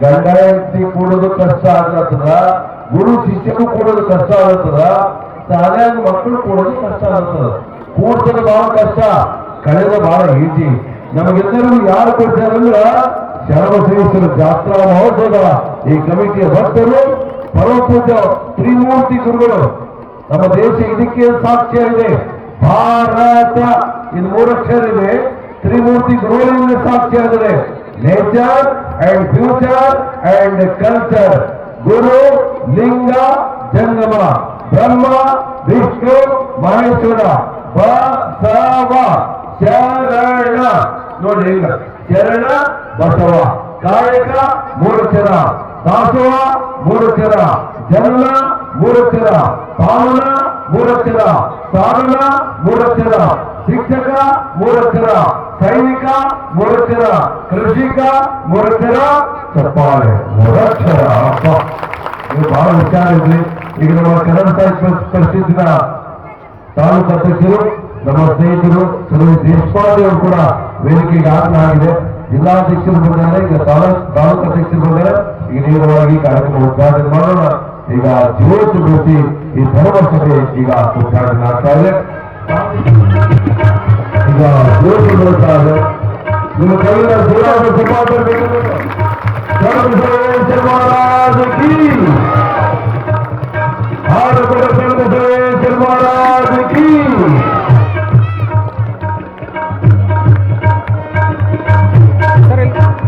ಗಂಡ ಹೆಂಡತಿ ಕೂಡೋದು ಕಷ್ಟ ಆಗ್ಲತ್ತದ, ಗುರು ಶಿಷ್ಯರು ಕೂಡೋದು ಕಷ್ಟ ಆಗತ್ತದ, ಶಾಲೆಯಾಗ ಮಕ್ಕಳು ಕೂಡೋದು ಕಷ್ಟ ಆಗತ್ತದ. ಕೂಡ್ಸೋದು ಬಹಳ ಕಷ್ಟ, ಕಳೆದ ಬಹಳ ಈಜಿ. ನಮಗೆಲ್ಲರಿಗೂ ಯಾರು ಕೊಡ್ತಾರಂದ್ರ ಶರಣಬಸವೇಶ್ವರ ಜಾತ್ರಾ ಮಹೋತ್ಸವ ಈ ಕಮಿಟಿಯ ಭಕ್ತರು, ಪರಮಪೂಜ್ಯ ತ್ರಿಮೂರ್ತಿ ಗುರುಗಳು. ನಮ್ಮ ದೇಶ ಇದಕ್ಕೆ ಸಾಕ್ಷ್ಯವಿದೆ. ಭಾರತ ಇದು 3 ಅಕ್ಷರ ಇದೆ. ತ್ರಿಮೂರ್ತಿ ಗುರುಗಳಿಂದ ಸಾಕ್ಷ್ಯವಿದೆ. Nature and future and culture. ಗುರು, ಲಿಂಗ, ಜಂಗಮ, ಬ್ರಹ್ಮ, ವಿಷ್ಣು, ಮಹೇಶ್ವರ, ಬಸವ, ಶರಣ. ನೋಡಿ ಈಗ ಶರಣ ಬಸವ, ಕಾಯಕ 3 ಅಕ್ಷರ, ದಾಸೋಹ 3 ಅಕ್ಷರ, ಜನ್ಮ 3 ಅಕ್ಷರ, ಪಾವನ 3 ಅಕ್ಷರ, ಸಾಧನ 3 ಅಕ್ಷರ, ಶಿಕ್ಷಕ 3 ಅಕ್ಷರ, ಸೈನಿಕ 3 ಅಕ್ಷರ, ಕೃಷಿಕ 3 ಅಕ್ಷರ, ಚಪ್ಪಾಳೆ 3 ಅಕ್ಷರ. ಇದು ಬಹಳ ವಿಚಾರ ಇದ್ರಿ. ಈಗ ನಮ್ಮ ಕನ್ನಡ ಸಾಹಿತ್ಯ ಪರಿಷತ್ತಿನ ತಾಲೂಕು ಅಧ್ಯಕ್ಷರು, ನಮ್ಮ ಸ್ನೇಹಿತರು ಶ್ರೀ ದೇಶಪಾಂಡೆ ಅವರು ಕೂಡ ವೇದಿಕೆಗೆ ಆಗಲಾಗಿದೆ. ಜಿಲ್ಲಾಧ್ಯಕ್ಷರು ಬಂದರೆ, ಈಗ ತಾಲೂಕು ಅಧ್ಯಕ್ಷರು ಬಂದರೆ ಈಗ ನೇರವಾಗಿ ಕಾರ್ಯಕ್ರಮ ಉದ್ಘಾಟನೆ ಮಾಡೋಣ. ಈಗ ಜ್ಯೋತಿ ಬೆಳೆಸಿ ಈ ಧರ್ಮಸಭೆ ಈಗ ಉದ್ಘಾಟನೆ ಆಗ್ತಾ ಇದೆ. ಈಗ ಜ್ಯೋತಿ ಬೆಳೆಸ್ತಾ ಇದೆ. ನಿಮ್ಮ ಕೈಯ ಜೋರಾದ ಸಭಾಪತಿ ಮಹಾರಾಜ ಕೀ, ಭಾರತದ ಚಂದ್ರಶೇಖರ ಮಹಾರಾಜ ಕೀ.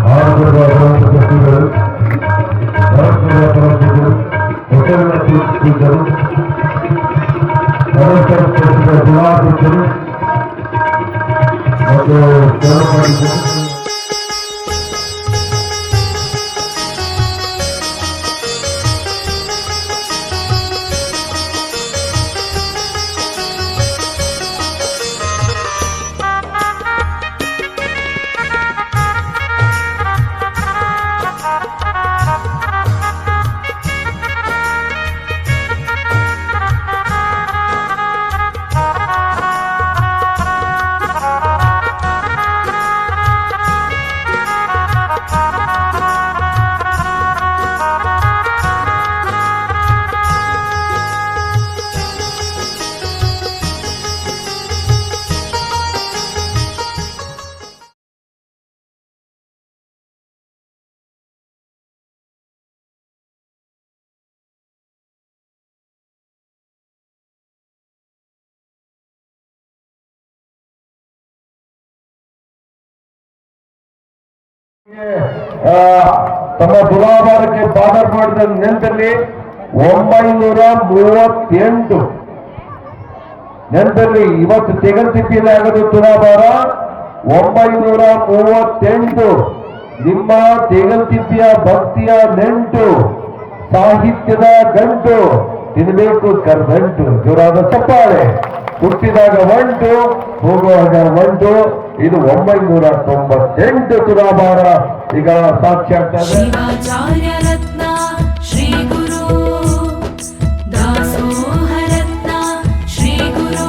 ಭಾರತದ ಪರಮಪೂಜ್ಯರು, ಭಾರತದ ಪರಮಪೂಜ್ಯರು, ಗಣೇಶ್ವರ ಕ್ಷೇತ್ರದ ಜಿಲ್ಲಾಧ್ಯಕ್ಷರು ಮತ್ತು ಸೇವಾಕಾರಿಗಳು ತಮ್ಮ ತುಲಾಭಾರಕ್ಕೆ ಬಾದರ್ ಮಾಡಿದ ನೆನಪಲ್ಲಿ 938 ನೆನಪಲ್ಲಿ ಇವತ್ತು ತೆಗಲ್ತಿಪ್ಪಿಯಲ್ಲಿ ಆಗೋದು ತುಲಾಭಾರ 938. ನಿಮ್ಮ ತೆಗಲ್ತಿಪ್ಪಿಯ ಭಕ್ತಿಯ ನೆಂಟು, ಸಾಹಿತ್ಯದ ಗಂಟು, ತಿನ್ನಬೇಕು ಕರ್ದಂಟು. ಜೋರಾದ ಚಪ್ಪಾಳೆ. ಹುಟ್ಟಿದಾಗ ಒಂಟು, ಹೋಗುವಾಗ ಒಂಟು. ಇದು 998 ತುಲಾಭಾರ ಈಗ ಸಾಕ್ಷಿ ಆಗ್ತಾ ಇದೆ. ಶಿವಾಚಾರ್ಯ ರತ್ನ ಶ್ರೀ ಗುರು ದಾಸೋಹ ರತ್ನ ಶ್ರೀ ಗುರು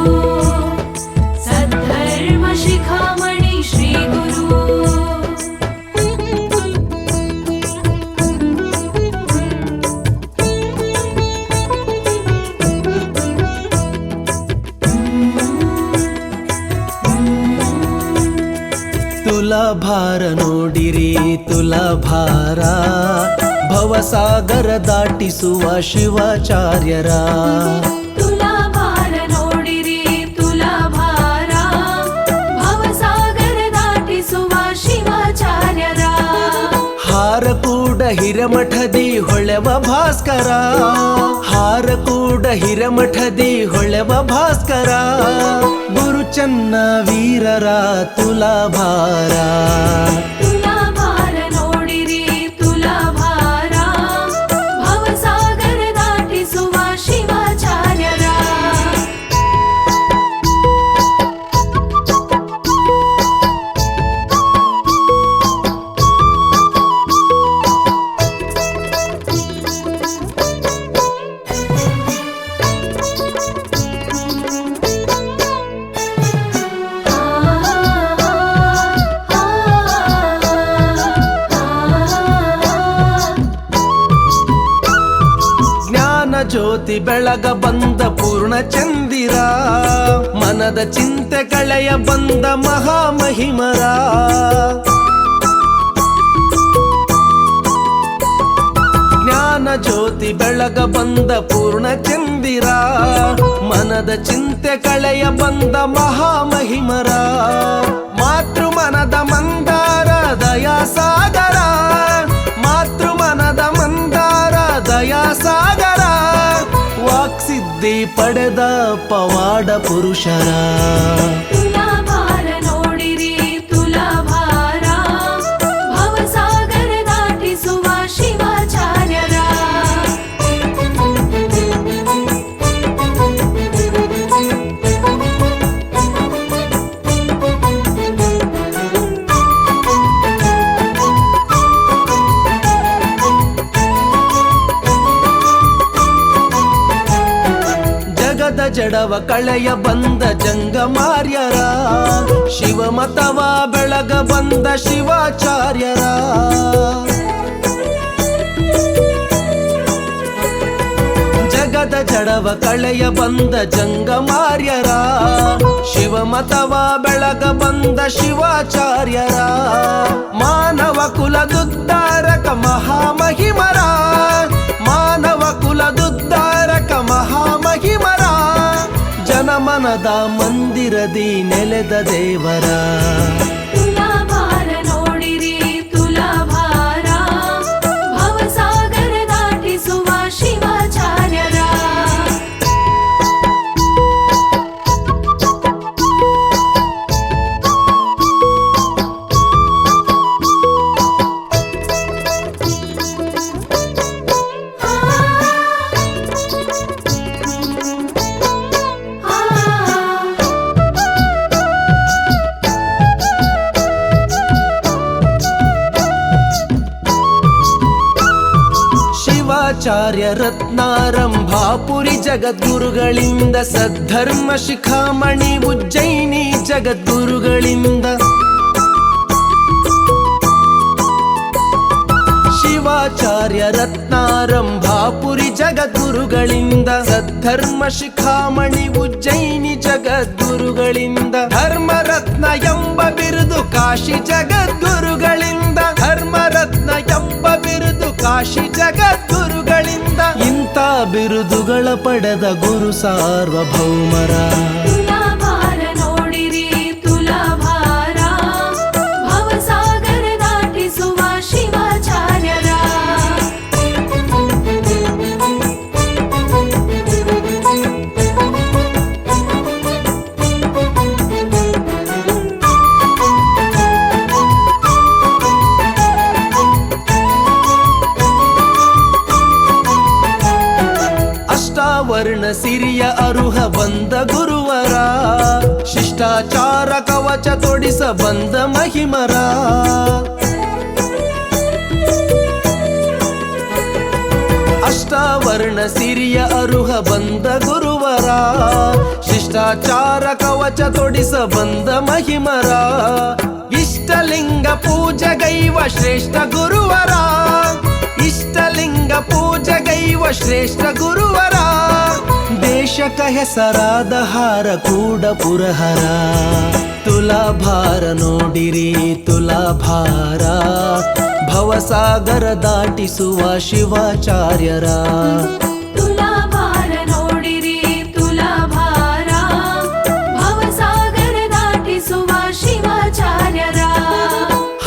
ಸದ್ಧರ್ಮ ಶಿಖಾಮಣಿ ಶ್ರೀ ಗುರು ತುಲಾಭಾರ ನೋಡಿರಿ ತುಲಾಭಾರ, ಭವಸಾಗರ ದಾಟಿಸುವ ಶಿವಾಚಾರ್ಯರ. ತುಲಾಭಾರ ನೋಡಿರಿ ತುಲಾಭಾರ, ಭವಸಾಗರ ದಾಟಿಸುವ ಶಿವಾಚಾರ್ಯರ. ಹಾರ ಕೂಡ ಹಿರಮಠದಿ ಹೊಳೆವ ಭಾಸ್ಕರ, ಹಾರ ಕೂಡ ಹಿರಮಠದಿ ಹೊಳೆವ ಭಾಸ್ಕರ. ಗುರು ಚನ್ನ ವೀರರ ತುಲಾಭಾರ. ತುಲಾಭಾರ ನೋಡಿರಿ ತುಲಾಭಾರ, ಭವಸಾಗರ ದಾಟಿಸುವ ಶಿವಾಚಾರ್ಯರ. ಜ್ಯೋತಿ ಬೆಳಗ ಬಂದ ಪೂರ್ಣ ಚಂದಿರ, ಮನದ ಚಿಂತೆ ಕಳೆಯ ಬಂದ ಮಹಾಮಹಿಮರ. ಜ್ಞಾನ ಜ್ಯೋತಿ ಬೆಳಗ ಬಂದ ಪೂರ್ಣ ಚಂದಿರ, ಮನದ ಚಿಂತೆ ಕಳೆಯ ಬಂದ ಮಹಾಮಹಿಮರ. ಮಾತೃ ಮನದ ಮಂದಾರ ದಯಾ ಸಾಗರ, ಮಾತೃ ಮನದ ಮಂದಾರ ದಯಾ ಸಾಗರ. ವಾಕ್ಸಿದ್ಧಿ ಪಡೆದ ಪವಾಡ ಪುರುಷರ. ತುಲಾಭಾರ ನೋಡಿರಿ ತುಲಾಭಾರ, ಭವಸಾಗರ ದಾಟಿಸುವ ಶಿವಾಚಾರ್ಯರ. ಜಡವ ಕಳೆಯ ಬಂದ ಜಂಗಮಾರ್ಯರ, ಶಿವಮತವ ಬೆಳಗ ಬಂದ ಶಿವಾಚಾರ್ಯರ. ಜಗದ ಜಡವ ಕಳೆಯ ಬಂದ ಜಂಗಮಾರ್ಯರ, ಶಿವಮತವ ಬೆಳಗ ಬಂದ ಶಿವಾಚಾರ್ಯರ. ಮಾನವ ಕುಲದುದ್ಧಾರಕ ಮಹಾಮಹಿಮರ, ಮಾನವ ಕುಲದುದ್ಧಾರಕ ಮಹಾಮಹಿಮರ. ಜನಮನದ ಮಂದಿರದಿ ನೆಲೆದ ದೇವರ. ತುಲಾಭಾರ ನೋಡಿರಿ ತುಲಾಭಾರ, ಭವಸಾಗರ ದಾಟಿಸುವ ಶಿವಾಚಾರ್ಯರ. ಶಿವಾಚಾರ್ಯ ರತ್ನಾರಂಭಾಪುರಿ ಜಗದ್ಗುರುಗಳಿಂದ ಸದ್ಧರ್ಮ ಶಿಖಾಮಣಿ ಉಜ್ಜಯಿನಿ ಜಗದ್ಗುರುಗಳಿಂದ ಶಿವಾಚಾರ್ಯ ರತ್ನಾರಂಭಾಪುರಿ ಜಗದ್ಗುರುಗಳಿಂದ ಸದ್ಧರ್ಮ ಶಿಖಾಮಣಿ ಉಜ್ಜಯಿನಿ ಜಗದ್ಗುರುಗಳಿಂದ ಧರ್ಮರತ್ನ ಎಂಬ ಬಿರುದು ಕಾಶಿ ಜಗದ್ಗುರುಗಳಿಂದ ಧರ್ಮರತ್ನ ಎಂಬ ಬಿರುದು ಕಾಶಿ ಜಗದ್ಗುರುಗಳಿಂದ ಇಂಥ ಬಿರುದುಗಳ ಪಡೆದ ಗುರು ಸಾರ್ವಭೌಮರ ತುಲಾಭಾರ ನೋಡಿರಿ ತುಲಾಭಾರ ಭವಸಾಗರ ದಾಟಿಸುವ ಶಿವಾಚಾರ್ಯರ ಅಷ್ಟಾವರ್ಣ ಸಿರಿಯ ಅರುಹ ಬಂದ ಗುರುವರ ಶಿಷ್ಟಾಚಾರ ಕವಚ ತೊಡಿಸ ಬಂದ ಮಹಿಮರ ಅಷ್ಟಾವರ್ಣ ಸಿರಿಯ ಅರುಹ ಬಂದ ಗುರುವರ ಶಿಷ್ಟಾಚಾರ ಕವಚ ತೊಡಿಸ ಬಂದ ಮಹಿಮರ ಇಷ್ಟಲಿಂಗ ಪೂಜೆಗೈವ ಶ್ರೇಷ್ಠ ಗುರುವರ ಇಷ್ಟಲಿಂಗ ಪೂಜೆಗೈವ ಶ್ರೇಷ್ಠ ಗುರುವರ ದೇಶಕ ಹೆಸರಾದ ಹಾರ ಕೂಡ ಪುರಹರ ತುಲಾಭಾರ ನೋಡಿರಿ ತುಲಾಭಾರ ಭವಸಾಗರ ದಾಟಿಸುವ ಶಿವಾಚಾರ್ಯರ ತುಲಾಭಾರ ನೋಡಿರಿ ತುಲಾಭಾರ ಭವಸಾಗರ ದಾಟಿಸುವ ಶಿವಾಚಾರ್ಯರ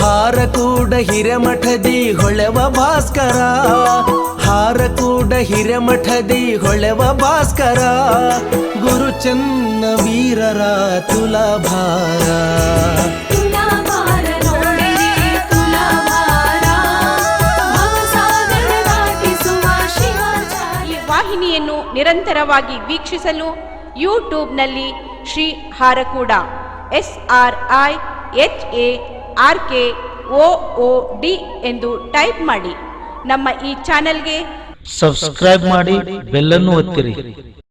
ಹಾರ ಕೂಡ ಹಿರೇಮಠದಿ ಹೊಳೆವ ಭಾಸ್ಕರ ಹಾರ ಕೂಡ ಹಿರೇಮಠದಿ ಹೊಳೆವ ಭಾಸ್ಕರ ಗುರು ಚನ್ನ ವೀರರ ತುಲಾಭಾರ ತುಲಾಭಾರ ನೋಡಿರಿ ತುಲಾಭಾರ ಭವಸಾಗರ ದಾಟಿಸುವ ಶಿವಾಚಾರ್ಯ ವಾಹಿನಿಯನ್ನು ನಿರಂತರವಾಗಿ ವೀಕ್ಷಿಸಲು ಯೂಟ್ಯೂಬ್ನಲ್ಲಿ ಶ್ರೀ ಹಾರಕೂಡ SRIHARKOOD ಎಂದು ಟೈಪ್ ಮಾಡಿ. ನಮ್ಮ ಈ ಚಾನೆಲ್ಗೆ ಸಬ್ಸ್ಕ್ರೈಬ್ ಮಾಡಿ, ಬೆಲ್ಲನ್ನು ಒತ್ತಿರಿ.